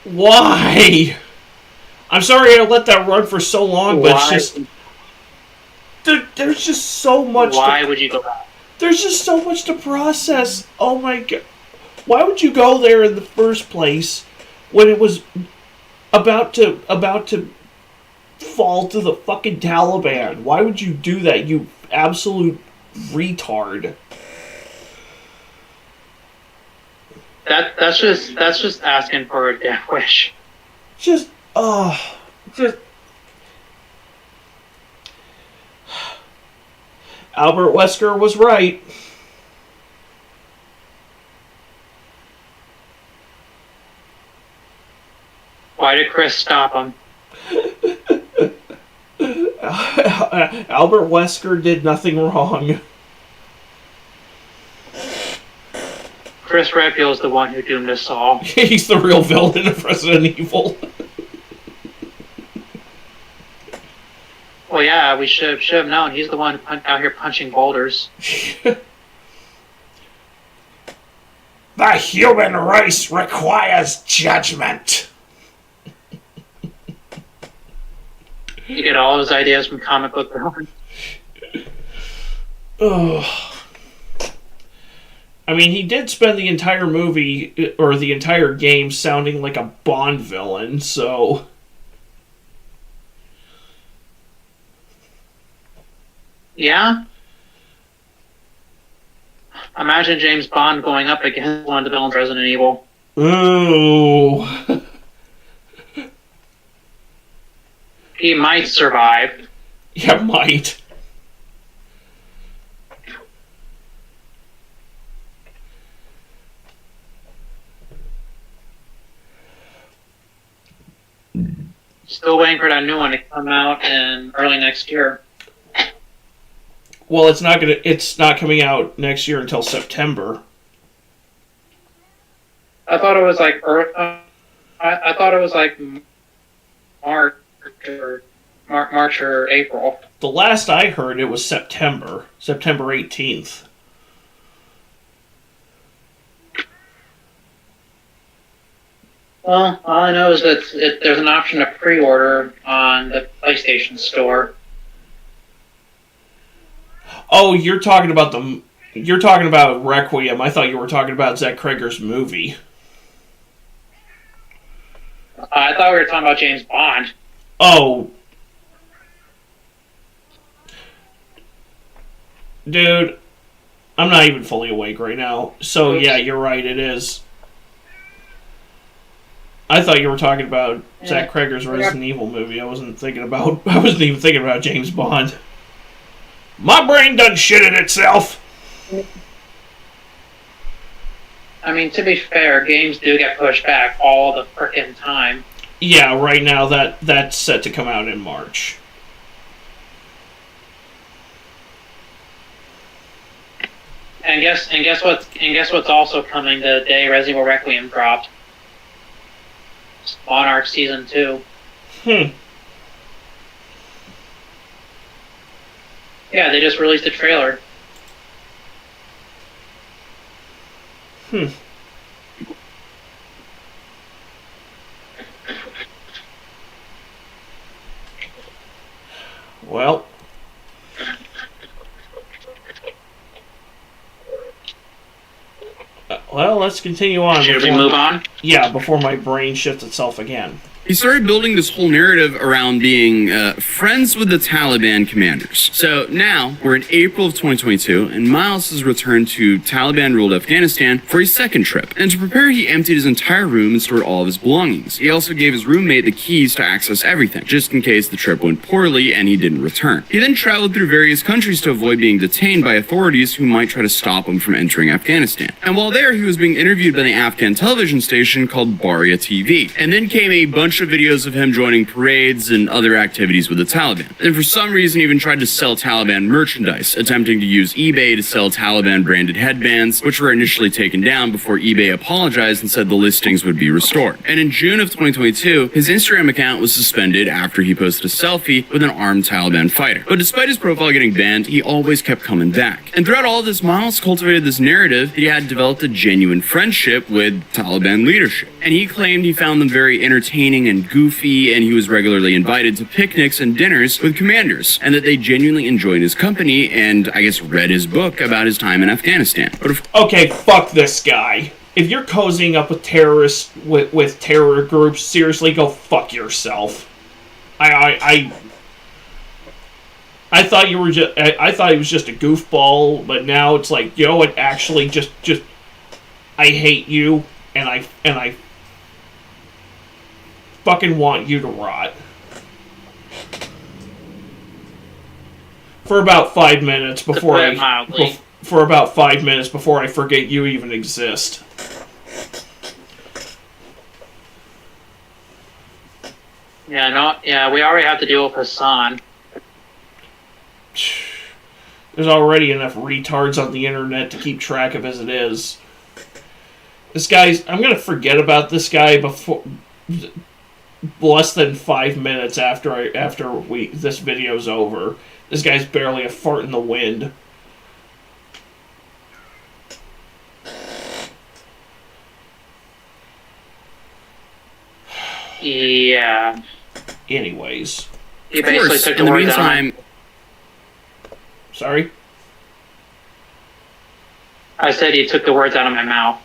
Why? I'm sorry I let that run for so long, but it's just... There's just so much... Why would you go back? There's just so much to process. Oh my god. Why would you go there in the first place when it was about to fall to the fucking Taliban? Why would you do that, you absolute retard? That's just asking for a death wish. Just Albert Wesker was right. Why did Chris stop him? Albert Wesker did nothing wrong. Chris Redfield's the one who doomed us all. He's the real villain of Resident Evil. Well, yeah, we should have known. He's the one out here punching boulders. The human race requires judgment. You get all his ideas from comic book villains. Oh. I mean, he did spend the entire movie, or the entire game, sounding like a Bond villain, so... Yeah? Imagine James Bond going up against one of the villains of Resident Evil. Ooh. He might survive. Yeah, might. Still waiting for that new one to come out in early next year. Well, it's not coming out next year until September. I thought it was like I thought it was like March or March or April. The last I heard, it was September 18th. Well, all I know is that there's an option to pre-order on the PlayStation Store. Oh, you're talking about Requiem. I thought you were talking about Zach Krager's movie. I thought we were talking about James Bond. Oh. Dude, I'm not even fully awake right now. So, yeah, you're right, it is. I thought you were talking about Zach Krager's Resident Evil movie. I wasn't even thinking about James Bond. My brain done shit in itself. I mean, to be fair, games do get pushed back all the frickin' time. Yeah, right now that's set to come out in March. And guess what's also coming the day Resident Evil Requiem dropped? Monarch Season 2. Yeah, they just released a trailer. Well. Well, let's continue on. Should we move on? Yeah, before my brain shifts itself again. He started building this whole narrative around being friends with the Taliban commanders. So now we're in April of 2022, and Miles has returned to Taliban-ruled Afghanistan for a second trip. And to prepare, he emptied his entire room and stored all of his belongings. He also gave his roommate the keys to access everything, just in case the trip went poorly and he didn't return. He then traveled through various countries to avoid being detained by authorities who might try to stop him from entering Afghanistan. And while there, he was being interviewed by the Afghan television station called Baria TV. And then came a bunch of videos of him joining parades and other activities with the Taliban. And for some reason, he even tried to sell Taliban merchandise, attempting to use eBay to sell Taliban-branded headbands, which were initially taken down before eBay apologized and said the listings would be restored. And in June of 2022, his Instagram account was suspended after he posted a selfie with an armed Taliban fighter. But despite his profile getting banned, he always kept coming back. And throughout all of this, Miles cultivated this narrative that he had developed a genuine friendship with Taliban leadership. And he claimed he found them very entertaining and goofy, and he was regularly invited to picnics and dinners with commanders, and that they genuinely enjoyed his company and, I guess, read his book about his time in Afghanistan. But okay, fuck this guy. If you're cozying up with terrorists, with terror groups, seriously, go fuck yourself. I thought you were I thought he was just a goofball, but now it's like, you know what, actually, just I hate you, and I fucking want you to rot. For about 5 minutes before for about 5 minutes before I forget you even exist. Yeah, we already have to deal with Hassan. There's already enough retards on the internet to keep track of as it is. This guy's... I'm gonna forget about this guy before... less than 5 minutes after this video's over. This guy's barely a fart in the wind. Yeah. Anyways. He basically took the words out of my... Sorry? I said he took the words out of my mouth.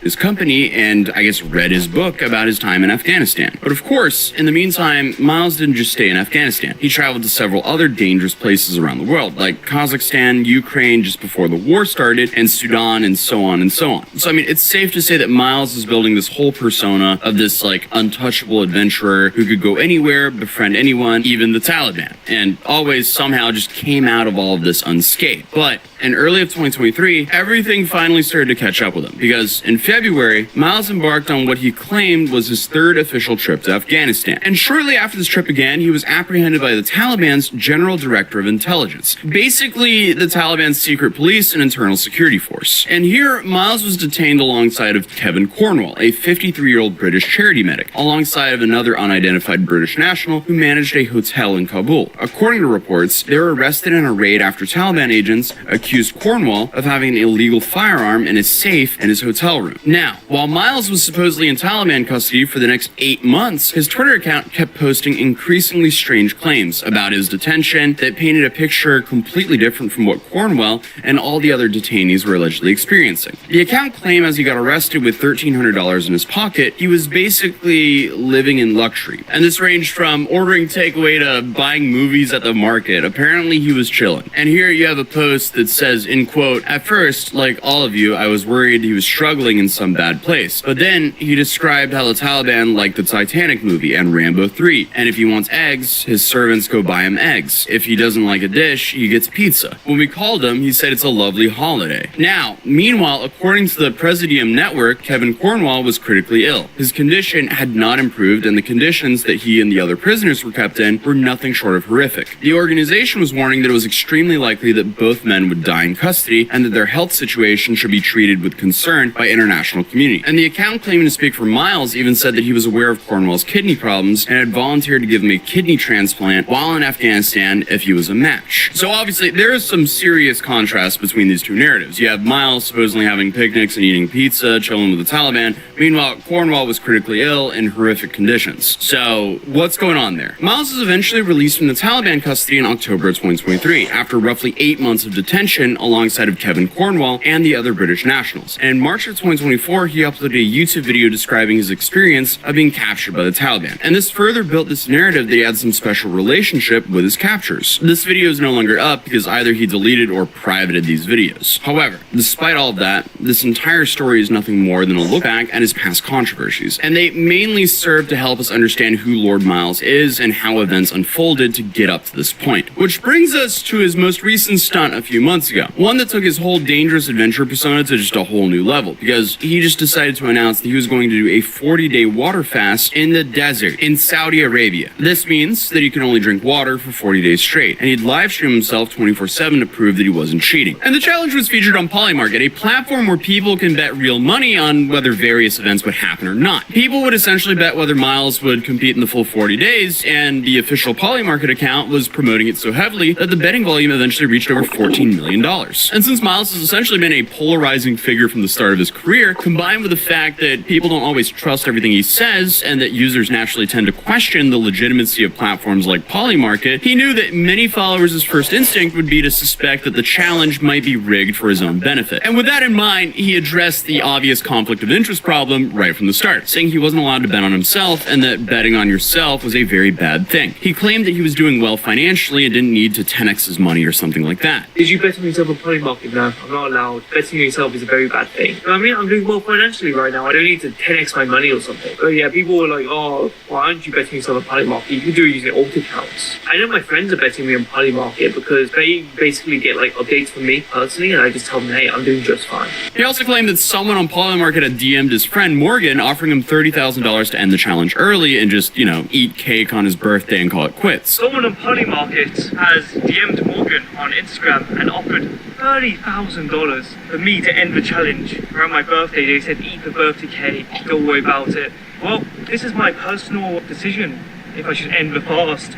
his company and, I guess, read his book about his time in Afghanistan. But of course, in the meantime, Miles didn't just stay in Afghanistan. He traveled to several other dangerous places around the world, like Kazakhstan, Ukraine just before the war started, and Sudan, and so on and so on. So, I mean, it's safe to say that Miles is building this whole persona of this, like, untouchable adventurer who could go anywhere, befriend anyone, even the Taliban, and always somehow just came out of all of this unscathed. But in early of 2023, everything finally started to catch up with him, because in February February, Miles embarked on what he claimed was his third official trip to Afghanistan. And shortly after this trip again, he was apprehended by the Taliban's General Director of Intelligence. Basically, the Taliban's secret police and internal security force. And here, Miles was detained alongside of Kevin Cornwall, a 53-year-old British charity medic, alongside of another unidentified British national who managed a hotel in Kabul. According to reports, they were arrested in a raid after Taliban agents accused Cornwall of having an illegal firearm in his safe in his hotel room. Now, while Miles was supposedly in Taliban custody for the next 8 months, his Twitter account kept posting increasingly strange claims about his detention that painted a picture completely different from what Cornwall and all the other detainees were allegedly experiencing. The account claimed as he got arrested with $1,300 in his pocket, he was basically living in luxury. And this ranged from ordering takeaway to buying movies at the market. Apparently he was chilling. And here you have a post that says, in quote, "At first, like all of you, I was worried he was struggling in some bad place. But then he described how the Taliban liked the Titanic movie and Rambo 3. And if he wants eggs, his servants go buy him eggs. If he doesn't like a dish, he gets pizza. When we called him, he said it's a lovely holiday." Now, meanwhile, according to the Presidium Network, Kevin Cornwall was critically ill. His condition had not improved, and the conditions that he and the other prisoners were kept in were nothing short of horrific. The organization was warning that it was extremely likely that both men would die in custody and that their health situation should be treated with concern by international community. And the account claiming to speak for Miles even said that he was aware of Cornwall's kidney problems and had volunteered to give him a kidney transplant while in Afghanistan if he was a match. So obviously there is some serious contrast between these two narratives. You have Miles supposedly having picnics and eating pizza, chilling with the Taliban. Meanwhile, Cornwall was critically ill in horrific conditions. So what's going on there? Miles was eventually released from the Taliban custody in October of 2023 after roughly 8 months of detention alongside of Kevin Cornwall and the other British nationals. And in March of 2024, he uploaded a YouTube video describing his experience of being captured by the Taliban. And this further built this narrative that he had some special relationship with his captors. This video is no longer up because either he deleted or privated these videos. However, despite all of that, this entire story is nothing more than a look back at his past controversies. And they mainly serve to help us understand who Lord Miles is and how events unfolded to get up to this point. Which brings us to his most recent stunt a few months ago. One that took his whole dangerous adventure persona to just a whole new level, because he just decided to announce that he was going to do a 40-day water fast in the desert in Saudi Arabia. This means that he can only drink water for 40 days straight, and he'd live stream himself 24/7 to prove that he wasn't cheating. And the challenge was featured on Polymarket, a platform where people can bet real money on whether various events would happen or not. People would essentially bet whether Miles would compete in the full 40 days, and the official Polymarket account was promoting it so heavily that the betting volume eventually reached over $14 million. And since Miles has essentially been a polarizing figure from the start of his career, combined with the fact that people don't always trust everything he says, and that users naturally tend to question the legitimacy of platforms like Polymarket, he knew that many followers' first instinct would be to suspect that the challenge might be rigged for his own benefit. And with that in mind, he addressed the obvious conflict of interest problem right from the start, saying he wasn't allowed to bet on himself and that betting on yourself was a very bad thing. He claimed that he was doing well financially and didn't need to 10x his money or something like that. Did you bet on yourself on Polymarket? No, I'm not allowed. Betting on yourself is a very bad thing. I mean, I'm doing well financially right now. I don't need to 10x my money or something. But yeah, people were like, oh, why aren't you betting yourself on Polymarket? You can do it using alt accounts. I know my friends are betting me on Polymarket because they basically get like updates from me personally, and I just tell them, hey, I'm doing just fine. He also claimed that someone on Polymarket had DM'd his friend Morgan, offering him $30,000 to end the challenge early and just, eat cake on his birthday and call it quits. Someone on Polymarket has DM'd Morgan on Instagram and offered $30,000 for me to end the challenge around my birthday. They said, eat the birthday cake, don't worry about it. Well, this is my personal decision if I should end the fast.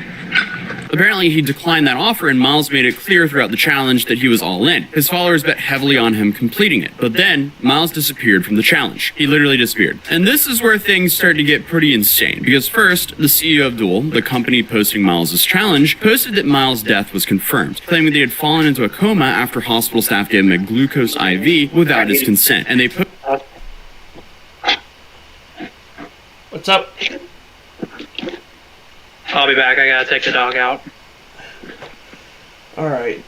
Apparently, he declined that offer, and Miles made it clear throughout the challenge that he was all in. His followers bet heavily on him completing it. But then, Miles disappeared from the challenge. He literally disappeared. And this is where things start to get pretty insane. Because first, the CEO of Duel, the company posting Miles' challenge, posted that Miles' death was confirmed, claiming that he had fallen into a coma after hospital staff gave him a glucose IV without his consent. And they put... What's up? I'll be back. I gotta take the dog out. Alright.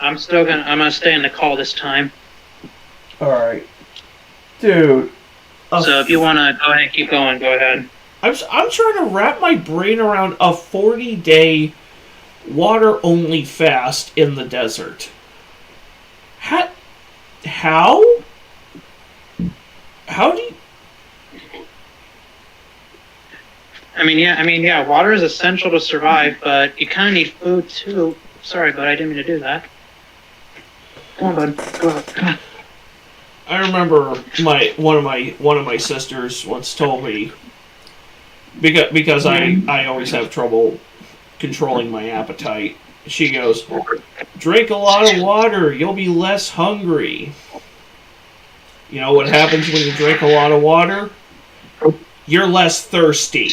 I'm gonna stay in the call this time. Alright. Dude. So if you wanna go ahead and keep going, go ahead. I'm trying to wrap my brain around a 40-day water-only fast in the desert. How How? How do you... I mean, yeah, water is essential to survive, but you kind of need food too. Sorry, bud, I didn't mean to do that. Come on, bud. Go out. Come on. I remember one of my sisters once told me, because I always have trouble controlling my appetite. She goes, "Drink a lot of water, you'll be less hungry." You know what happens when you drink a lot of water? You're less thirsty.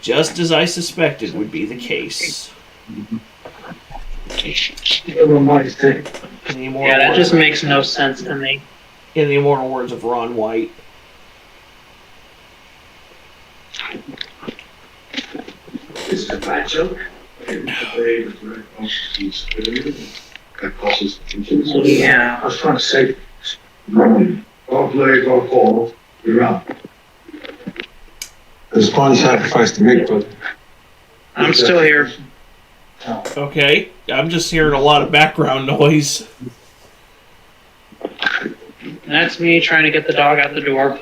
Just as I suspected would be the case. Yeah, that just makes no sense to me. In the immortal words of Ron White. It's a bad joke. Yeah. I was trying to say, God play, God call, you're out. There's one sacrifice to make, but I'm still here. Okay, I'm just hearing a lot of background noise. That's me trying to get the dog out the door.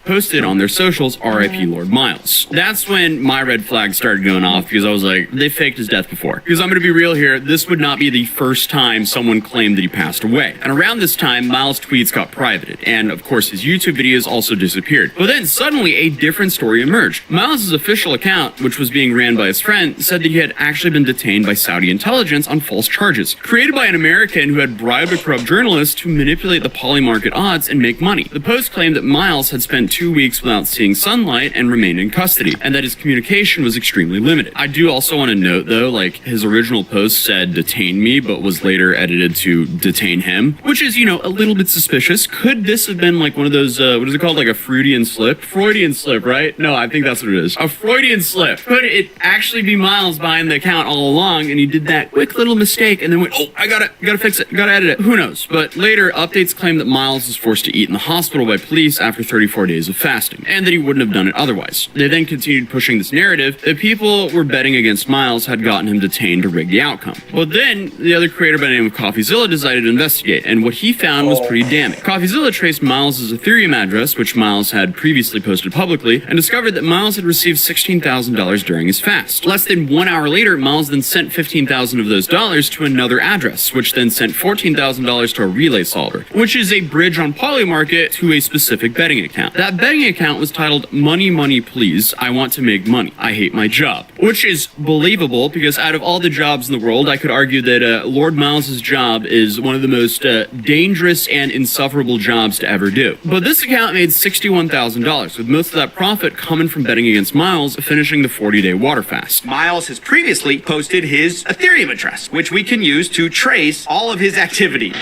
Posted on their socials, RIP Lord Miles. That's when my red flag started going off, because I was like, they faked his death before. Because I'm going to be real here, this would not be the first time someone claimed that he passed away. And around this time, Miles' tweets got privated, and of course his YouTube videos also disappeared. But then suddenly a different story emerged. Miles' official account, which was being ran by his friend, said that he had actually been detained by Saudi intelligence on false charges, created by an American who had bribed a corrupt journalist to manipulate the poly market odds and make money. The post claimed that Miles had spent 2 weeks without seeing sunlight and remained in custody, and that his communication was extremely limited. I do also want to note, though, like, his original post said detain me, but was later edited to detain him, which is, you know, a little bit suspicious. Could this have been like one of those, what is it called, like a Freudian slip? Freudian slip, right? No, I think that's what it is. A Freudian slip. Could it actually be Miles behind the account all along, and he did that quick little mistake, and then went, oh, I gotta fix it, gotta edit it. Who knows? But later, updates claim that Miles was forced to eat in the hospital by police after 34 days of fasting, and that he wouldn't have done it otherwise. They then continued pushing this narrative that people were betting against Miles had gotten him detained to rig the outcome. But then, the other creator by the name of CoffeeZilla decided to investigate, and what he found was pretty damning. CoffeeZilla traced Miles' Ethereum address, which Miles had previously posted publicly, and discovered that Miles had received $16,000 during his fast. Less than 1 hour later, Miles then sent $15,000 of those dollars to another address, which then sent $14,000 to a relay solver, which is a bridge on Polymarket to a specific betting account. That betting account was titled Money Money Please, I Want to Make Money, I Hate My Job, which is believable because out of all the jobs in the world, I could argue that Lord Miles' job is one of the most dangerous and insufferable jobs to ever do. But this account made $61,000, with most of that profit coming from betting against Miles finishing the 40-day water fast. Miles has previously posted his Ethereum address, which we can use to trace all of his activity.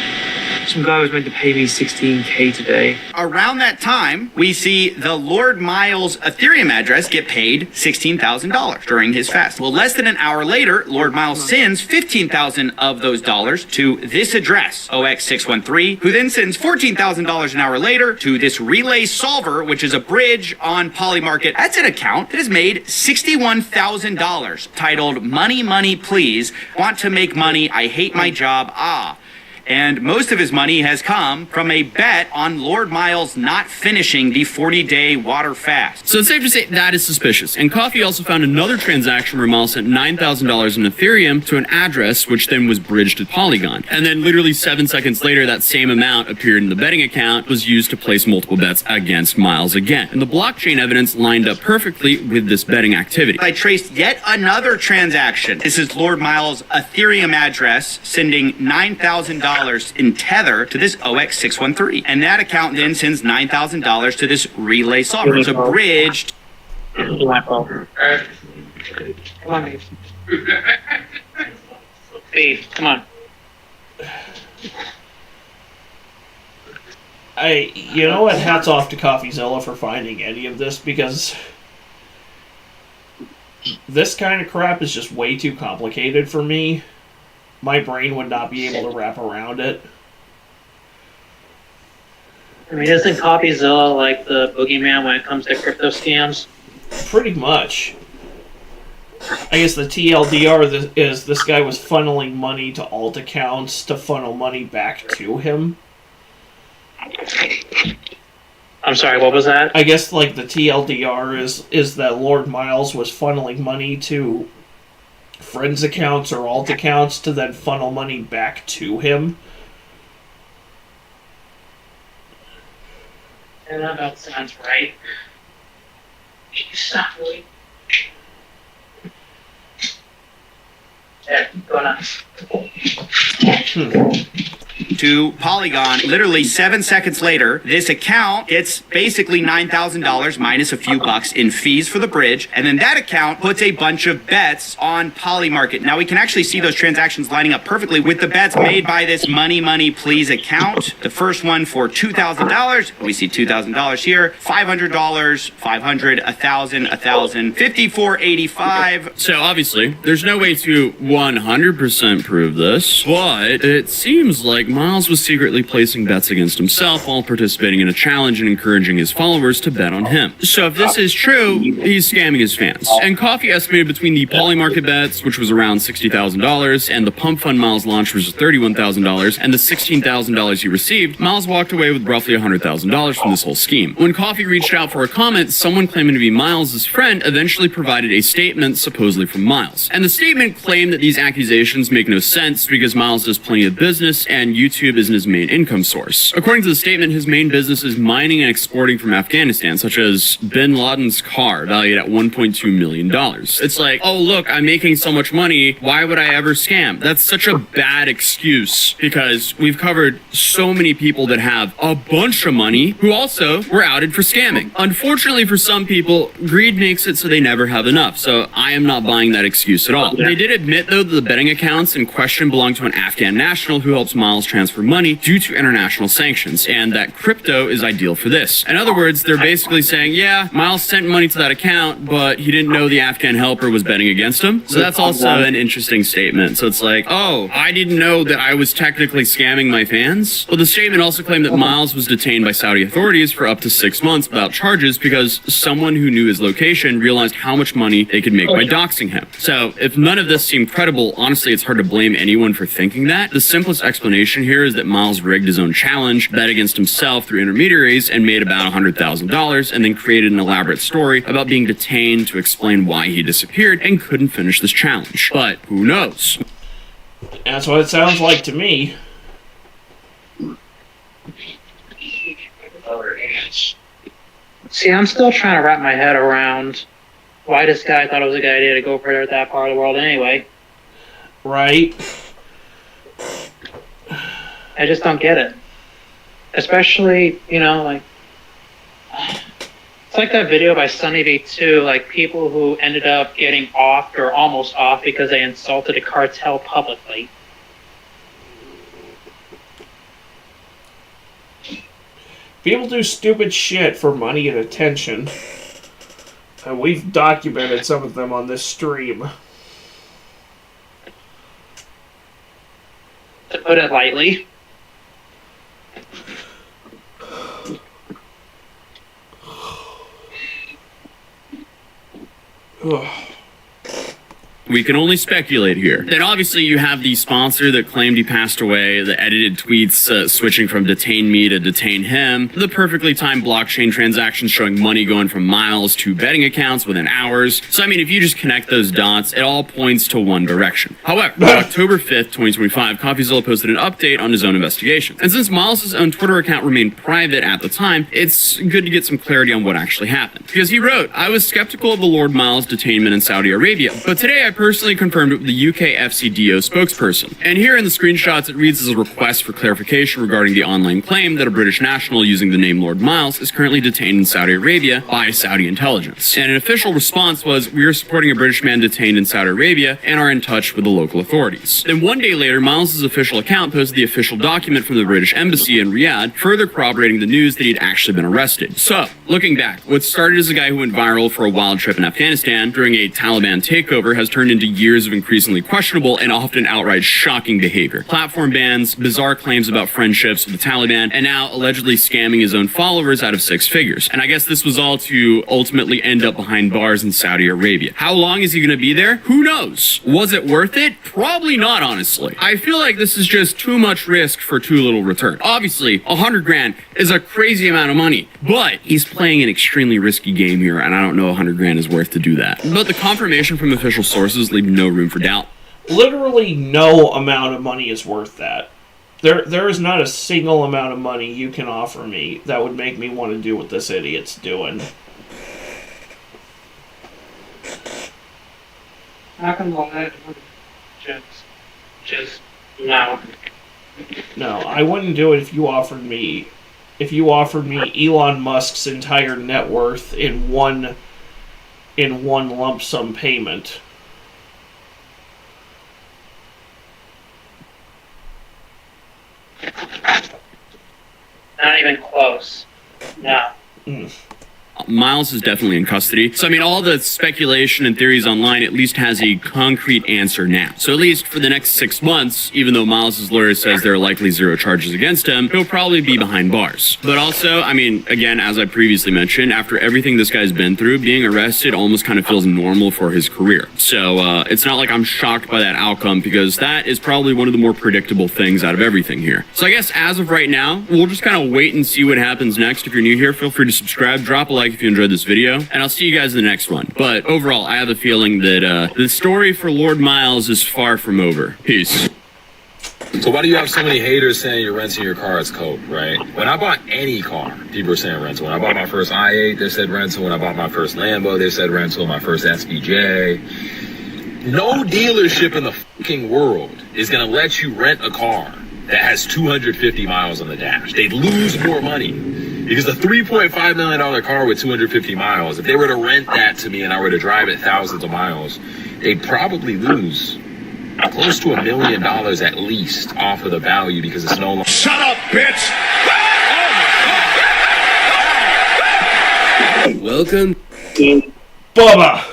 Some guy was meant to pay me $16K today. Around that time, we see the Lord Miles Ethereum address get paid $16,000 during his fast. Well, less than an hour later, Lord Miles sends $15,000 of those dollars to this address, OX613, who then sends $14,000 an hour later to this relay solver, which is a bridge on Polymarket. That's an account that has made $61,000, titled Money Money Please, Want to Make Money, I Hate My Job, Ah. And most of his money has come from a bet on Lord Miles not finishing the 40-day water fast. So it's safe to say that is suspicious. And Coffee also found another transaction where Miles sent $9,000 in Ethereum to an address, which then was bridged to Polygon. And then literally 7 seconds later, that same amount appeared in the betting account, was used to place multiple bets against Miles again. And the blockchain evidence lined up perfectly with this betting activity. I traced yet another transaction. This is Lord Miles' Ethereum address sending $9,000 in Tether to this OX613. And that account then sends $9,000 to this relay solver. It's a bridge. Come on, Beef. Beef, come on. You know what? Hats off to CoffeeZilla for finding any of this, because this kind of crap is just way too complicated for me. My brain would not be able to wrap around it. I mean, isn't CoffeeZilla like the boogeyman when it comes to crypto scams? Pretty much. I guess the TLDR is this guy was funneling money to alt accounts to funnel money back to him. I'm sorry, what was that? I guess like the TLDR is that Lord Miles was funneling money to friends accounts or alt accounts to then funnel money back to him. Yeah, that sounds right. Stop, really. Yeah, going on. To Polygon, literally 7 seconds later, this account gets basically $9,000 minus a few bucks in fees for the bridge, and then that account puts a bunch of bets on Polymarket. Now we can actually see those transactions lining up perfectly with the bets made by this Money Please account. The first one for $2,000, we see $2,000 here, $500, $500, $1,000, $1,000, $54.85. So obviously, there's no way to 100% prove this, but it seems like Miles was secretly placing bets against himself while participating in a challenge and encouraging his followers to bet on him. So if this is true, he's scamming his fans. And Coffee estimated between the Polymarket bets, which was around $60,000, and the Pump Fund Miles launched, which was $31,000, and the $16,000 he received, Miles walked away with roughly $100,000 from this whole scheme. When Coffee reached out for a comment, someone claiming to be Miles' friend eventually provided a statement supposedly from Miles. And the statement claimed that these accusations make no sense because Miles does plenty of business and YouTube isn't his main income source. According to the statement, his main business is mining and exporting from Afghanistan, such as Bin Laden's car, valued at $1.2 million. It's like, oh look, I'm making so much money, why would I ever scam? That's such a bad excuse, because we've covered so many people that have a bunch of money who also were outed for scamming. Unfortunately for some people, greed makes it so they never have enough, so I am not buying that excuse at all. They did admit, though, that the betting accounts in question belong to an Afghan national who helps Miles transfer money due to international sanctions, and that crypto is ideal for this. In other words, they're basically saying, yeah, Miles sent money to that account, but he didn't know the Afghan helper was betting against him. So that's also an interesting statement. So it's like, oh, I didn't know that I was technically scamming my fans? Well, the statement also claimed that Miles was detained by Saudi authorities for up to 6 months without charges because someone who knew his location realized how much money they could make by doxing him. So if none of this seemed credible, honestly, it's hard to blame anyone for thinking that. The simplest explanation here is that Miles rigged his own challenge, bet against himself through intermediaries, and made about $100,000, and then created an elaborate story about being detained to explain why he disappeared and couldn't finish this challenge. But who knows? That's what it sounds like to me. See, I'm still trying to wrap my head around why this guy thought it was a good idea to go for that part of the world anyway. Right. I just don't get it. Especially, you know, like, it's like that video by Sunny V2, like people who ended up getting offed or almost off because they insulted a cartel publicly. People do stupid shit for money and attention. And we've documented some of them on this stream. To put it lightly. We can only speculate here. Then obviously you have the sponsor that claimed he passed away, the edited tweets switching from detain me to detain him, the perfectly timed blockchain transactions showing money going from Miles to betting accounts within hours. So I mean, if you just connect those dots, it all points to one direction. However, on October 5th, 2025, CoffeeZilla posted an update on his own investigation. And since Miles' own Twitter account remained private at the time, it's good to get some clarity on what actually happened. Because he wrote, I was skeptical of the Lord Miles detainment in Saudi Arabia, but today I personally confirmed it with the UK FCDO spokesperson. And here in the screenshots, it reads as a request for clarification regarding the online claim that a British national using the name Lord Miles is currently detained in Saudi Arabia by Saudi intelligence. And an official response was, we are supporting a British man detained in Saudi Arabia and are in touch with the local authorities. Then one day later, Miles' official account posted the official document from the British embassy in Riyadh, further corroborating the news that he'd actually been arrested. So, looking back, what started as a guy who went viral for a wild trip in Afghanistan during a Taliban takeover has turned turned into years of increasingly questionable and often outright shocking behavior. Platform bans, bizarre claims about friendships with the Taliban, and now allegedly scamming his own followers out of six figures. And I guess this was all to ultimately end up behind bars in Saudi Arabia. How long is he gonna be there? Who knows? Was it worth it? Probably not, honestly. I feel like this is just too much risk for too little return. Obviously, 100 grand is a crazy amount of money, but he's playing an extremely risky game here, and I don't know 100 grand is worth to do that. But the confirmation from official sources leave no room for doubt. Literally no amount of money is worth that. There is not a single amount of money you can offer me that would make me want to do what this idiot's doing. Not gonna lie, just no. No, I wouldn't do it if you offered me Elon Musk's entire net worth in one lump sum payment. Not even close. No. Miles is definitely in custody. So, I mean, all the speculation and theories online at least has a concrete answer now. So, at least for the next 6 months, even though Miles' lawyer says there are likely zero charges against him, he'll probably be behind bars. But also, I mean, again, as I previously mentioned, after everything this guy's been through, being arrested almost kind of feels normal for his career. So, it's not like I'm shocked by that outcome, because that is probably one of the more predictable things out of everything here. So, I guess as of right now, we'll just kind of wait and see what happens next. If you're new here, feel free to subscribe, drop a like if you enjoyed this video, and I'll see you guys in the next one. But overall, I have a feeling that the story for Lord Miles is far from over. Peace. So why do you have so many haters saying you're renting your car as coke, right? When I bought any car, people are saying rental. When I bought my first i8, they said rental. When I bought my first Lambo, they said rental. My first SVJ. No dealership in the fucking world is gonna let you rent a car that has 250 miles on the dash. They'd lose more money. Because a $3.5 million car with 250 miles, if they were to rent that to me and I were to drive it thousands of miles, they'd probably lose close to $1 million at least off of the value, because it's no longer. Shut up, bitch! Welcome, Bubba.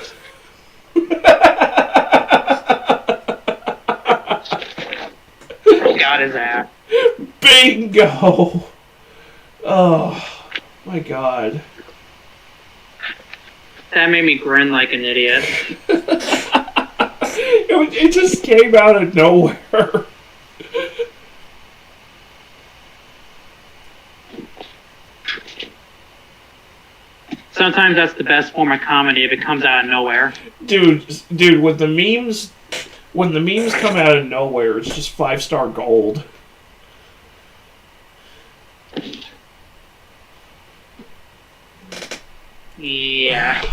Got his ass. Bingo. Oh my god. That made me grin like an idiot. It just came out of nowhere. Sometimes that's the best form of comedy if it comes out of nowhere. Dude, when the memes come out of nowhere, it's just 5-star gold. Yeah.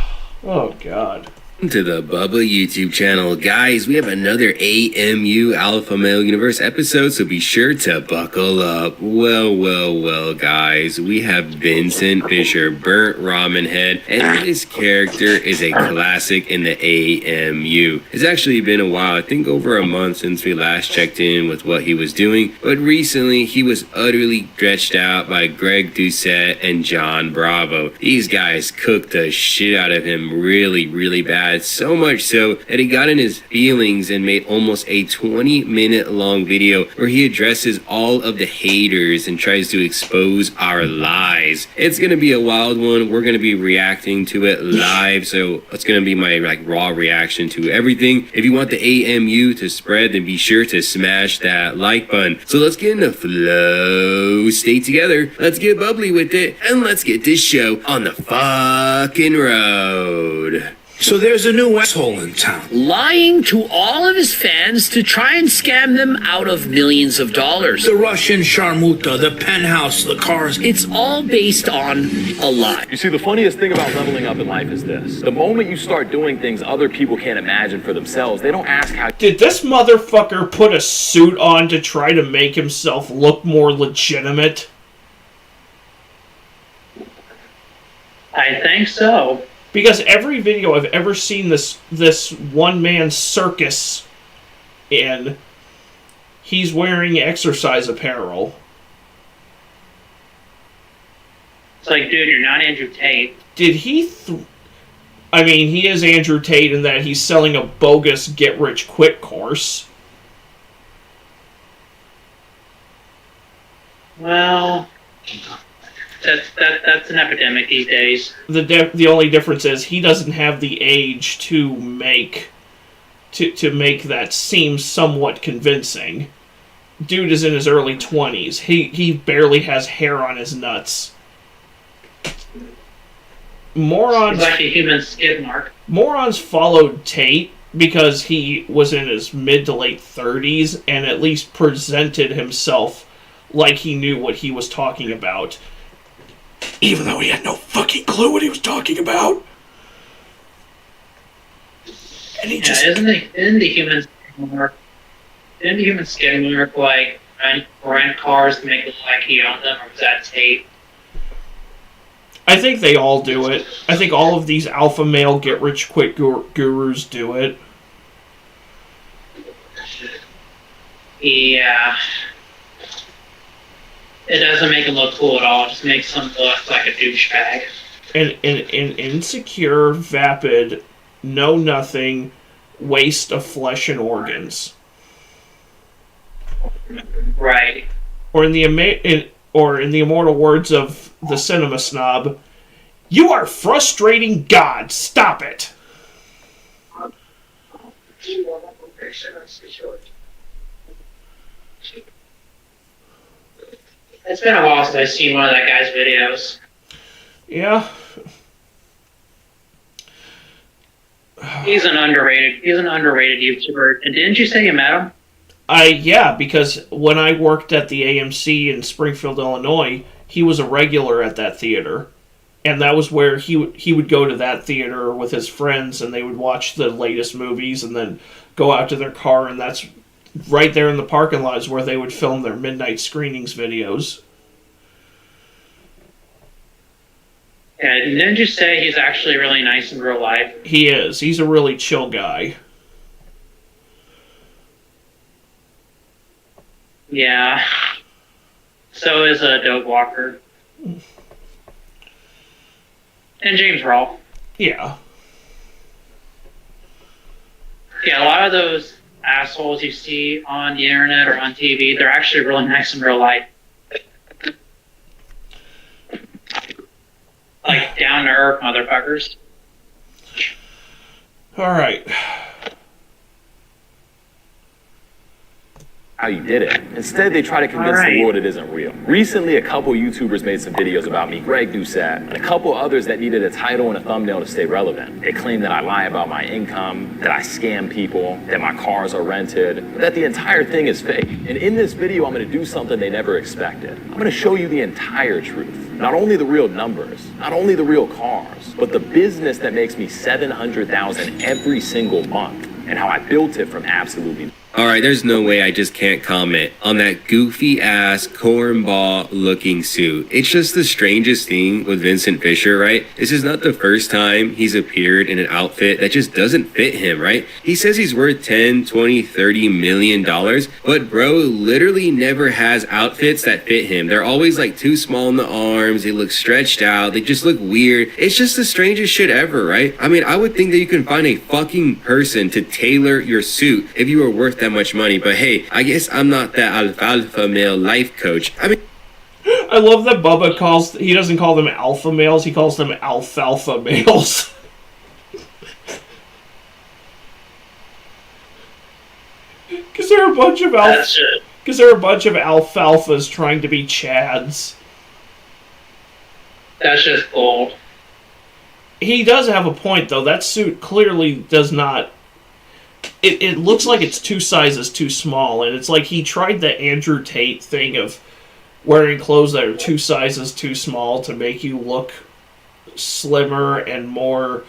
Oh god. to the Bubba YouTube channel. Guys, we have another AMU Alpha Male Universe episode, so be sure to buckle up. Well, guys, we have Vincent Fisher, Burnt Ramen Head, and this character is a classic in the AMU. It's actually been a while, I think over a month since we last checked in with what he was doing, but recently he was utterly stretched out by Greg Doucette and John Bravo. These guys cooked the shit out of him really bad. So much so that he got in his feelings and made almost a 20-minute long video where he addresses all of the haters and tries to expose our lies. It's gonna be a wild one. We're gonna be reacting to it live, so it's gonna be my raw reaction to everything. If you want the AMU to spread, then be sure to smash that like button. So let's get in the flow. Stay together. Let's get bubbly with it, and let's get this show on the fucking road. So there's a new asshole in town. Lying to all of his fans to try and scam them out of millions of dollars. The Russian Sharmuta, the penthouse, the cars. It's all based on a lie. You see, the funniest thing about leveling up in life is this. The moment you start doing things other people can't imagine for themselves, they don't ask how... Did this motherfucker put a suit on to try to make himself look more legitimate? I think so. Because every video I've ever seen this one-man circus in, he's wearing exercise apparel. It's like, dude, you're not Andrew Tate. Did he I mean, he is Andrew Tate in that he's selling a bogus get-rich-quick course. Well, that's an epidemic these days. The only difference is he doesn't have the age to make that seem somewhat convincing. Dude is in his early 20s. He barely has hair on his nuts. Morons, He's like a human skid mark. Morons followed Tate because he was in his mid to late 30s and at least presented himself like he knew what he was talking about. Even though he had no fucking clue what he was talking about. And he Isn't the human skid mark like rent cars to make it look like he owned them, or was that Tate? I think they all do it. I think all of these alpha male get-rich-quick gurus do it. Yeah. It doesn't make him look cool at all. It just makes him look like a douchebag. An insecure, vapid, know-nothing waste of flesh and organs. Right. Or in the immortal words of the cinema snob, "You are frustrating God. Stop it." It's been a while since I've seen one of that guy's videos. Yeah. He's an underrated YouTuber. And didn't you say you met him? Yeah, because when I worked at the AMC in Springfield, Illinois, he was a regular at that theater. And that was where he would go to that theater with his friends, and they would watch the latest movies and then go out to their car, and that's right there in the parking lot is where they would film their midnight screenings videos. Yeah, didn't you say he's actually really nice in real life? He is. He's a really chill guy. Yeah. So is Doug Walker. And James Rawl. Yeah. Yeah, a lot of those assholes you see on the internet or on TV, they're actually really nice in real life. Like down-to-earth motherfuckers. Alright. How you did it. Instead, they try to convince the world it isn't real. Recently, a couple YouTubers made some videos about me, Greg Doucette, and a couple others that needed a title and a thumbnail to stay relevant. They claim that I lie about my income, that I scam people, that my cars are rented, but that the entire thing is fake. And in this video, I'm going to do something they never expected. I'm going to show you the entire truth. Not only the real numbers, not only the real cars, but the business that makes me $700,000 every single month, and how I built it from absolutely. Alright, there's no way I just can't comment on that goofy-ass, cornball-looking suit. It's just the strangest thing with Vincent Fisher, right? This is not the first time he's appeared in an outfit that just doesn't fit him, right? He says he's worth 10, 20, 30 million dollars, but bro literally never has outfits that fit him. They're always like too small in the arms, they look stretched out, they just look weird. It's just the strangest shit ever, right? I mean, I would think that you can find a fucking person to tailor your suit if you were worth that much money, but hey, I guess I'm not that alpha male life coach. I mean, I love that Bubba he doesn't call them alpha males, he calls them alfalfa males. Because they're a bunch of alfalfas trying to be chads. That's just old. He does have a point, though. That suit clearly does not... It looks like it's 2 sizes too small, and it's like he tried the Andrew Tate thing of wearing clothes that are 2 sizes too small to make you look slimmer and more...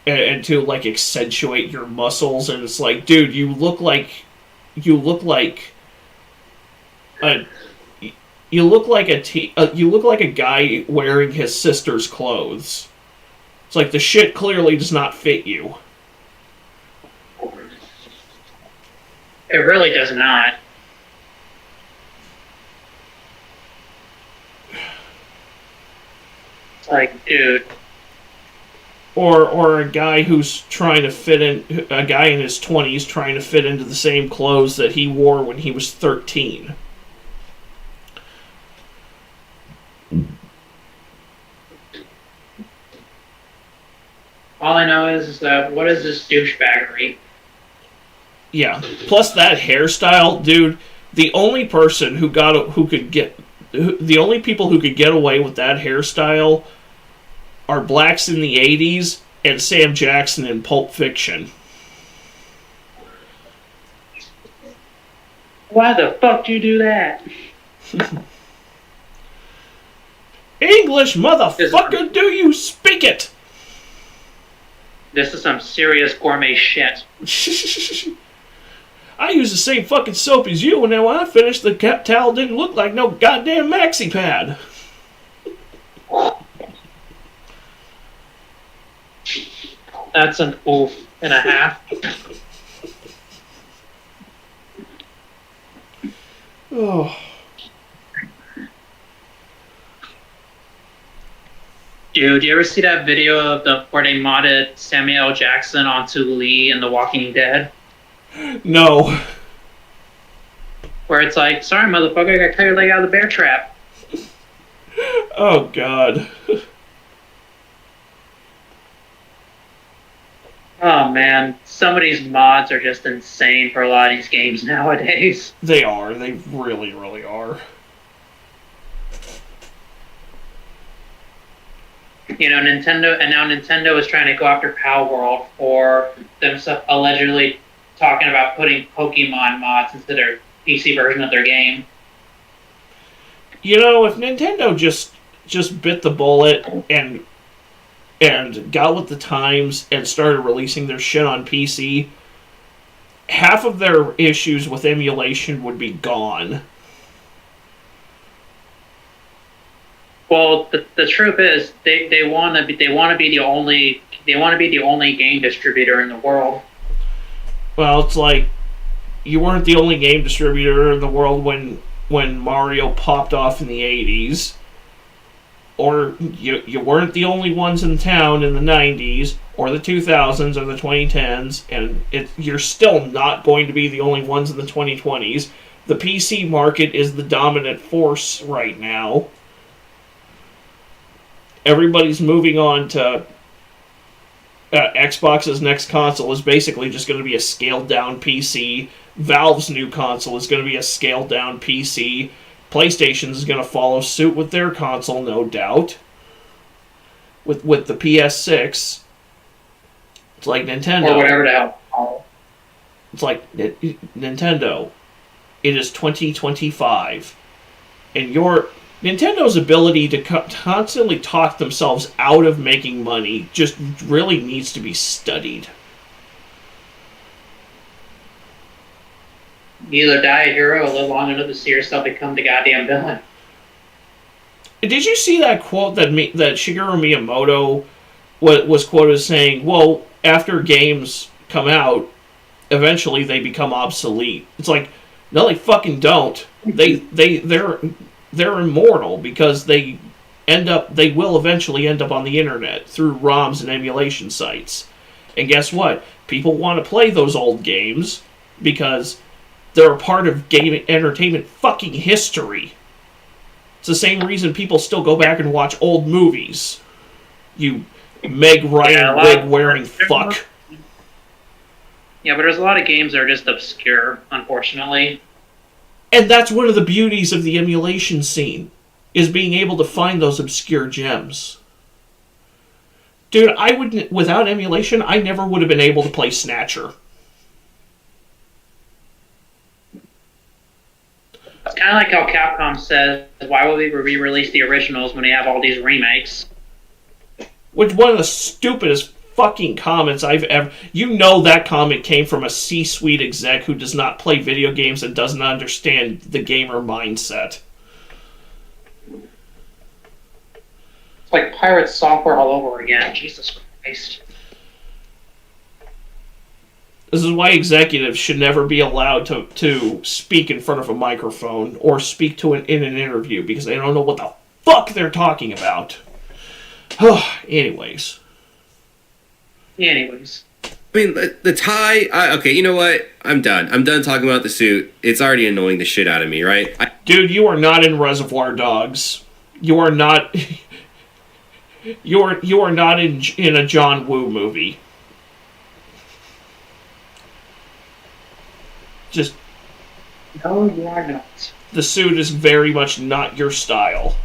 and to, like, accentuate your muscles, and it's like, dude, you look like a guy wearing his sister's clothes. It's like the shit clearly does not fit you. It really does not. It's like, dude, or a guy who's trying to fit in, a guy in his 20s trying to fit into the same clothes that he wore when he was 13. All I know is that what is this douchebaggery? Yeah. Plus that hairstyle, dude. The only person the only people who could get away with that hairstyle are blacks in the 80s and Sam Jackson in Pulp Fiction. Why the fuck do you do that? English, motherfucker, do you speak it? This is some serious gourmet shit. I use the same fucking soap as you, and then when I finished, the towel didn't look like no goddamn maxi pad. That's an oof and a half. Oh. Dude, you ever see that video of where they modded Samuel L. Jackson onto Lee in The Walking Dead? No. Where it's like, sorry motherfucker, I gotta cut your leg out of the bear trap. Oh god. Oh man, some of these mods are just insane for a lot of these games nowadays. They are. They really, really are. You know, Nintendo is trying to go after Power World for themselves allegedly talking about putting Pokemon mods into their PC version of their game. You know, if Nintendo just bit the bullet and got with the times and started releasing their shit on PC, half of their issues with emulation would be gone. Well, the truth is, they want to be the only game distributor in the world. Well, it's like you weren't the only game distributor in the world when Mario popped off in the 80s. Or you weren't the only ones in town in the 90s, or the 2000s, or the 2010s, and you're still not going to be the only ones in the 2020s. The PC market is the dominant force right now. Everybody's moving on to Xbox's next console is basically just going to be a scaled-down PC. Valve's new console is going to be a scaled-down PC. PlayStation is going to follow suit with their console, no doubt. With the PS6, it's like Nintendo. Or whatever the hell. It's like Nintendo. It is 2025, and Nintendo's ability to constantly talk themselves out of making money just really needs to be studied. You either die a hero or live long enough to see yourself become the goddamn villain. Did you see that quote that Shigeru Miyamoto was quoted as saying, well, after games come out, eventually they become obsolete. It's like, no, they fucking don't. They're immortal because they will eventually end up on the internet through ROMs and emulation sites. And guess what? People want to play those old games because they're a part of game entertainment fucking history. It's the same reason people still go back and watch old movies. You Meg Ryan wig-wearing fuck. Yeah, but there's a lot of games that are just obscure, unfortunately. And that's one of the beauties of the emulation scene, is being able to find those obscure gems. Dude, without emulation, I never would have been able to play Snatcher. It's kind of like how Capcom says, why would we re-release the originals when they have all these remakes? Which one of the stupidest fucking comments I've ever... You know that comment came from a C-suite exec who does not play video games and doesn't understand the gamer mindset. It's like pirate software all over again. Jesus Christ. This is why executives should never be allowed to speak in front of a microphone or speak in an interview because they don't know what the fuck they're talking about. Anyways. Anyways. I mean, the tie. Okay, you know what? I'm done. I'm done talking about the suit. It's already annoying the shit out of me, right? Dude, you are not in Reservoir Dogs. You are not. You are not in a John Woo movie. Just. No, you are not. The suit is very much not your style.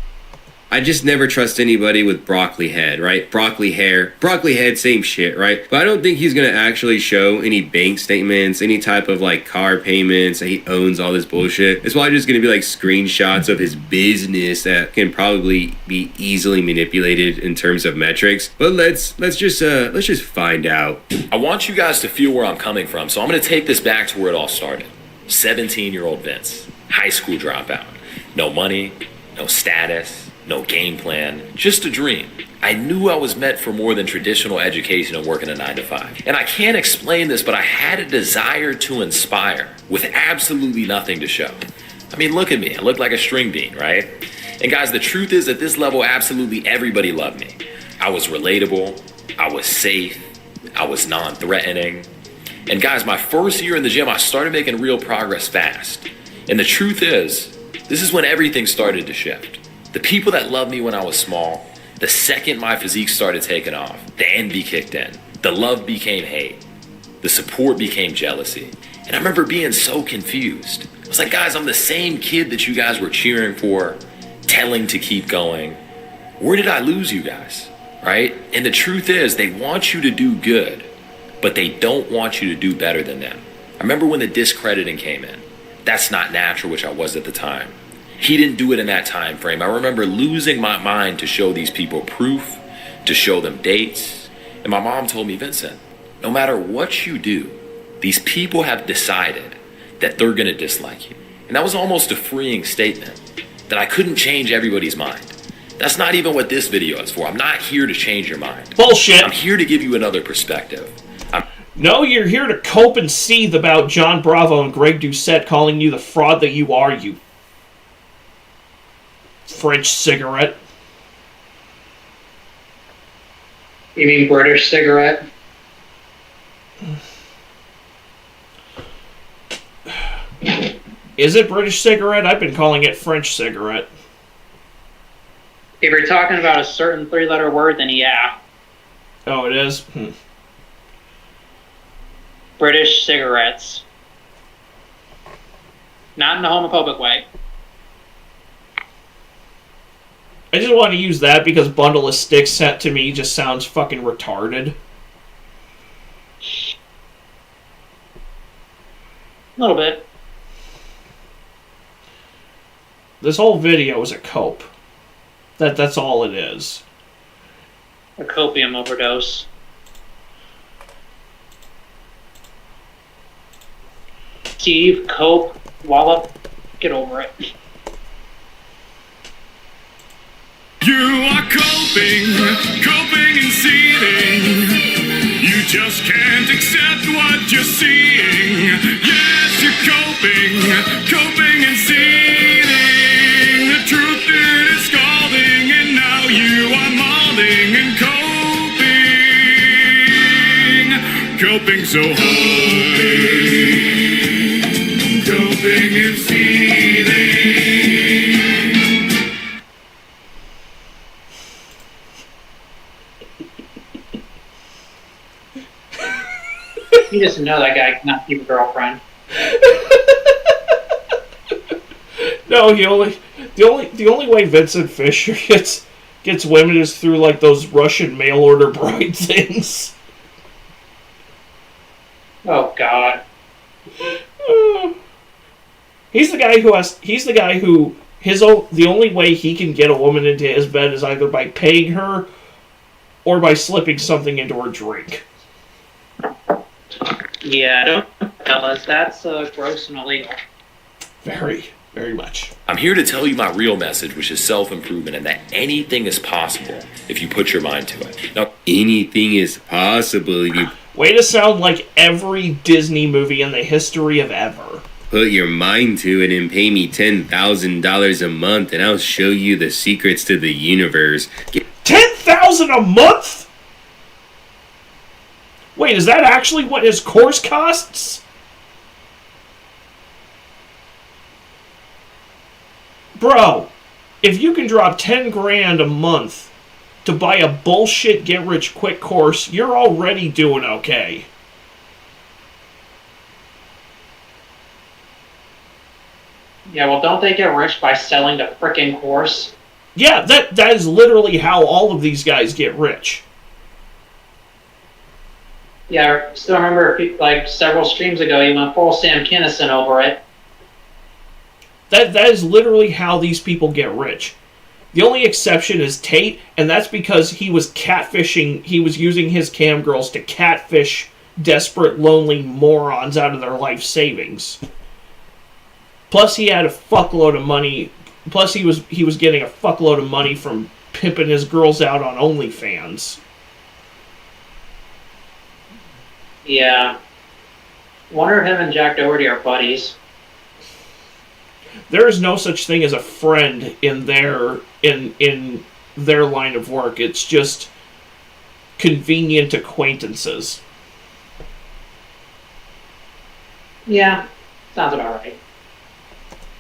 I just never trust anybody with broccoli head, right? Broccoli hair. Broccoli head, same shit, right? But I don't think he's gonna actually show any bank statements, any type of like car payments that he owns all this bullshit. It's probably just gonna be like screenshots of his business that can probably be easily manipulated in terms of metrics. But let's just find out. I want you guys to feel where I'm coming from, so I'm going to take this back to where it all started. 17-year-old Vince, high school dropout. No money, no status, no game plan, just a dream. I knew I was meant for more than traditional education and working a 9-to-5. And I can't explain this, but I had a desire to inspire with absolutely nothing to show. I mean, look at me. I look like a string bean, right? And guys, the truth is, at this level, absolutely everybody loved me. I was relatable. I was safe. I was non-threatening. And guys, my first year in the gym, I started making real progress fast. And the truth is, this is when everything started to shift. The people that loved me when I was small, the second my physique started taking off, the envy kicked in. The love became hate. The support became jealousy. And I remember being so confused. I was like, guys, I'm the same kid that you guys were cheering for, telling to keep going. Where did I lose you guys? Right? And the truth is, they want you to do good, but they don't want you to do better than them. I remember when the discrediting came in. That's not natural, which I was at the time. He didn't do it in that time frame. I remember losing my mind to show these people proof, to show them dates. And my mom told me, Vincent, no matter what you do, these people have decided that they're going to dislike you. And that was almost a freeing statement, that I couldn't change everybody's mind. That's not even what this video is for. I'm not here to change your mind. Bullshit. I'm here to give you another perspective. No, you're here to cope and seethe about John Bravo and Greg Doucette calling you the fraud that you are, you French cigarette. You mean British cigarette? Is it British cigarette? I've been calling it French cigarette. If you're talking about a certain three-letter word, then yeah. Oh, it is? British cigarettes. Not in a homophobic way. I just want to use that because bundle of sticks sent to me just sounds fucking retarded. A little bit. This whole video is a cope. That's all it is. A copium overdose. Steve, cope, wallop, get over it. You are coping and seething. You just can't accept what you're seeing. Yes, you're coping and seething. The truth is scalding, and now you are molding and coping so hard. Coping and seething. You just know that guy cannot keep a girlfriend. No, the only way Vincent Fisher gets women is through like those Russian mail order bride things. Oh God. He's the guy who the only way he can get a woman into his bed is either by paying her or by slipping something into her drink. Yeah, don't tell us. That's gross and illegal. Very, very much. I'm here to tell you my real message, which is self-improvement, and that anything is possible if you put your mind to it. Now, anything is possible if you way to sound like every Disney movie in the history of ever. Put your mind to it and pay me $10,000 a month, and I'll show you the secrets to the universe. $10,000 a month? Wait, is that actually what his course costs? Bro, if you can drop 10 grand a month to buy a bullshit get-rich-quick course, you're already doing okay. Yeah, well, don't they get rich by selling the frickin' course? Yeah, that is literally how all of these guys get rich. Yeah, I still remember, like, several streams ago, he went full Sam Kinison over it. That is literally how these people get rich. The only exception is Tate, and that's because he was catfishing, he was using his cam girls to catfish desperate, lonely morons out of their life savings. Plus, he had a fuckload of money. Plus, he was getting a fuckload of money from pimping his girls out on OnlyFans. Yeah. Wonder if him and Jack Doherty are buddies. There is no such thing as a friend in their line of work. It's just convenient acquaintances. Yeah, sounds about right.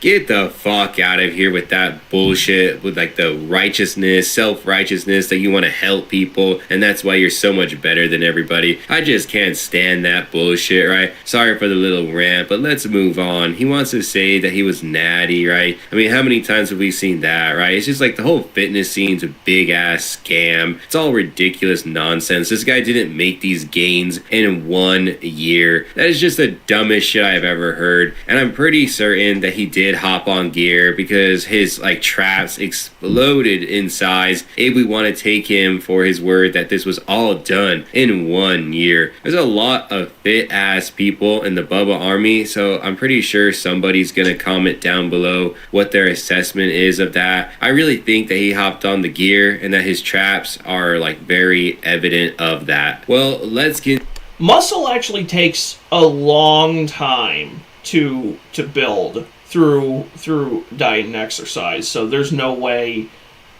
Get the fuck out of here with that bullshit, with like the righteousness, self-righteousness that you want to help people, and that's why you're so much better than everybody. I just can't stand that bullshit, right? Sorry for the little rant, but let's move on. He wants to say that he was natty, right? I mean, how many times have we seen that, right? It's just like the whole fitness scene's a big-ass scam. It's all ridiculous nonsense. This guy didn't make these gains in 1 year. That is just the dumbest shit I've ever heard, and I'm pretty certain that he did hop on gear because his like traps exploded in size. If we want to take him for his word that this was all done in 1 year, there's a lot of fit ass people in the Bubba army, so I'm pretty sure somebody's gonna comment down below what their assessment is of that. I really think that he hopped on the gear and that his traps are like very evident of that. Well, let's get muscle actually takes a long time to build through diet and exercise, so there's no way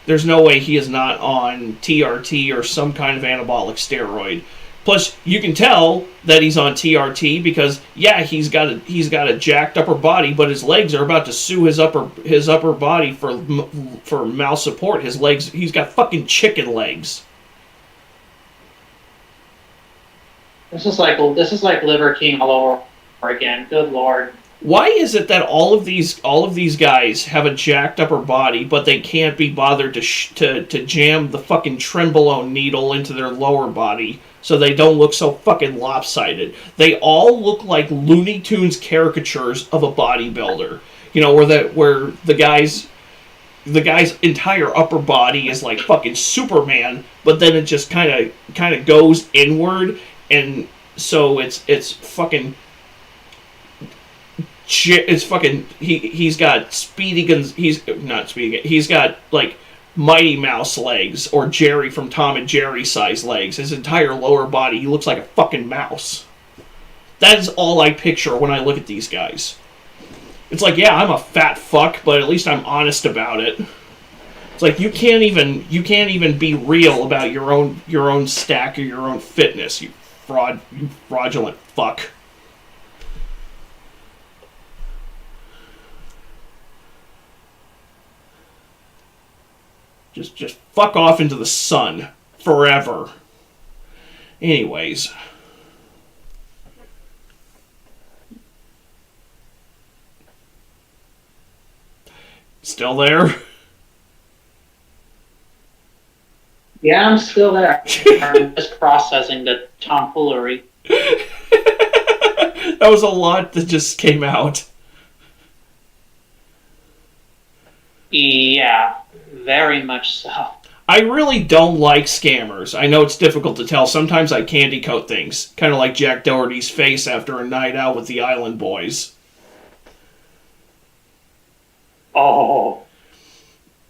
he is not on TRT or some kind of anabolic steroid. Plus, you can tell that he's on TRT because yeah, he's got a jacked upper body, but his legs are about to sue his upper body for malsupport. His legs, he's got fucking chicken legs. This is like Liver King all over again. Good lord. Why is it that all of these guys have a jacked upper body, but they can't be bothered to jam the fucking trenbolone needle into their lower body so they don't look so fucking lopsided? They all look like Looney Tunes caricatures of a bodybuilder. You know, where the guy's entire upper body is like fucking Superman, but then it just kind of goes inward, and so it's fucking. It's fucking. He's got Speedy Guns. He's not Speedy. He's got like Mighty Mouse legs or Jerry from Tom and Jerry size legs. His entire lower body, he looks like a fucking mouse. That is all I picture when I look at these guys. It's like, yeah, I'm a fat fuck, but at least I'm honest about it. It's like you can't even be real about your own stack or your own fitness. You fraudulent fuck. Just fuck off into the sun forever. Anyways. Still there? Yeah, I'm still there. I'm just processing the tomfoolery. That was a lot that just came out. Yeah, very much so. I really don't like scammers. I know it's difficult to tell. Sometimes I candy coat things. Kind of like Jack Doherty's face after a night out with the Island Boys. Oh.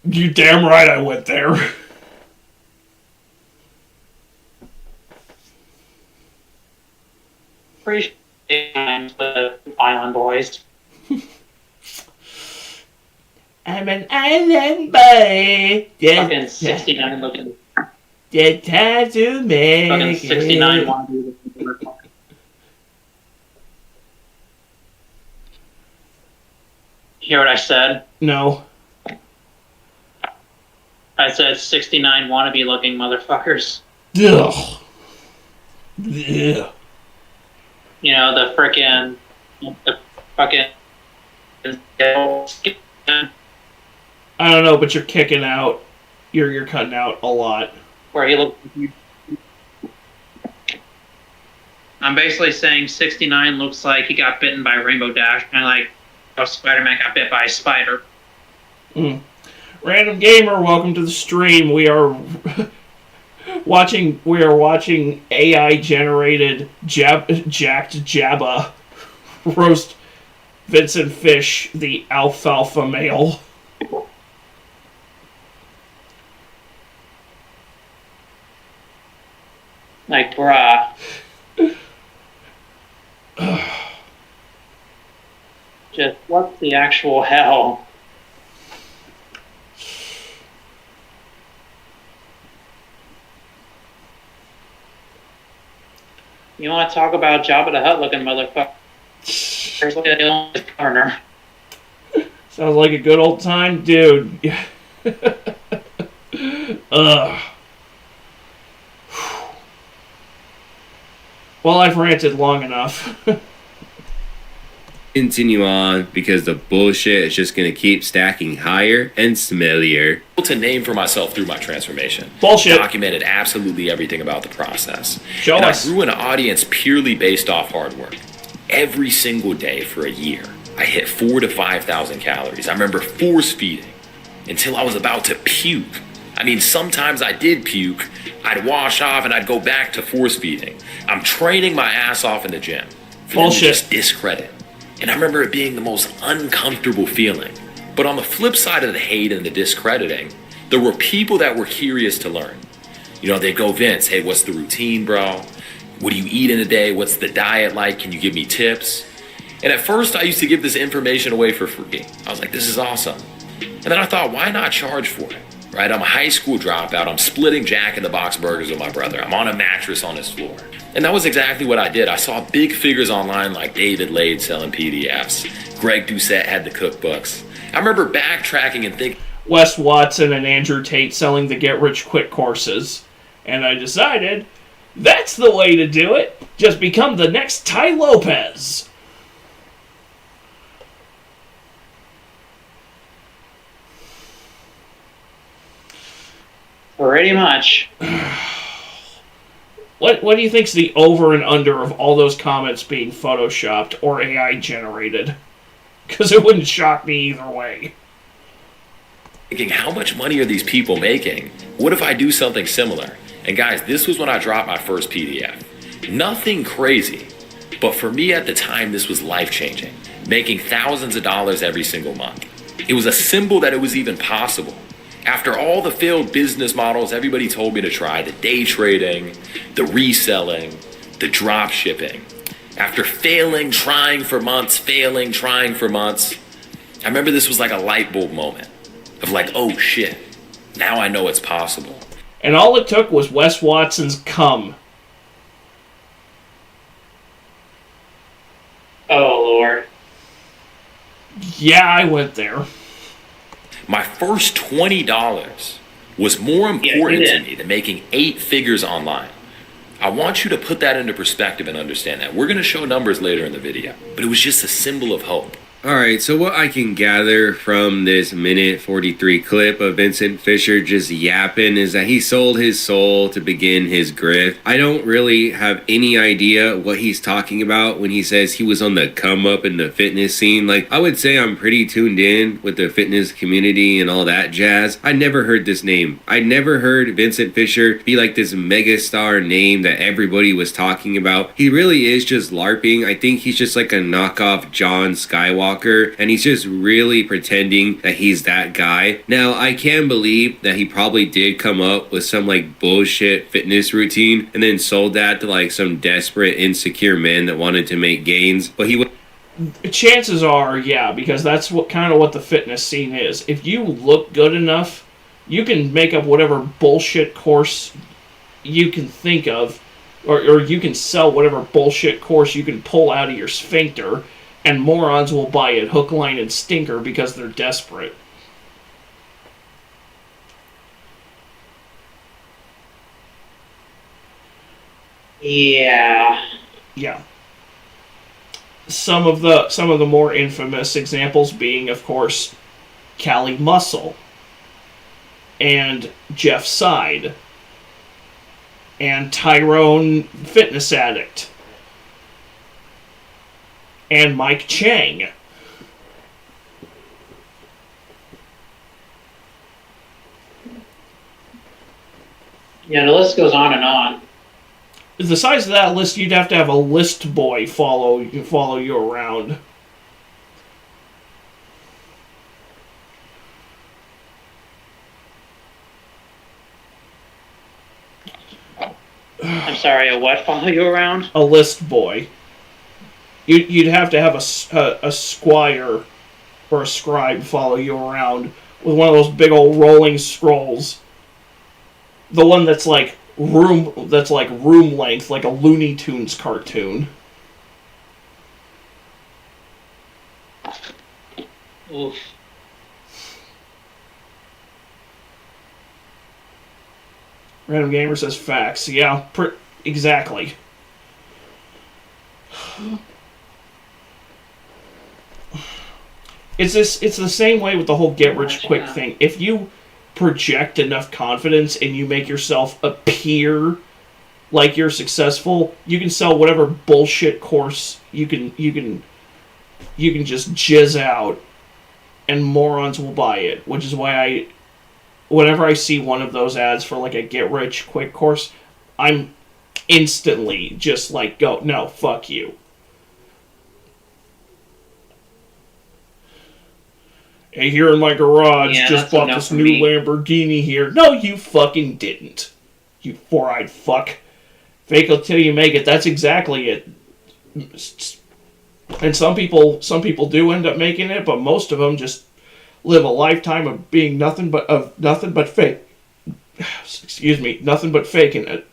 You damn right I went there. Appreciate the Island Boys. I'm an island boy. Yeah. Fucking 69 looking. Yeah, time to make Fucking 69 wannabe. hear what I said? No. I said 69 wannabe looking motherfuckers. Ugh. Ugh. You know, the fucking I don't know, but you're kicking out. You're cutting out a lot. Where he looked. I'm basically saying 69 looks like he got bitten by a Rainbow Dash, kind of like how Spider-Man got bit by a spider. Random Gamer, welcome to the stream. We are watching AI generated jacked Jabba roast Vincent Fish, the alfalfa male. Like, bruh. Just what the actual hell? You want to talk about Jabba the Hutt looking motherfucker? There's like a corner. Sounds like a good old time, dude. Ugh. Well, I've ranted long enough. Continue on because the bullshit is just going to keep stacking higher and smellier. To name for myself through my transformation. Bullshit. Documented absolutely everything about the process. Show and us. I grew an audience purely based off hard work. Every single day for a year, I hit 4,000 to 5,000 calories. I remember force feeding until I was about to puke. I mean, sometimes I did puke. I'd wash off and I'd go back to force feeding. I'm training my ass off in the gym. For them to just discredit. And I remember it being the most uncomfortable feeling. But on the flip side of the hate and the discrediting, there were people that were curious to learn. You know, they'd go, Vince, hey, what's the routine, bro? What do you eat in a day? What's the diet like? Can you give me tips? And at first, I used to give this information away for free. I was like, this is awesome. And then I thought, why not charge for it? Right? I'm a high school dropout. I'm splitting Jack in the Box burgers with my brother. I'm on a mattress on his floor. And that was exactly what I did. I saw big figures online like David Lade selling PDFs. Greg Doucette had the cookbooks. I remember backtracking and thinking, Wes Watson and Andrew Tate selling the get-rich-quick courses. And I decided, that's the way to do it. Just become the next Ty Lopez. Pretty much. What do you think's the over and under of all those comments being photoshopped or AI generated? Because it wouldn't shock me either way. thinking, how much money are these people making? What if I do something similar? And guys, this was when I dropped my first PDF. Nothing crazy, but for me at the time, this was life-changing, making thousands of dollars every single month. It was a symbol that it was even possible. After all the failed business models everybody told me to try, the day trading, the reselling, the drop shipping, after failing, trying for months, I remember this was like a light bulb moment of like, oh shit, now I know it's possible. And all it took was Wes Watson's cum. Oh, Lord. Yeah, I went there. My first $20 was more important to me than making 8 figures online. I want you to put that into perspective and understand that. We're going to show numbers later in the video, but it was just a symbol of hope. Alright, so what I can gather from this minute 43 clip of Vincent Fisher just yapping is that he sold his soul to begin his grift. I don't really have any idea what he's talking about when he says he was on the come up in the fitness scene. Like, I would say I'm pretty tuned in with the fitness community and all that jazz. I never heard this name. I never heard Vincent Fisher be like this megastar name that everybody was talking about. He really is just LARPing. I think he's just like a knockoff John Skywalker. And he's just really pretending that he's that guy. Now, I can believe that he probably did come up with some like bullshit fitness routine and then sold that to like some desperate, insecure men that wanted to make gains. But he chances are, yeah, because that's what kind of what the fitness scene is. If you look good enough, you can make up whatever bullshit course you can think of, or you can sell whatever bullshit course you can pull out of your sphincter. And morons will buy it hook, line, and stinker because they're desperate. Yeah. Yeah. Some of the more infamous examples being, of course, Cali Muscle and Jeff Side and Tyrone Fitness Addict and Mike Chang. Yeah, the list goes on and on. The size of that list, you'd have to have a list boy follow you around. I'm sorry, a what follow you around? A list boy. You'd have to have a squire or a scribe follow you around with one of those big old rolling scrolls. The one that's like room length, like a Looney Tunes cartoon. Oof. Random Gamer says facts. Yeah, exactly. It's the same way with the whole get rich quick thing. If you project enough confidence and you make yourself appear like you're successful, you can sell whatever bullshit course you can just jizz out, and morons will buy it. Which is why whenever I see one of those ads for like a get rich quick course, I'm instantly just like, go, no, fuck you. Hey, here in my garage, just bought this new Lamborghini here. No, you fucking didn't. You four-eyed fuck. Fake it till you make it. That's exactly it. And some people do end up making it, but most of them just live a lifetime of being nothing but fake. Excuse me, nothing but faking it.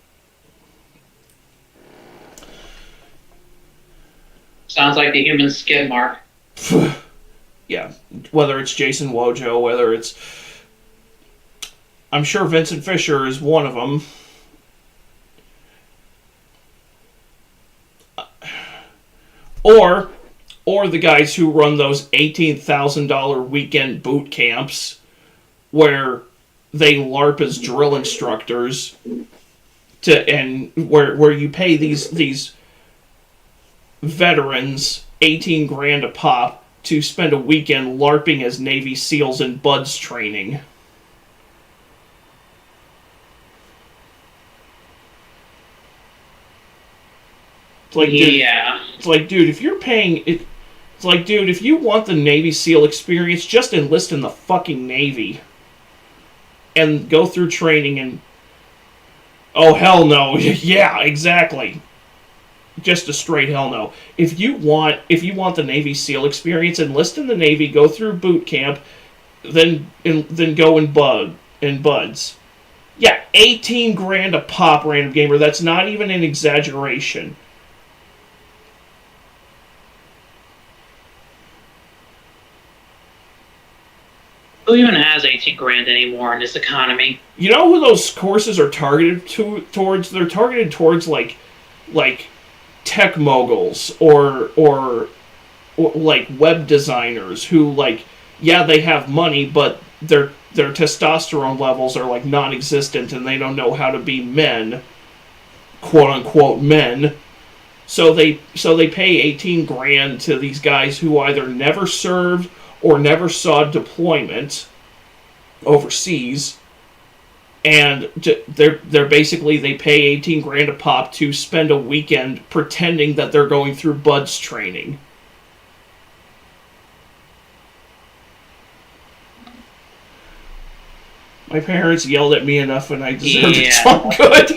Sounds like the human skid mark. Yeah, whether it's Jason Wojo, whether it's... I'm sure Vincent Fisher is one of them. Or the guys who run those $18,000 weekend boot camps where they LARP as drill instructors and where you pay these veterans $18,000 a pop to spend a weekend LARPing as Navy SEALs in BUDS training. It's like, dude, if you're paying... It's like, dude, if you want the Navy SEAL experience, just enlist in the fucking Navy. And go through training and... Oh, hell no. Yeah, exactly. Just a straight hell no. If you want the Navy SEAL experience, enlist in the Navy, go through boot camp, then go in BUDS. Yeah, $18,000 a pop, Random Gamer. That's not even an exaggeration. Who even has $18,000 anymore in this economy? You know who those courses are targeted towards? They're targeted towards like tech moguls or like web designers who, like, yeah, they have money, but their testosterone levels are like non-existent and they don't know how to be men, quote unquote men. So they pay $18,000 to these guys who either never served or never saw deployment overseas, and they're basically, they pay $18,000 a pop to spend a weekend pretending that they're going through BUDS training. My parents yelled at me enough and I deserve to talk good.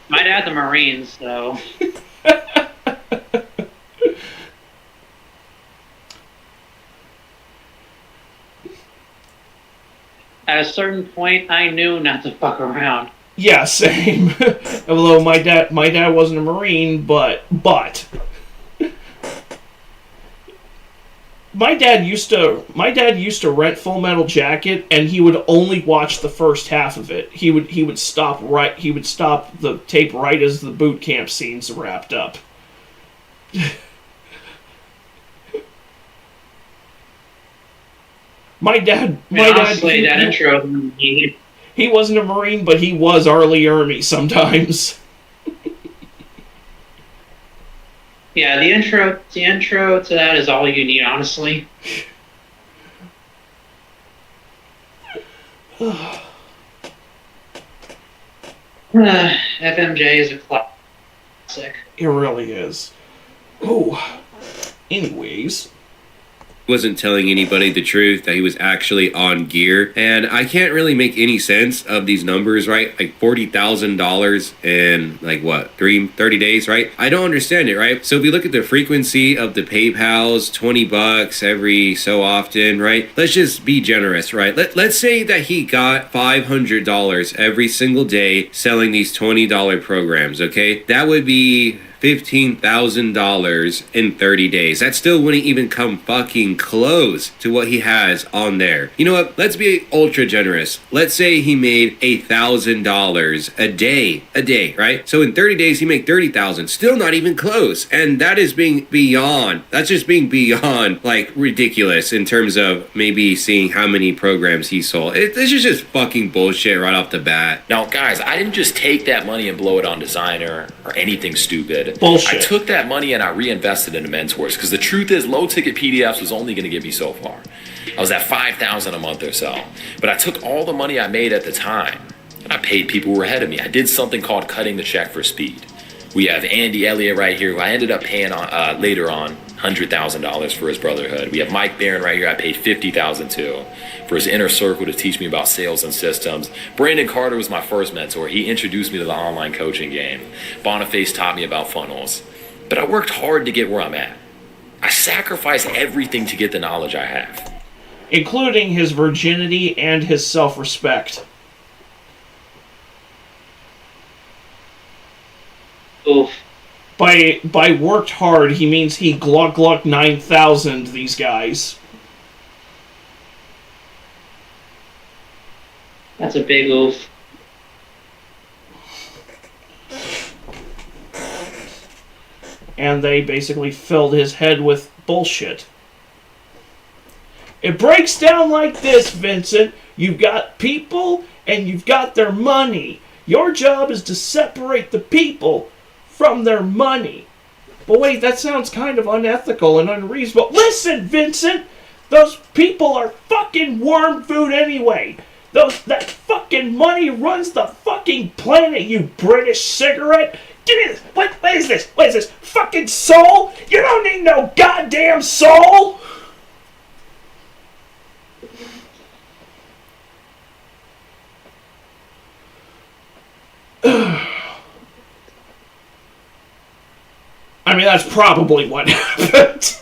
My dad's a Marine, so... At a certain point, I knew not to fuck around. Yeah, same. Although my dad wasn't a Marine, but my dad used to rent Full Metal Jacket, and he would only watch the first half of it. He would stop the tape right as the boot camp scenes wrapped up. My dad, that intro. He wasn't a Marine, but he was Arlie Ermy sometimes. Yeah, the intro to that is all you need, honestly. FMJ is a classic. It really is. Oh, anyways. Wasn't telling anybody the truth that he was actually on gear, and I can't really make any sense of these numbers, right? Like $40,000 in like what, 30 days, right? I don't understand it, right? So if we look at the frequency of the PayPals, $20 every so often, right? Let's just be generous, right? Let's say that he got $500 every single day selling these $20 programs, okay? That would be $15,000 in 30 days. That still wouldn't even come fucking close to what he has on there. You know what? Let's be ultra generous. Let's say he made $1,000 a day, right? So in 30 days, he made 30,000. Still not even close. And that is being beyond, that's just being beyond like ridiculous in terms of maybe seeing how many programs he sold. This is just fucking bullshit right off the bat. Now, guys, I didn't just take that money and blow it on designer or anything stupid. Bullshit. I took that money and I reinvested into mentors because the truth is low ticket PDFs was only going to get me so far. I was at $5,000 a month or so. But I took all the money I made at the time and I paid people who were ahead of me. I did something called cutting the check for speed. We have Andy Elliott right here, who I ended up paying later on $100,000 for his brotherhood. We have Mike Barron right here. I paid $50,000 to for his inner circle to teach me about sales and systems. Brandon Carter was my first mentor. He introduced me to the online coaching game. Boniface taught me about funnels. But I worked hard to get where I'm at. I sacrificed everything to get the knowledge I have. Including his virginity and his self-respect. Oof. By worked hard, he means he Gluck 9,000 these guys. That's a big oof. And they basically filled his head with bullshit. It breaks down like this, Vincent. You've got people and you've got their money. Your job is to separate the people from their money. But wait, that sounds kind of unethical and unreasonable. Listen, Vincent! Those people are fucking worm food anyway. That fucking money runs the fucking planet, you British cigarette! Give me this! What is this? What is this? Fucking soul? You don't need no goddamn soul! I mean, that's probably what happened.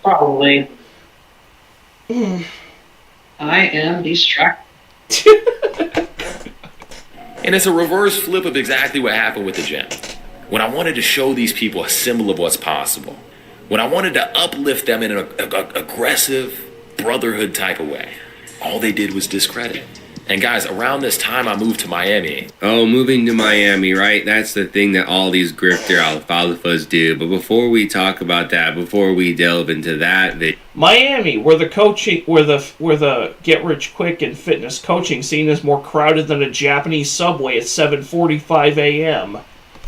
Probably. I am distracted. And it's a reverse flip of exactly what happened with the gym. When I wanted to show these people a symbol of what's possible. When I wanted to uplift them in an aggressive brotherhood type of way. All they did was discredit. And guys, around this time, I moved to Miami. Oh, moving to Miami, right? That's the thing that all these grifter alfalfas do. But before we talk about that, before we delve into that, Miami, where the get rich quick and fitness coaching scene is more crowded than a Japanese subway at 7:45 a.m.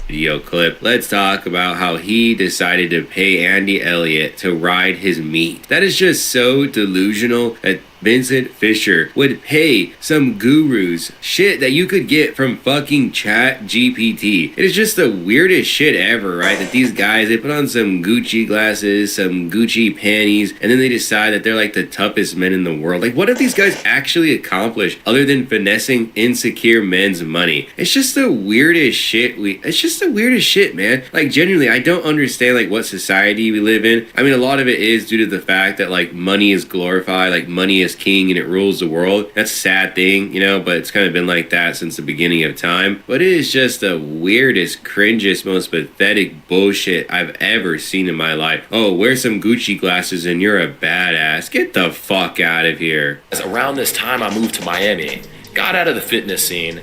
Video clip, let's talk about how he decided to pay Andy Elliott to ride his meat. That is just so delusional that Vincent Fisher would pay some gurus shit that you could get from fucking Chat GPT. It is just the weirdest shit ever, right? That these guys, they put on some Gucci glasses, some Gucci panties, and then they decide that they're like the toughest men in the world. Like, what have these guys actually accomplished other than finessing insecure men's money? It's just the weirdest shit. It's just the weirdest shit, man. Like, genuinely, I don't understand like what society we live in. I mean, a lot of it is due to the fact that like money is glorified, like money is just king and it rules the world. That's a sad thing, you know, but it's kind of been like that since the beginning of time. But it is just the weirdest, cringiest, most pathetic bullshit I've ever seen in my life. Oh, wear some Gucci glasses and you're a badass. Get the fuck out of here. Around this time, I moved to Miami, got out of the fitness scene,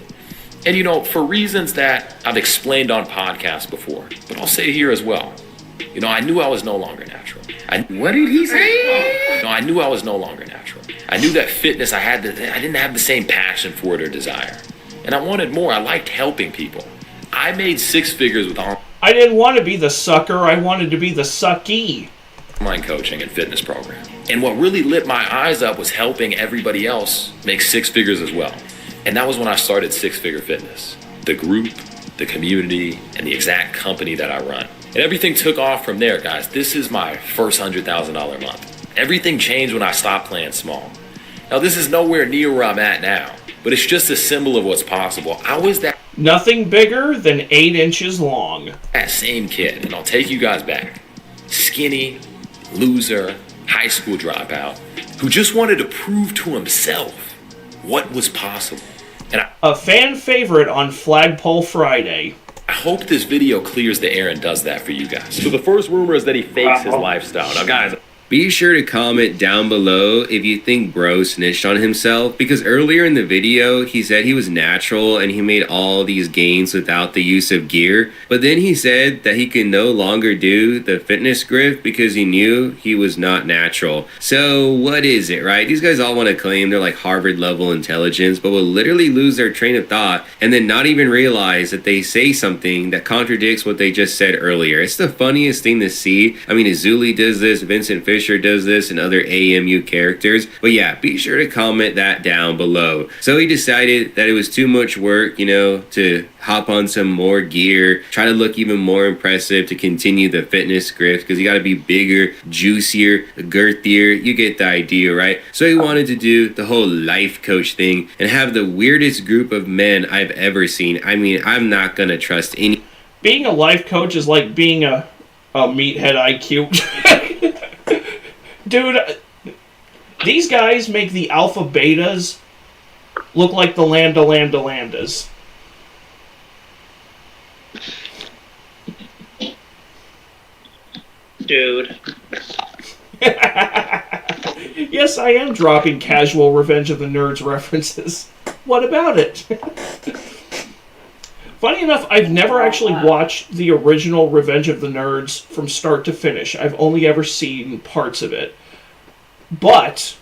and you know, for reasons that I've explained on podcasts before, but I'll say here as well. You know, I knew I was no longer natural. What did he say? No, I knew I was no longer natural. I knew that fitness, I didn't have the same passion for it or desire. And I wanted more. I liked helping people. I made six figures with I didn't want to be the sucker. I wanted to be the sucky. online coaching and fitness program. And what really lit my eyes up was helping everybody else make six figures as well. And that was when I started Six Figure Fitness, the group, the community, and the exact company that I run. And everything took off from there, guys. This is my first $100,000 month. Everything changed when I stopped playing small. Now, this is nowhere near where I'm at now, but it's just a symbol of what's possible. I was that nothing bigger than 8 inches long. That same kid, and I'll take you guys back. Skinny, loser, high school dropout, who just wanted to prove to himself what was possible. And a fan favorite on Flagpole Friday. I hope this video clears the air and does that for you guys. So the first rumor is that he fakes his lifestyle. Now, guys, be sure to comment down below if you think bro snitched on himself, because earlier in the video he said he was natural and he made all these gains without the use of gear, but then he said that he could no longer do the fitness grift because he knew he was not natural. So what is it, right? These guys all want to claim they're like Harvard level intelligence, but will literally lose their train of thought and then not even realize that they say something that contradicts what they just said earlier. It's the funniest thing to see. I mean, Azuli does this, Vincent Fisher does this, and other AMU characters. But yeah, be sure to comment that down below. So he decided that it was too much work, you know, to hop on some more gear, try to look even more impressive to continue the fitness grift, because you got to be bigger, juicier, girthier. You get the idea, right? So he wanted to do the whole life coach thing and have the weirdest group of men I've ever seen. I mean, I'm not gonna trust any. Being a life coach is like being a meathead IQ. Dude, these guys make the alpha betas look like the landas. Dude. Yes, I am dropping casual Revenge of the Nerds references. What about it? Funny enough, I've never actually watched the original Revenge of the Nerds from start to finish. I've only ever seen parts of it. But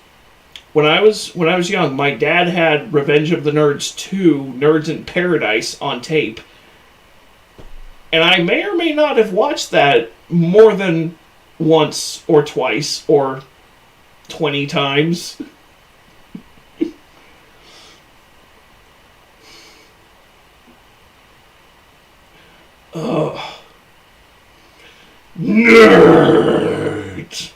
when I was young, my dad had Revenge of the Nerds 2, Nerds in Paradise on tape. And I may or may not have watched that more than once or twice or 20 times. Ugh. Nerds!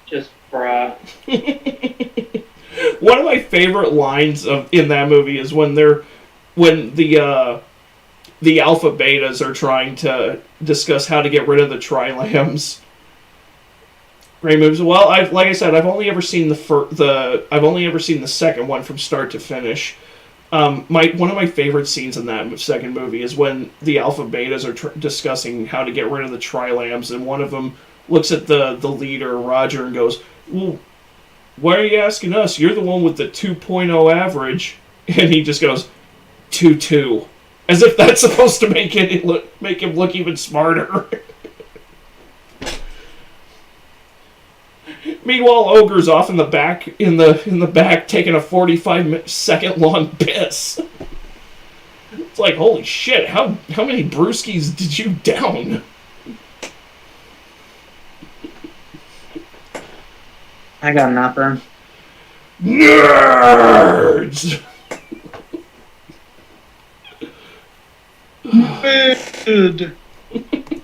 Just bruh. One of my favorite lines in that movie is when the alpha betas are trying to discuss how to get rid of the trilambs. Great moves. Well, like I said, I've only ever seen the second one from start to finish. One of my favorite scenes in that second movie is when the alpha betas are discussing how to get rid of the trilambs, and one of them looks at the leader Roger and goes, "Well, why are you asking us? You're the one with the 2.0 average." And he just goes, 2.2, as if that's supposed to make him look even smarter. Meanwhile, Ogre's off in the back taking a 45-second long piss. It's like, holy shit! How many brewskis did you down? I got nothing. Nerds!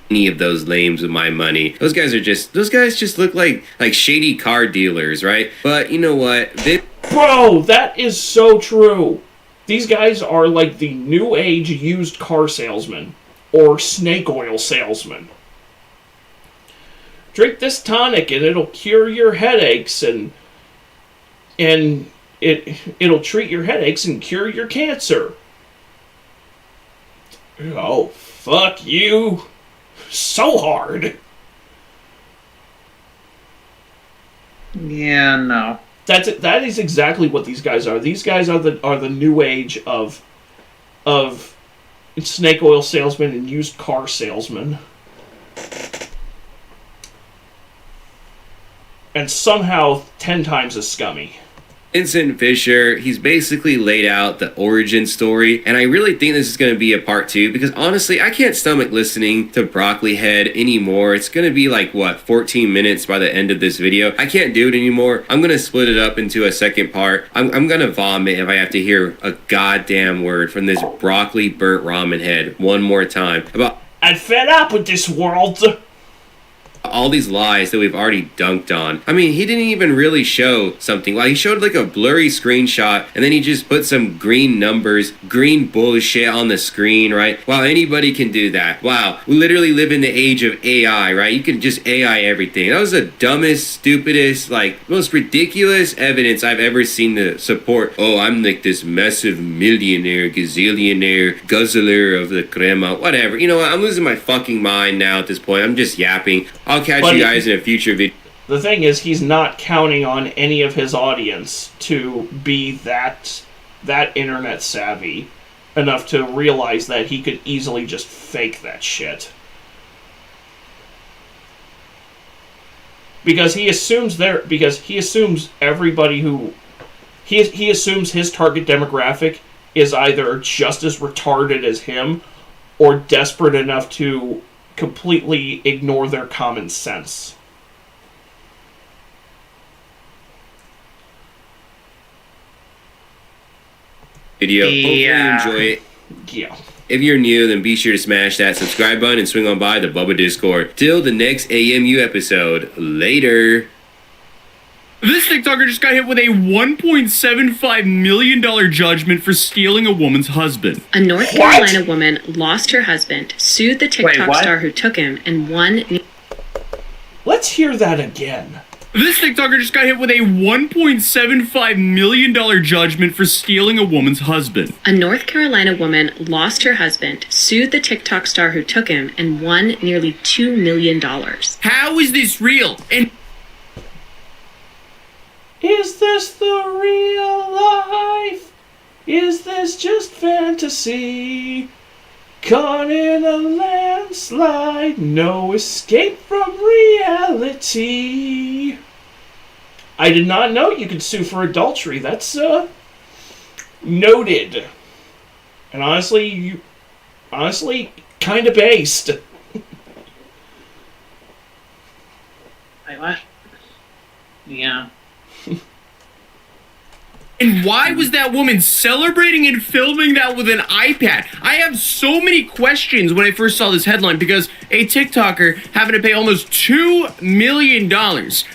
Any of those lames with my money. Those guys just look like shady car dealers, right? But you know what? Bro, that is so true. These guys are like the new age used car salesman or snake oil salesman. drink this tonic and it'll cure your headaches and it'll treat your headaches and cure your cancer. Oh, fuck you so hard. Yeah, no. That's it. That is exactly what these guys are. These guys are the new age of snake oil salesmen and used car salesmen. And somehow 10 times as scummy. Vincent Fisher, he's basically laid out the origin story, and I really think this is going to be a part 2, because honestly, I can't stomach listening to Broccoli Head anymore. It's going to be like, 14 minutes by the end of this video. I can't do it anymore. I'm going to split it up into a second part. I'm going to vomit if I have to hear a goddamn word from this broccoli burnt ramen head one more time about... I'm fed up with this world. All these lies that we've already dunked on. I mean, he didn't even really show something. Like, he showed like a blurry screenshot, and then he just put some green numbers, green bullshit on the screen, right? Wow, anybody can do that. Wow, we literally live in the age of AI, right? You can just AI everything. That was the dumbest, stupidest, like, most ridiculous evidence I've ever seen to support, oh, I'm like this massive millionaire, gazillionaire, guzzler of the crema, whatever. You know what? I'm losing my fucking mind now at this point. I'm just yapping. I'll catch you guys in a future video. The thing is, he's not counting on any of his audience to be that internet savvy enough to realize that he could easily just fake that shit. Because he assumes everybody who he assumes his target demographic is either just as retarded as him or desperate enough to completely ignore their common sense. Video. Hopefully you enjoy it. Yeah. If you're new, then be sure to smash that subscribe button and swing on by the Bubba Discord. Till the next AMU episode. Later. This TikToker just got hit with a $1.75 million judgment for stealing a woman's husband. A North Carolina woman lost her husband, sued the TikTok star who took him, and won... Let's hear that again. This TikToker just got hit with a $1.75 million judgment for stealing a woman's husband. A North Carolina woman lost her husband, sued the TikTok star who took him, and won nearly $2 million. How is this real? And... Is this the real life? Is this just fantasy? Caught in a landslide, no escape from reality. I did not know you could sue for adultery. That's, noted. And honestly, kind of based. Wait, what? Yeah. And why was that woman celebrating and filming that with an iPad? I have so many questions when I first saw this headline because a TikToker having to pay almost $2 million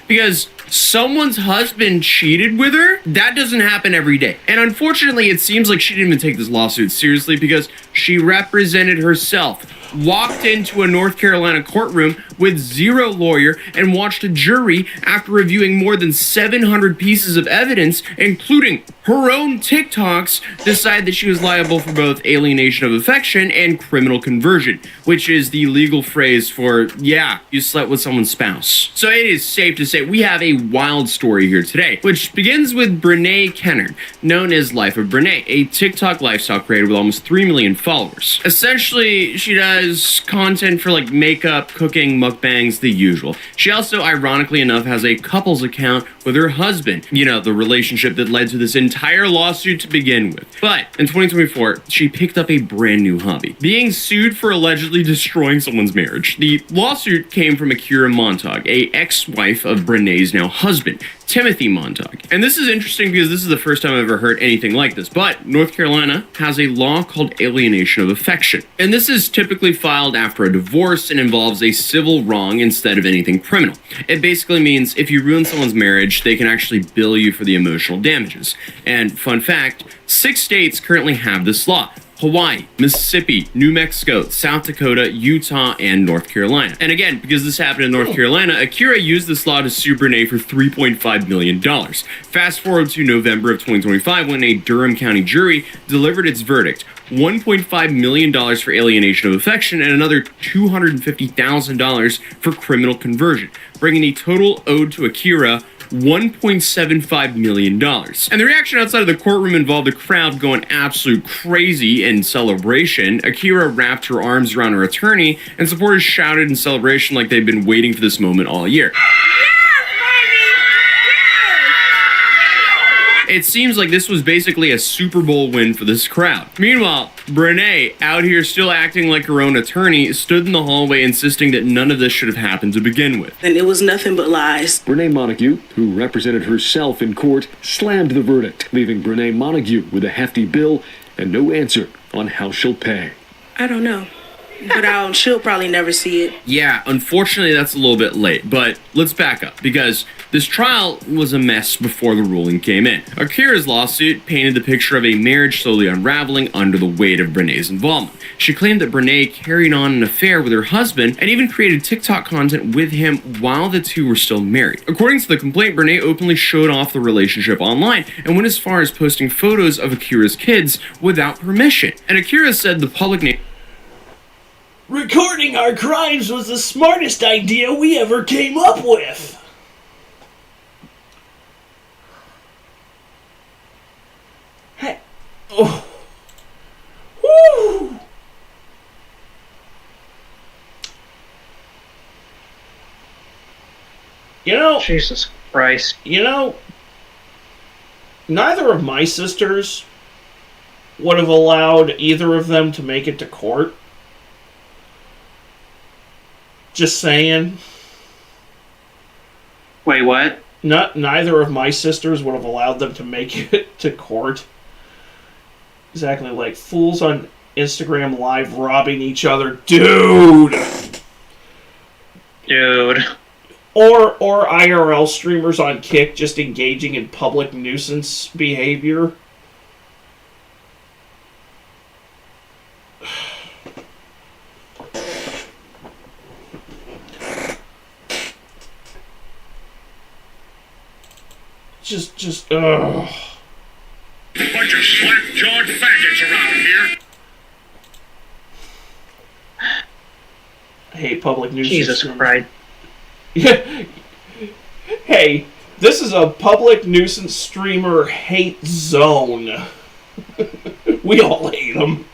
because someone's husband cheated with her? That doesn't happen every day. And unfortunately, it seems like she didn't even take this lawsuit seriously because she represented herself. Walked into a North Carolina courtroom with zero lawyer and watched a jury after reviewing more than 700 pieces of evidence, including her own TikToks, decide that she was liable for both alienation of affection and criminal conversion, which is the legal phrase for, yeah, you slept with someone's spouse. So it is safe to say we have a wild story here today, which begins with Brene Kennard, known as Life of Brene, a TikTok lifestyle creator with almost 3 million followers. Essentially, she does content for like makeup, cooking, mukbangs, the usual. She also, ironically enough, has a couples account with her husband. You know, the relationship that led to this entire lawsuit to begin with. But in 2024, she picked up a brand new hobby, being sued for allegedly destroying someone's marriage. The lawsuit came from Akira Montag, a ex-wife of Brene's now husband, Timothy Montag. And this is interesting because this is the first time I've ever heard anything like this, but North Carolina has a law called alienation of affection. And this is typically filed after a divorce and involves a civil wrong instead of anything criminal. It basically means if you ruin someone's marriage, they can actually bill you for the emotional damages. And fun fact, 6 states currently have this law. Hawaii, Mississippi, New Mexico, South Dakota, Utah, and North Carolina. And again, because this happened in North Carolina, Akira used this law to sue Brene for $3.5 million. Fast forward to November of 2025 when a Durham County jury delivered its verdict. $1.5 million for alienation of affection and another $250,000 for criminal conversion, bringing the total owed to Akira $1.75 million. And the reaction outside of the courtroom involved a crowd going absolute crazy in celebration. Akira wrapped her arms around her attorney, and supporters shouted in celebration like they'd been waiting for this moment all year. It seems like this was basically a Super Bowl win for this crowd. Meanwhile, Brene, out here still acting like her own attorney, stood in the hallway insisting that none of this should have happened to begin with. And it was nothing but lies. Brene Montague, who represented herself in court, slammed the verdict, leaving Brene Montague with a hefty bill and no answer on how she'll pay. I don't know. But she'll probably never see it. Yeah, unfortunately that's a little bit late, but let's back up, because this trial was a mess before the ruling came in. Akira's lawsuit painted the picture of a marriage slowly unraveling under the weight of Brene's involvement. She claimed that Brene carried on an affair with her husband and even created TikTok content with him while the two were still married. According to the complaint, Brene openly showed off the relationship online and went as far as posting photos of Akira's kids without permission. And Akira said the public name recording our crimes was the smartest idea we ever came up with. Hey. Oh. Woo. You know, Jesus Christ. You know, neither of my sisters would have allowed either of them to make it to court. Just saying. Wait, what? Neither of my sisters would have allowed them to make it to court. Exactly, like fools on Instagram Live robbing each other. Dude! Or IRL streamers on Kick just engaging in public nuisance behavior. Just, ugh. Bunch of slack-jawed faggots around here. I hate public nuisance. Jesus Christ. Hey, this is a public nuisance streamer hate zone. We all hate them.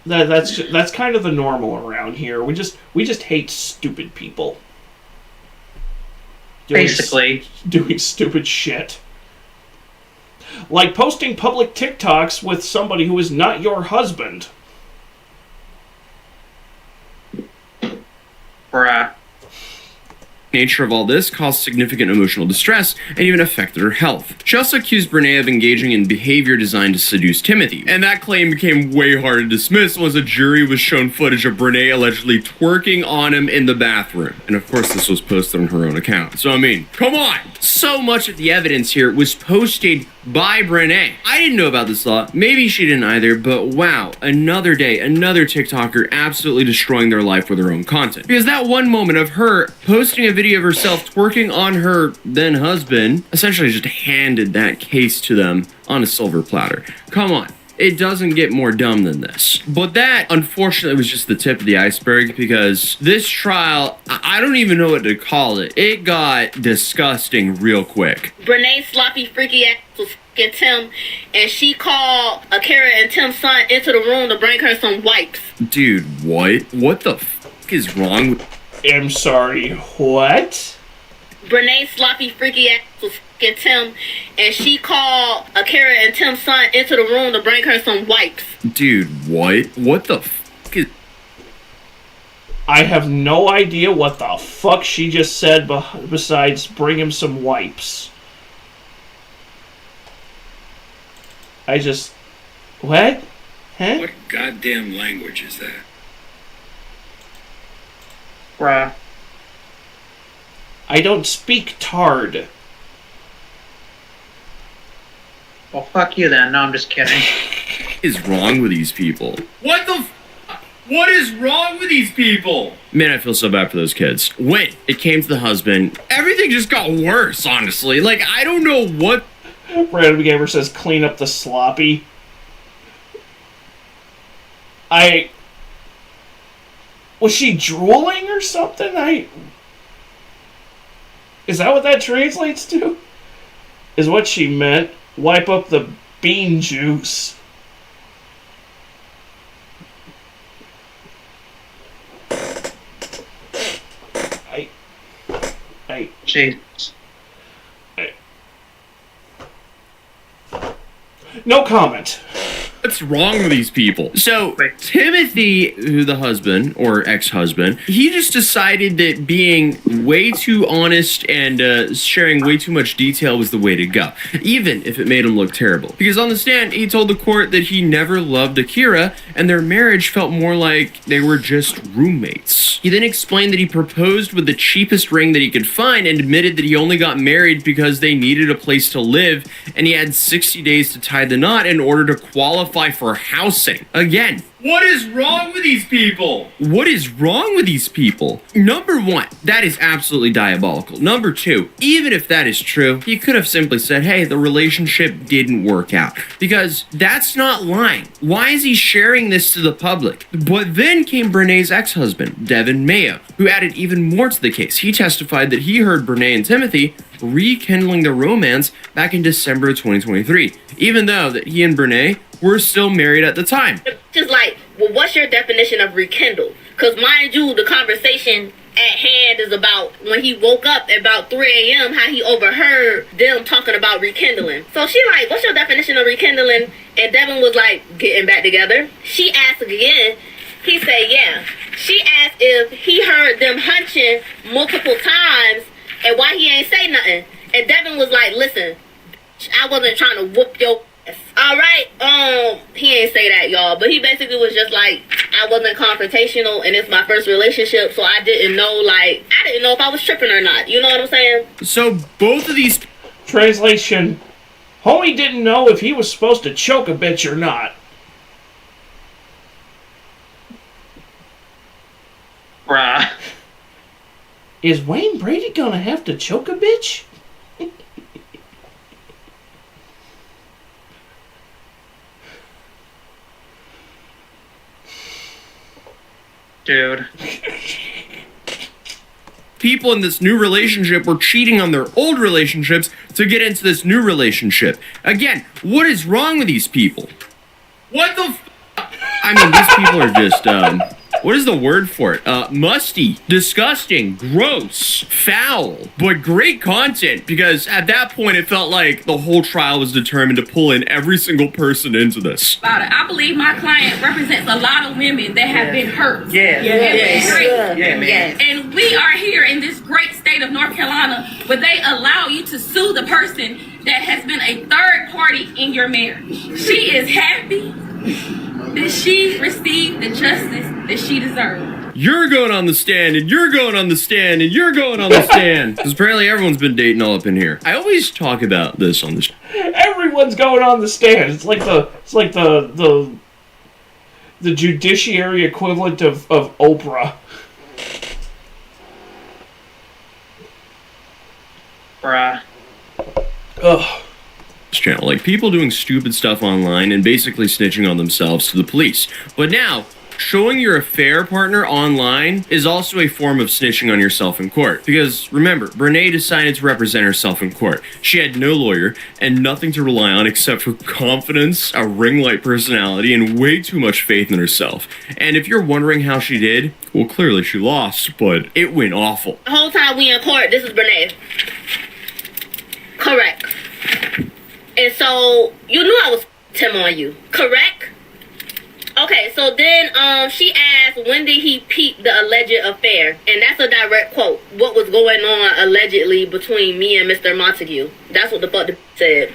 That's kind of the normal around here. We just hate stupid people. Basically. Doing stupid shit. Like posting public TikToks with somebody who is not your husband. Bruh. Nature of all this caused significant emotional distress and even affected her health. She also accused Brene of engaging in behavior designed to seduce Timothy, and that claim became way hard to dismiss once a jury was shown footage of Brene allegedly twerking on him in the bathroom. And of course this was posted on her own account. So I mean, come on! So much of the evidence here was posted by Brene. I didn't know about this law, maybe she didn't either, but wow, another day, another TikToker absolutely destroying their life with her own content. Because that one moment of her posting a video of herself twerking on her then husband essentially just handed that case to them on a silver platter. Come on. It doesn't get more dumb than this. But that, unfortunately, was just the tip of the iceberg, because this trial, I don't even know what to call it. It got disgusting real quick. Brene's sloppy, freaky ass was f***ing Tim, and she called Akira and Tim's son into the room to bring her some wipes. Dude, what? What the f*** is wrong with... I'm sorry, what? Brene's sloppy, freaky ass was f***ing Tim, and she called Akira and Tim's son into the room to bring her some wipes. Dude, what? What the f*** is... I have no idea what the fuck she just said besides bring him some wipes. What? Huh? What goddamn language is that? Bruh. I don't speak tard. Well, fuck you then. No, I'm just kidding. What is wrong with these people? What is wrong with these people? Man, I feel so bad for those kids. When it came to the husband, everything just got worse, honestly. Like, I don't know what... Random Gamer says, clean up the sloppy. Was she drooling or something? Is that what that translates to? Is what she meant. Wipe up the bean juice. Jeez. No comment. What's wrong with these people? So, Timothy, who the husband, or ex-husband, he just decided that being way too honest and sharing way too much detail was the way to go, even if it made him look terrible. Because on the stand, he told the court that he never loved Akira, and their marriage felt more like they were just roommates. He then explained that he proposed with the cheapest ring that he could find and admitted that he only got married because they needed a place to live, and he had 60 days to tie the knot in order to qualify for housing. Again, what is wrong with these people? What is wrong with these people? Number one, that is absolutely diabolical. Number two, even if that is true, he could have simply said, hey, the relationship didn't work out. Because that's not lying. Why is he sharing this to the public? But then came Brené's ex-husband, Devin Mayo, who added even more to the case. He testified that he heard Brené and Timothy rekindling their romance back in December of 2023, even though that he and Brené were still married at the time. Just like, well, what's your definition of rekindle? Because mind you, the conversation at hand is about when he woke up at about 3 a.m., how he overheard them talking about rekindling. So she like, what's your definition of rekindling? And Devin was like, getting back together. She asked again. He said, yeah. She asked if he heard them hunching multiple times and why he ain't say nothing. And Devin was like, listen, I wasn't trying to whoop your ass. All right, he ain't say that, y'all, but he basically was just like, I wasn't confrontational and it's my first relationship, so I didn't know if I was tripping or not. You know what I'm saying? So both of these... Translation, homie didn't know if he was supposed to choke a bitch or not. Bruh. Is Wayne Brady gonna have to choke a bitch? Dude. People in this new relationship were cheating on their old relationships to get into this new relationship. Again, what is wrong with these people? What the I mean, these people are just, what is the word for it? Musty, disgusting, gross, foul, but great content, because at that point it felt like the whole trial was determined to pull in every single person into this. I believe my client represents a lot of women that have been hurt. And we are here in this great state of North Carolina where they allow you to sue the person that has been a third party in your marriage. She is happy that she received the justice that she deserved. You're going on the stand, and you're going on the stand, and you're going on the stand. Because apparently everyone's been dating all up in here. I always talk about this on the show. Everyone's going on the stand. It's like the judiciary equivalent of Oprah. Bruh. Ugh. Channel, like people doing stupid stuff online and basically snitching on themselves to the police. But now, showing your affair partner online is also a form of snitching on yourself in court. Because remember, Brené decided to represent herself in court. She had no lawyer and nothing to rely on except for confidence, a ring light personality, and way too much faith in herself. And if you're wondering how she did, well, clearly she lost, but it went awful. The whole time we in court, this is Brené. Correct. And so, you knew I was Tim on you, correct? Okay, so then she asked asked, when did he peep the alleged affair? And that's a direct quote. What was going on allegedly between me and Mr. Montague? That's what the fuck the said.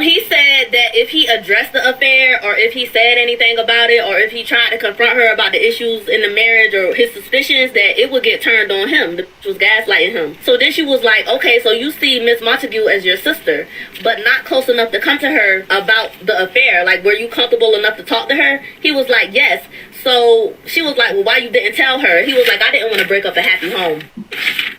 He said that if he addressed the affair, or if he said anything about it, or if he tried to confront her about the issues in the marriage or his suspicions, that it would get turned on him. The bitch was gaslighting him. So then she was like, okay, so you see Miss Montague as your sister, but not close enough to come to her about the affair. Like, were you comfortable enough to talk to her? He was like, yes. So she was like, well, why you didn't tell her? He was like, I didn't want to break up a happy home.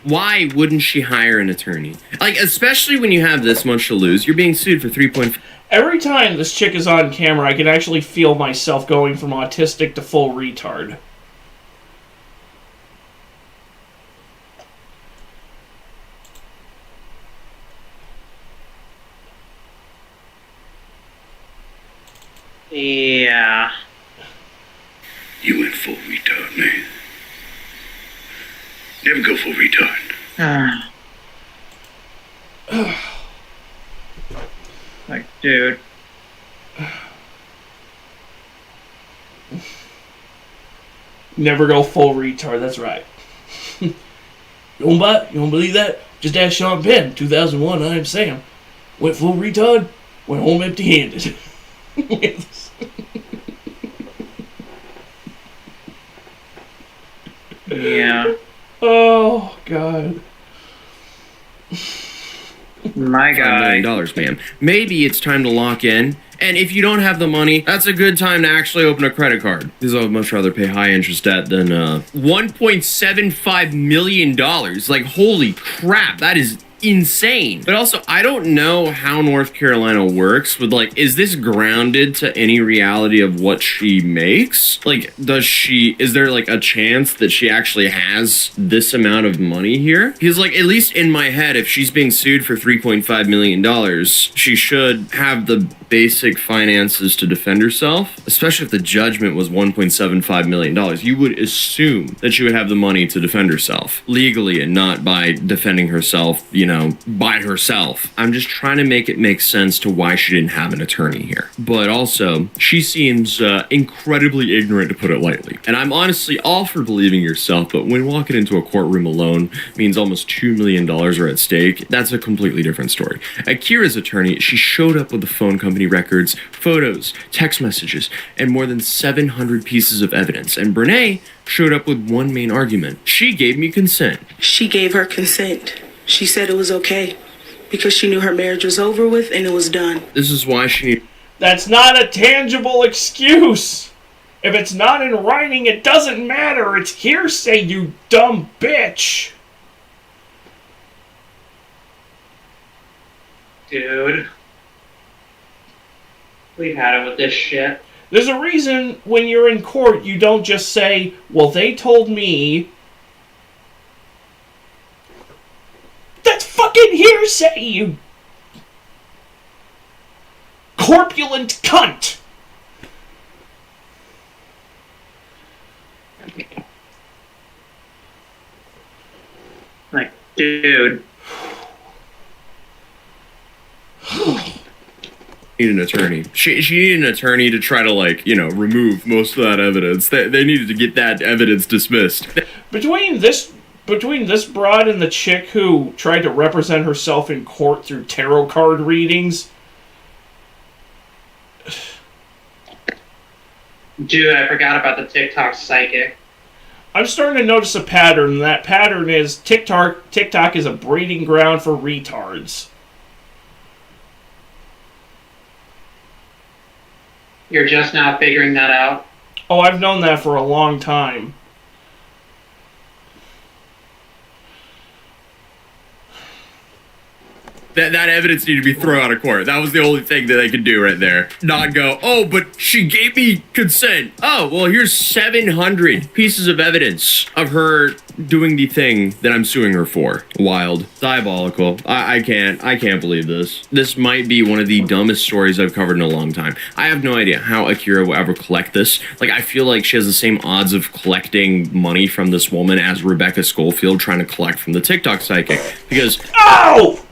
Why wouldn't she hire an attorney? Like, especially when you have this much to lose. You're being sued for 3.5. Every time this chick is on camera, I can actually feel myself going from autistic to full retard. Yeah. You went full retard, man. Never go full retard. Like, dude. Never go full retard, that's right. You don't believe that? Just ask Sean Penn, 2001, I am Sam. Went full retard, went home empty-handed. Yeah. Oh, God. My $5 guy. million, ma'am. Maybe it's time to lock in. And if you don't have the money, that's a good time to actually open a credit card. Because I would much rather pay high interest debt than $1.75 million. Like, holy crap, that is insane. But also, I don't know how North Carolina works with, like, is this grounded to any reality of what she makes? Like, is there like a chance that she actually has this amount of money here? Because, like, at least in my head, if she's being sued for $3.5 million, she should have the basic finances to defend herself, especially if the judgment was $1.75 million. You would assume that she would have the money to defend herself legally and not by defending herself, by herself. I'm just trying to make it make sense to why she didn't have an attorney here. But also, she seems incredibly ignorant, to put it lightly. And I'm honestly all for believing yourself, but when walking into a courtroom alone means almost $2 million are at stake, that's a completely different story. Akira's attorney, she showed up with the phone company records, photos, text messages, and more than 700 pieces of evidence. And Brene showed up with one main argument. She gave me consent. She gave her consent. She said it was okay because she knew her marriage was over with and it was done. This is why she... That's not a tangible excuse. If it's not in writing, it doesn't matter. It's hearsay, you dumb bitch. Dude. We've had it with this shit. There's a reason when you're in court, you don't just say, well, they told me. That's fucking hearsay, you corpulent cunt. Like, dude. Need an attorney. She needed an attorney to try to, remove most of that evidence. They needed to get that evidence dismissed. Between this broad and the chick who tried to represent herself in court through tarot card readings. Dude, I forgot about the TikTok psychic. I'm starting to notice a pattern, and that pattern is TikTok is a breeding ground for retards. You're just now figuring that out? Oh, I've known that for a long time. That evidence needed to be thrown out of court. That was the only thing that they could do right there. Not go, oh, but she gave me consent. Oh, well, here's 700 pieces of evidence of her doing the thing that I'm suing her for. Wild. Diabolical. I can't believe this. This might be one of the dumbest stories I've covered in a long time. I have no idea how Akira will ever collect this. Like, I feel like she has the same odds of collecting money from this woman as Rebecca Schofield trying to collect from the TikTok psychic. Because... Ow!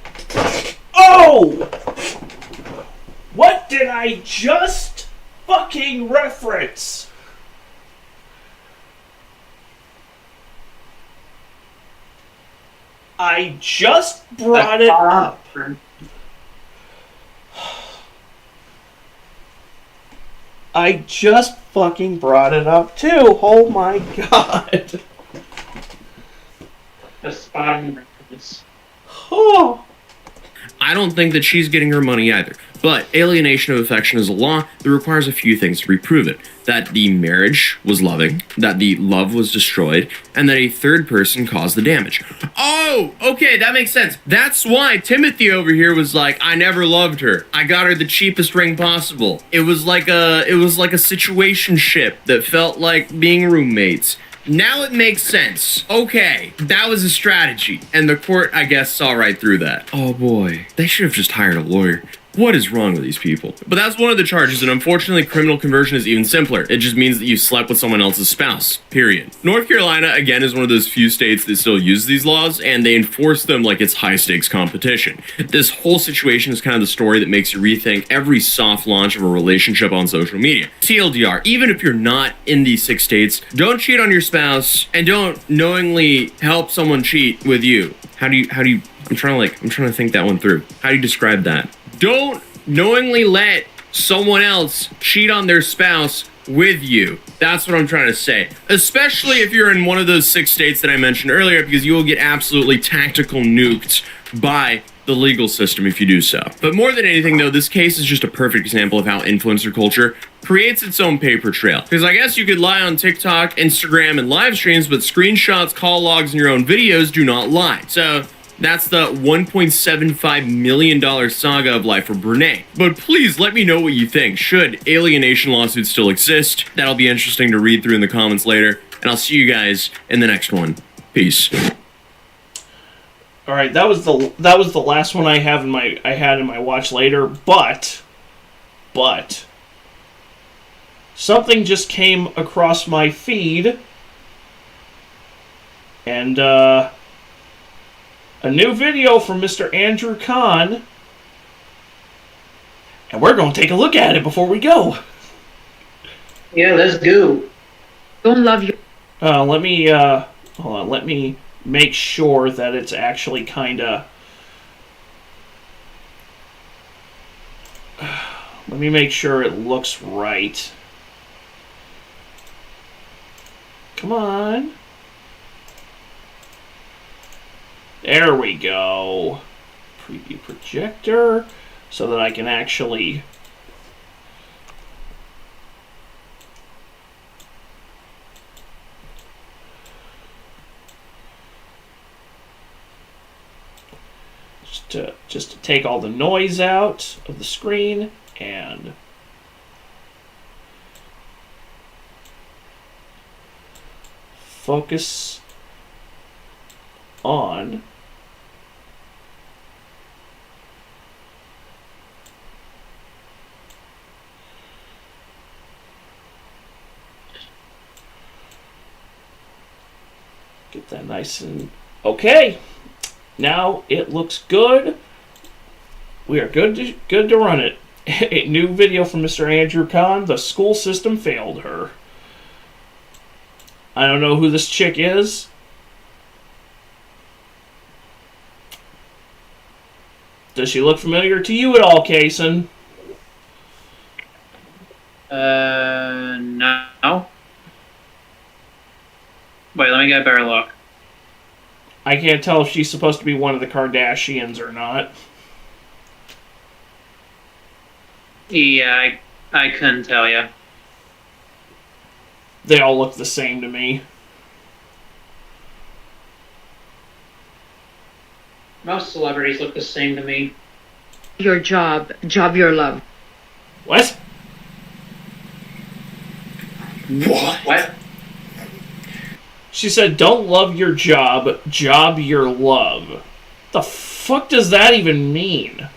Oh! What did I just fucking reference? I just brought it up. I just fucking brought it up too. Oh my god. Oh. I don't think that she's getting her money either. But alienation of affection is a law that requires a few things to reprove it. That the marriage was loving, that the love was destroyed, and that a third person caused the damage. Oh, okay, that makes sense. That's why Timothy over here was like, I never loved her. I got her the cheapest ring possible. It was like a situationship that felt like being roommates. Now it makes sense. Okay, that was a strategy. And the court, I guess, saw right through that. Oh boy, they should have just hired a lawyer. What is wrong with these people? But that's one of the charges, and unfortunately, criminal conversion is even simpler. It just means that you slept with someone else's spouse. Period. North Carolina, again, is one of those few states that still use these laws, and they enforce them like it's high-stakes competition. This whole situation is kind of the story that makes you rethink every soft launch of a relationship on social media. TLDR, even if you're not in these 6 states, don't cheat on your spouse, and don't knowingly help someone cheat with you. How do you, I'm trying to think that one through. How do you describe that? Don't knowingly let someone else cheat on their spouse with you. That's what I'm trying to say. Especially if you're in one of those 6 states that I mentioned earlier, because you will get absolutely tactical nuked by the legal system if you do so. But more than anything, though, this case is just a perfect example of how influencer culture creates its own paper trail. Because I guess you could lie on TikTok, Instagram, and live streams, but screenshots, call logs, and your own videos do not lie. So that's the $1.75 million saga of life for Brene. But please let me know what you think. Should alienation lawsuits still exist? That'll be interesting to read through in the comments later. And I'll see you guys in the next one. Peace. All right, that was the last one I had in my watch later, but something just came across my feed, and a new video from Mr. Andrew Kahn, and we're going to take a look at it before we go. Yeah, let's go. Don't love you. Let me hold on. Let me make sure that it's actually kind of. Let me make sure it looks right. Come on. There we go. Preview projector so that I can actually. Just to take all the noise out of the screen and focus on get that nice and okay. Now it looks good. We are good to run it. A new video from Mr. Andrew Kahn. The school system failed her. I don't know who this chick is. Does she look familiar to you at all, Kason? No. Wait, let me get a better look. I can't tell if she's supposed to be one of the Kardashians or not. Yeah, I couldn't tell you. They all look the same to me. Most celebrities look the same to me. Your job your love. What? What? She said, don't love your job, job your love. The fuck does that even mean?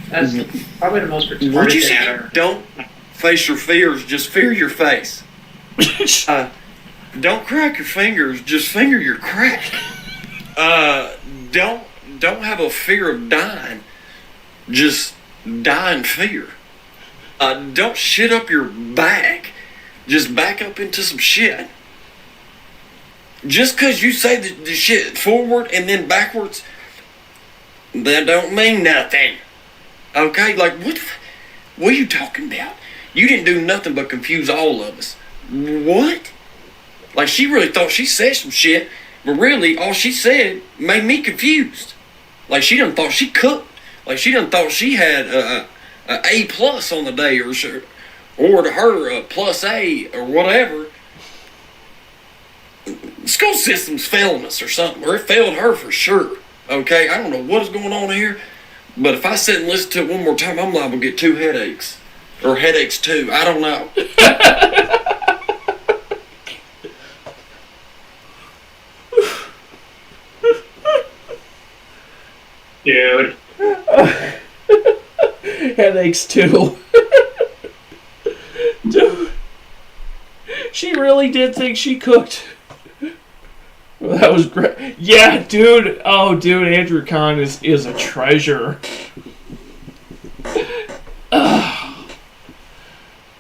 That's probably the most retarded What'd you thing say? ever. Don't face your fears, just fear your face. Don't crack your fingers, just finger your crack. Don't have a fear of dying, just die in fear. Don't shit up your back, just back up into some shit. just because you say the shit forward and then backwards, that don't mean nothing. Okay? Like, what are you talking about? You didn't do nothing but confuse all of us. What? Like, she really thought she said some shit, but really, all she said made me confused. Like, she done thought she cooked. Like, she done thought she had a A plus on the day, or to her a plus A or whatever. The school system's failing us or something, or it failed her for sure. Okay, I don't know what is going on here, but if I sit and listen to it one more time, I'm liable to get 2 headaches. Or headaches too, I don't know. Dude. Headaches too. Dude. She really did think she cooked. Well, that was great. Yeah, dude. Oh, dude, Andrew Kahn is a treasure.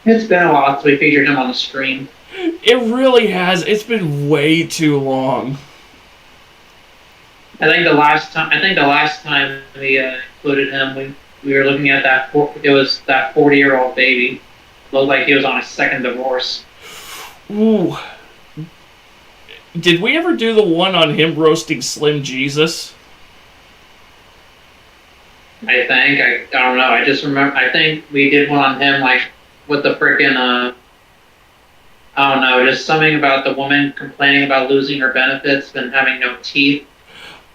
It's been a while since we featured him on the stream. It really has. It's been way too long. I think the last time we included him, we were looking at that. It was that 40-year-old baby. Looked like he was on his second divorce. Ooh. Did we ever do the one on him roasting Slim Jesus? I think. I don't know. I just remember. I think we did one on him, like with the frickin' I don't know, just something about the woman complaining about losing her benefits and having no teeth.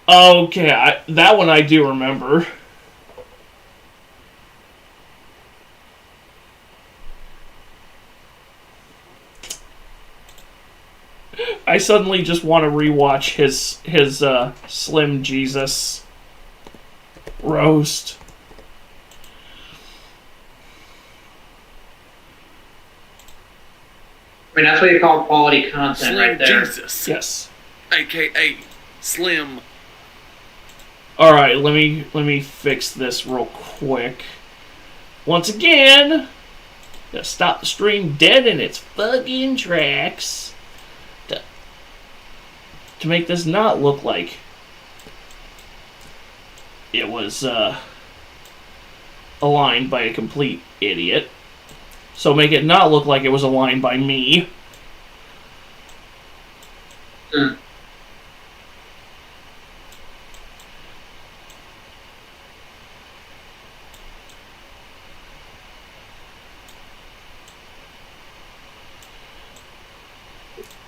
Okay, that one I do remember. I suddenly just want to rewatch his Slim Jesus roast. I mean, that's what you call quality content Slim right there. Jesus. Yes. AKA Slim. All right, let me fix this real quick. Once again, gotta stop the stream dead in its fucking tracks to make this not look like it was aligned by a complete idiot. So make it not look like it was aligned by me.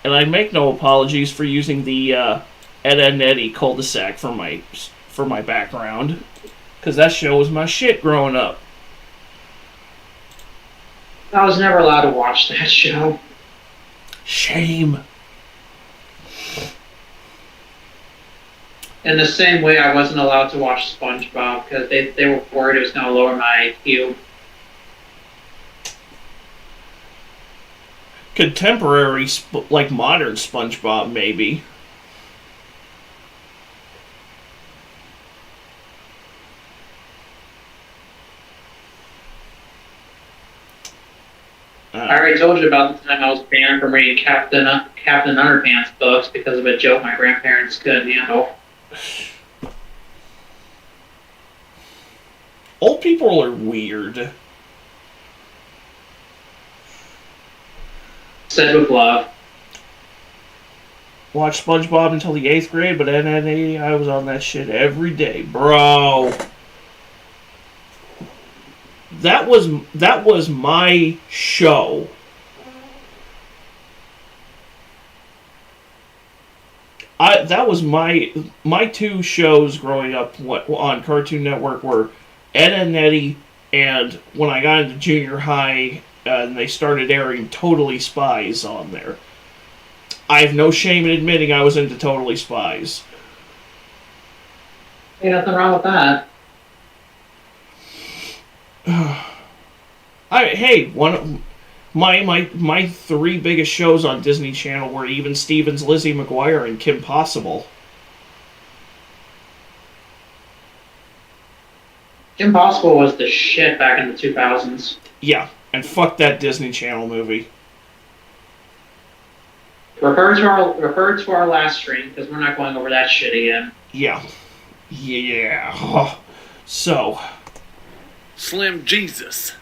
And I make no apologies for using the Ed, Edd n Eddy cul-de-sac for my background, because that show was my shit growing up. I was never allowed to watch that show. Shame. In the same way, I wasn't allowed to watch SpongeBob because they were worried it was going to lower my IQ. Contemporary, like modern SpongeBob, maybe. I already told you about the time I was banned from reading Captain Underpants books because of a joke my grandparents couldn't handle. Old people are weird. Said with love. Watched SpongeBob until the 8th grade, but at I was on that shit every day, bro. That was my show. That was my two shows growing up on Cartoon Network were Ed, Edd n Eddy, and when I got into junior high, and they started airing Totally Spies on there. I have no shame in admitting I was into Totally Spies. Ain't nothing wrong with that. My three biggest shows on Disney Channel were Even Stevens, Lizzie McGuire, and Kim Possible. Kim Possible was the shit back in the 2000s. Yeah, and fuck that Disney Channel movie. Refer to our last stream because we're not going over that shit again. Yeah. Yeah. So. Slim Jesus,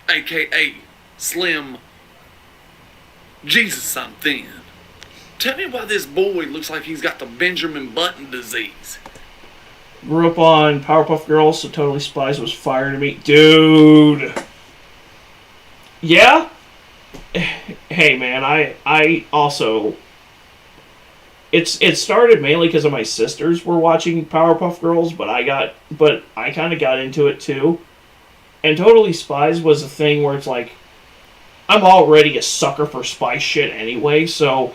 aka Slim Jesus, I'm thin. Tell me why this boy looks like he's got the Benjamin Button disease. Grew up on Powerpuff Girls, so Totally Spies was fire to me. Dude! Yeah? Hey, man, I also... It started mainly because of my sisters were watching Powerpuff Girls, but I kind of got into it too. And Totally Spies was a thing where it's like, I'm already a sucker for spy shit anyway, so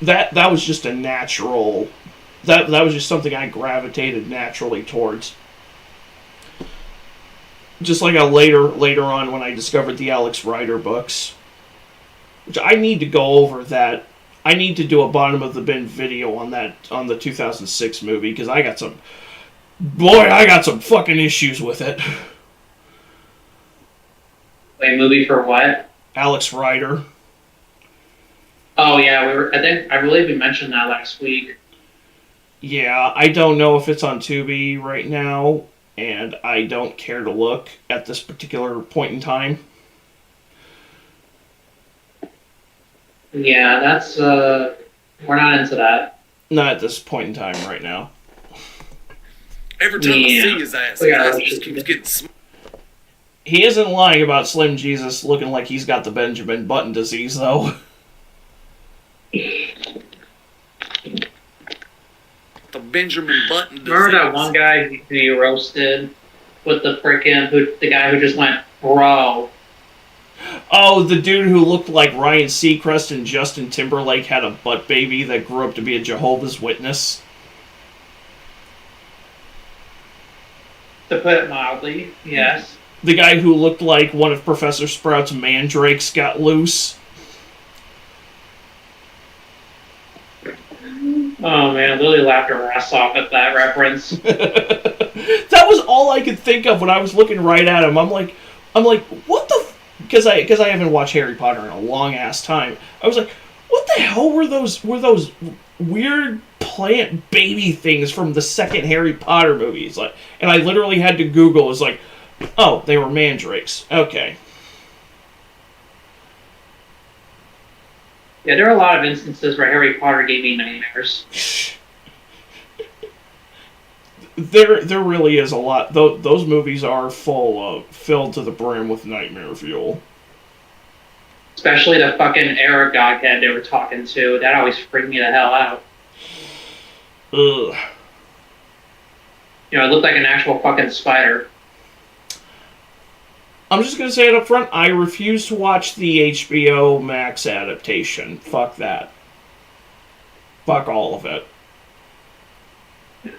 that was just a natural... That was just something I gravitated naturally towards. Just like later on when I discovered the Alex Rider books. Which I need to go over that. I need to do a bottom of the bin video on the 2006 movie, because I got some fucking issues with it. Wait, movie for what? Alex Rider. Oh yeah, I believe we mentioned that last week. Yeah, I don't know if it's on Tubi right now, and I don't care to look at this particular point in time. Yeah, that's, we're not into that. Not at this point in time right now. Every time I see his ass just keeps getting small. He isn't lying about Slim Jesus looking like he's got the Benjamin Button disease, though. The Benjamin Button disease. Remember that one guy who you roasted with the guy who just went, bro. Oh, the dude who looked like Ryan Seacrest and Justin Timberlake had a butt baby that grew up to be a Jehovah's Witness. To put it mildly, yes. The guy who looked like one of Professor Sprout's mandrakes got loose. Oh man, Lily laughed her ass off at that reference. That was all I could think of when I was looking right at him. I'm like, what the? Because I haven't watched Harry Potter in a long ass time. I was like, what the hell were those weird plant baby things from the second Harry Potter movies? Like, and I literally had to Google. It was like, oh, they were mandrakes. Okay. Yeah, there are a lot of instances where Harry Potter gave me nightmares. There really is a lot. Those movies are filled to the brim with nightmare fuel. Especially the fucking Arab godhead they were talking to. That always freaked me the hell out. Ugh. You know, it looked like an actual fucking spider. I'm just gonna say it up front, I refuse to watch the HBO Max adaptation. Fuck that. Fuck all of it.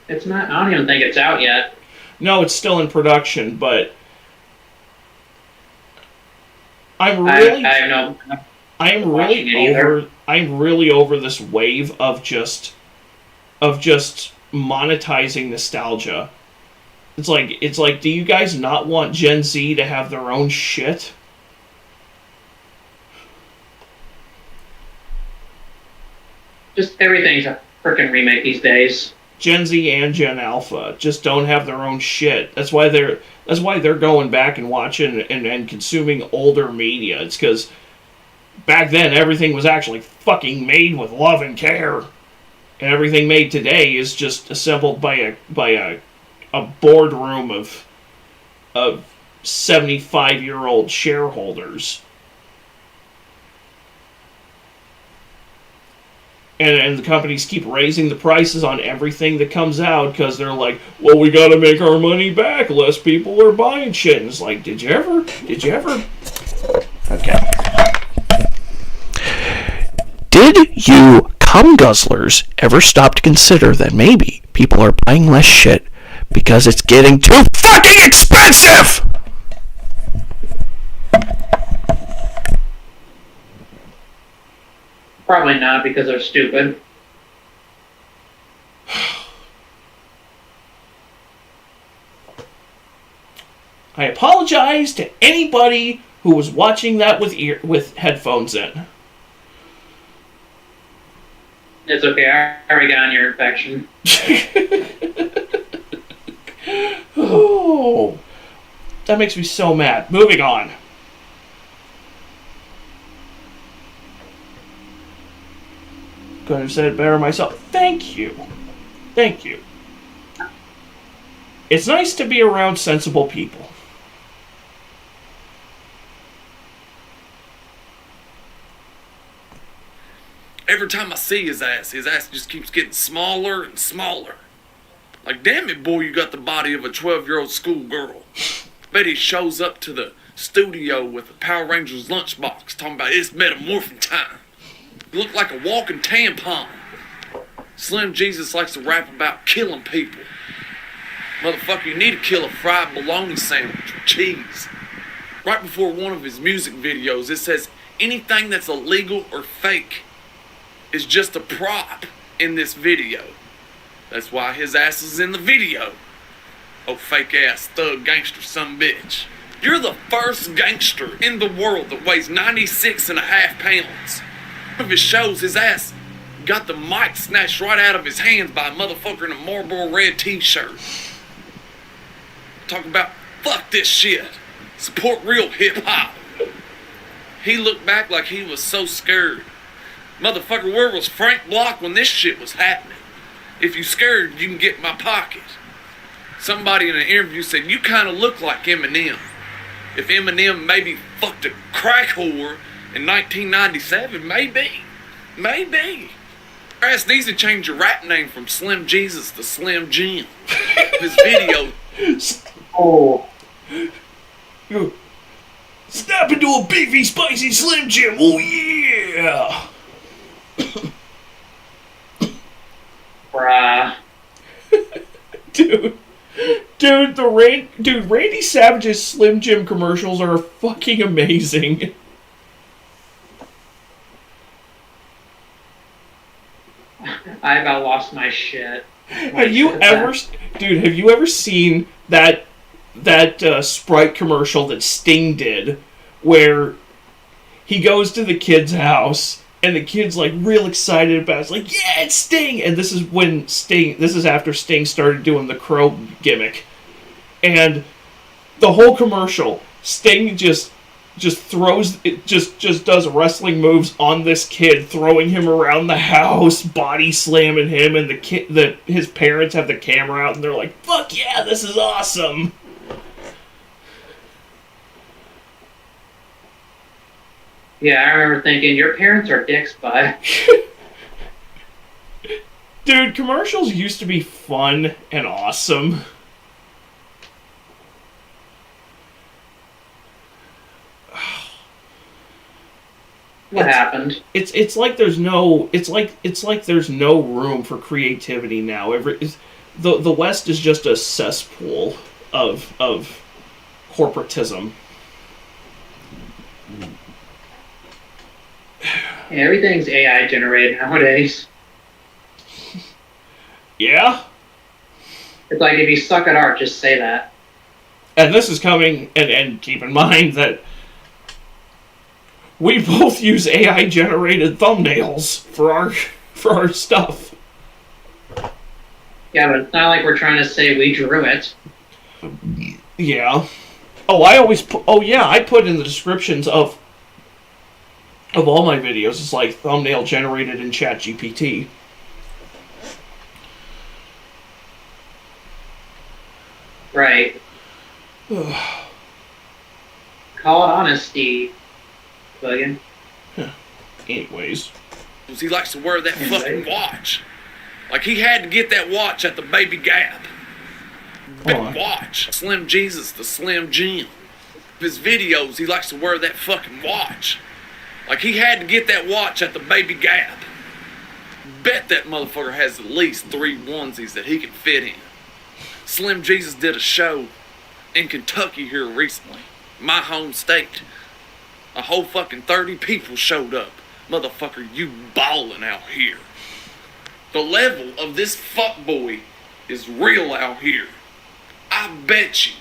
It's not, I don't even think it's out yet. No, it's still in production, but I'm really over this wave of just monetizing nostalgia. It's like, do you guys not want Gen Z to have their own shit? Just everything's a freaking remake these days. Gen Z and Gen Alpha just don't have their own shit. That's why they're going back and watching and consuming older media. It's because back then everything was actually fucking made with love and care, and everything made today is just assembled by a boardroom of 75-year-old shareholders. And the companies keep raising the prices on everything that comes out because they're like, well, we gotta make our money back. Less people are buying shit. And it's like, did you ever? Okay. Did you cum guzzlers ever stop to consider that maybe people are buying less shit because it's getting too fucking expensive? Probably not, because they're stupid. I apologize to anybody who was watching that with headphones in. It's okay. I already got on your infection. Oh, that makes me so mad. Moving on. Could have said it better myself. Thank you. Thank you. It's nice to be around sensible people. Every time I see his ass just keeps getting smaller and smaller. Like, damn it, boy, you got the body of a 12-year-old schoolgirl. Bet he shows up to the studio with a Power Rangers lunchbox talking about it's metamorphin time. You look like a walking tampon. Slim Jesus likes to rap about killing people. Motherfucker, you need to kill a fried bologna sandwich with cheese. Right before one of his music videos, it says anything that's illegal or fake is just a prop in this video. That's why his ass is in the video. Oh, fake ass thug gangster sumbitch. You're the first gangster in the world that weighs 96.5 pounds. One of his shows, his ass got the mic snatched right out of his hands by a motherfucker in a Marlboro red t-shirt. Talking about, fuck this shit. Support real hip-hop. He looked back like he was so scared. Motherfucker, where was Frank Block when this shit was happening? If you scared, you can get in my pocket. Somebody in an interview said, you kind of look like Eminem. If Eminem maybe fucked a crack whore in 1997, maybe. Maybe. Your ass needs to change your rap name from Slim Jesus to Slim Jim. His video. Oh. Snap into a beefy, spicy Slim Jim. Oh, yeah. Bruh. Dude, Randy Savage's Slim Jim commercials are fucking amazing. I about lost my shit. Have you ever seen that Sprite commercial that Sting did, where he goes to the kid's house and the kid's like real excited about it. It's like, yeah, it's Sting, and this is after Sting started doing the crow gimmick, and the whole commercial, Sting just throws it, just does wrestling moves on this kid, throwing him around the house, body slamming him, and his parents have the camera out and they're like, fuck yeah, this is awesome. Yeah, I remember thinking, your parents are dicks, bud. Dude, commercials used to be fun and awesome. What happened? It's like there's no there's no room for creativity now. The West is just a cesspool of corporatism. Yeah, everything's AI generated nowadays. Yeah? It's like, if you suck at art, just say that. And this is coming, and keep in mind that we both use AI generated thumbnails for our stuff. Yeah, but it's not like we're trying to say we drew it. Yeah. Oh, I put in the descriptions of all my videos, it's like thumbnail generated in ChatGPT. Right. Call it honesty, Buggin. Anyways. He likes to wear that fucking watch. Like, he had to get that watch at the Baby Gap. Big watch. Slim Jesus, the Slim Jim. His videos, he likes to wear that fucking watch. Like, he had to get that watch at the Baby Gap. Bet that motherfucker has at least 3 onesies that he can fit in. Slim Jesus did a show in Kentucky here recently, my home state. A whole fucking 30 people showed up. Motherfucker, you ballin' out here. The level of this fuckboy is real out here. I bet you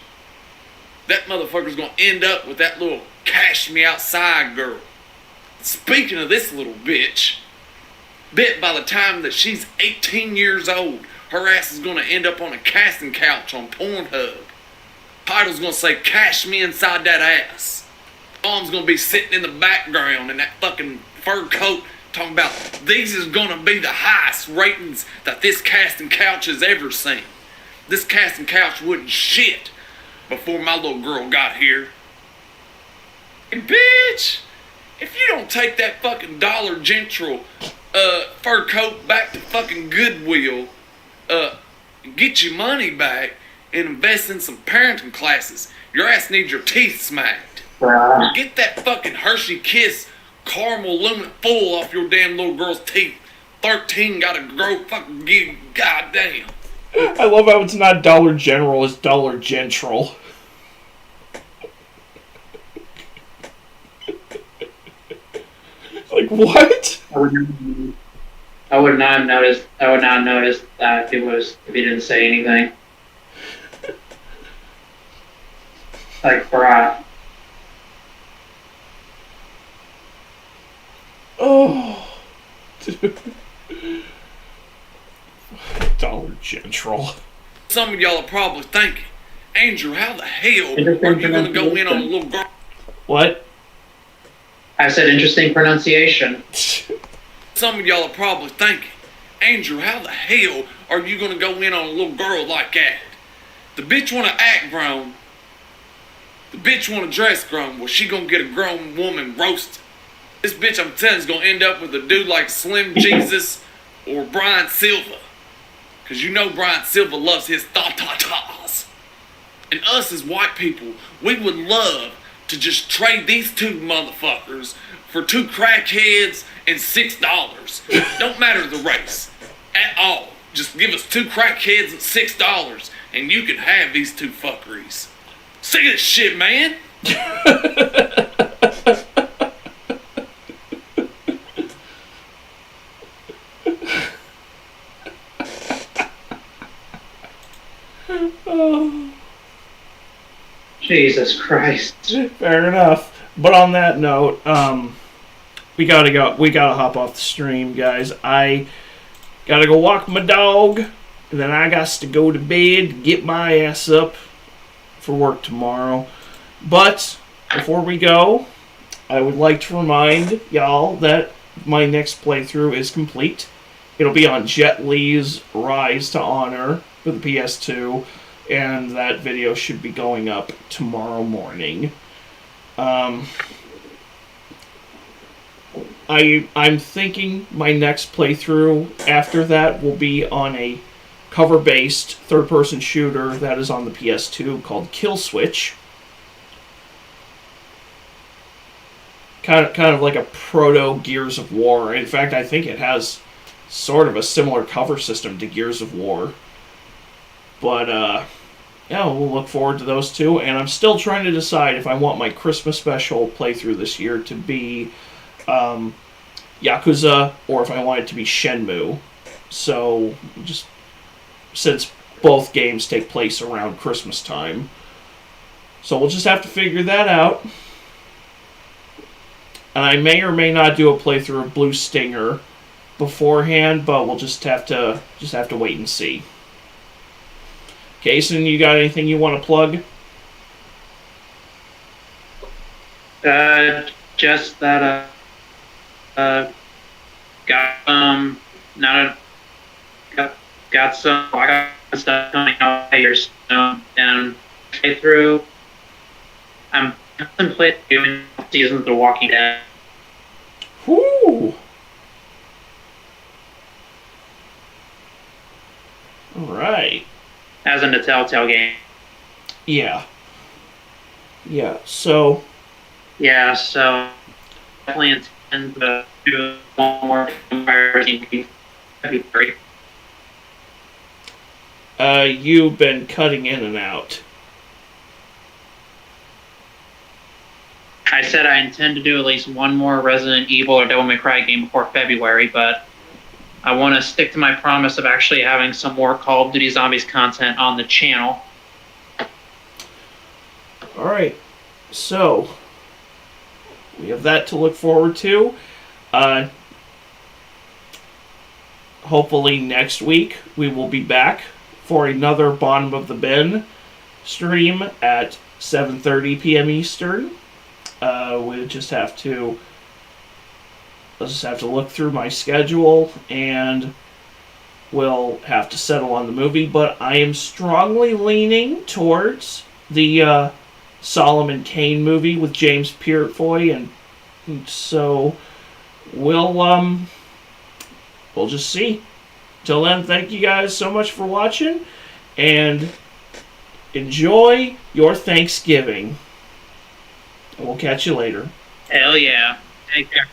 that motherfucker's gonna end up with that little cash me outside girl. Speaking of this little bitch, Bet by the time that she's 18 years old, her ass is gonna end up on a casting couch on Pornhub. Title's gonna say, "Cash me inside that ass." Mom's gonna be sitting in the background in that fucking fur coat talking about, "These is gonna be the highest ratings that this casting couch has ever seen. This casting couch wouldn't shit before my little girl got here." And bitch, if you don't take that fucking Dollar General fur coat back to fucking Goodwill, get your money back and invest in some parenting classes, your ass needs your teeth smacked. Get that fucking Hershey Kiss caramel aluminum foil off your damn little girl's teeth. 13 gotta grow fucking goddamn. I love how it's not Dollar General, it's Dollar Gentral. Like, what? I would not have noticed. I would not have noticed that if he didn't say anything. Like, bruh. Oh, dude. Dollar General. Some of y'all are probably thinking, Andrew, how the hell are you gonna go in on a little girl? What? I said interesting pronunciation. Some of y'all are probably thinking, Andrew, how the hell are you gonna go in on a little girl like that? The bitch wanna act grown. The bitch wanna dress grown. Well, she gonna get a grown woman roasted. This bitch, I'm telling you, is gonna end up with a dude like Slim Jesus or Brian Silva. Cause you know Brian Silva loves his ta-ta-tas. And us as white people, we would love to just trade these two motherfuckers for 2 crackheads and $6. Don't matter the race at all. Just give us 2 crackheads and $6 and you can have these 2 fuckeries. Sick of this shit, man. Oh. Jesus Christ. Fair enough. But on that note, we gotta go. We gotta hop off the stream, guys. I gotta go walk my dog, and then I got to go to bed, get my ass up for work tomorrow. But before we go, I would like to remind y'all that my next playthrough is complete. It'll be on Jet Li's Rise to Honor for the PS2, and that video should be going up tomorrow morning. I'm thinking my next playthrough after that will be on a cover-based third-person shooter that is on the PS2 called Kill Switch. Kind of like a proto Gears of War. In fact, I think it has sort of a similar cover system to Gears of War. But, yeah, we'll look forward to those two. And I'm still trying to decide if I want my Christmas special playthrough this year to be Yakuza or if I want it to be Shenmue. So, just since both games take place around Christmas time. So we'll just have to figure that out. And I may or may not do a playthrough of Blue Stinger beforehand, but we'll just have to wait and see. Kason, you got anything you want to plug? Just that got some stuff coming out here soon, and through. I'm contemplating doing seasons of The Walking Dead. Whoo! Alright. As in the Telltale game. Yeah. Yeah, so... Yeah, so... definitely intend to do one more Vampire TV. That'd be great. You've been cutting in and out. I said I intend to do at least one more Resident Evil or Devil May Cry game before February, but I want to stick to my promise of actually having some more Call of Duty Zombies content on the channel. Alright, so we have that to look forward to. hopefully next week we will be back for another Bottom of the Bin stream at 7:30 p.m. Eastern. We'll just have to look through my schedule, and we'll have to settle on the movie. But I am strongly leaning towards the Solomon Kane movie with James Purefoy, and so we'll just see. Till then, thank you guys so much for watching, and enjoy your Thanksgiving. And we'll catch you later. Hell yeah. Take care.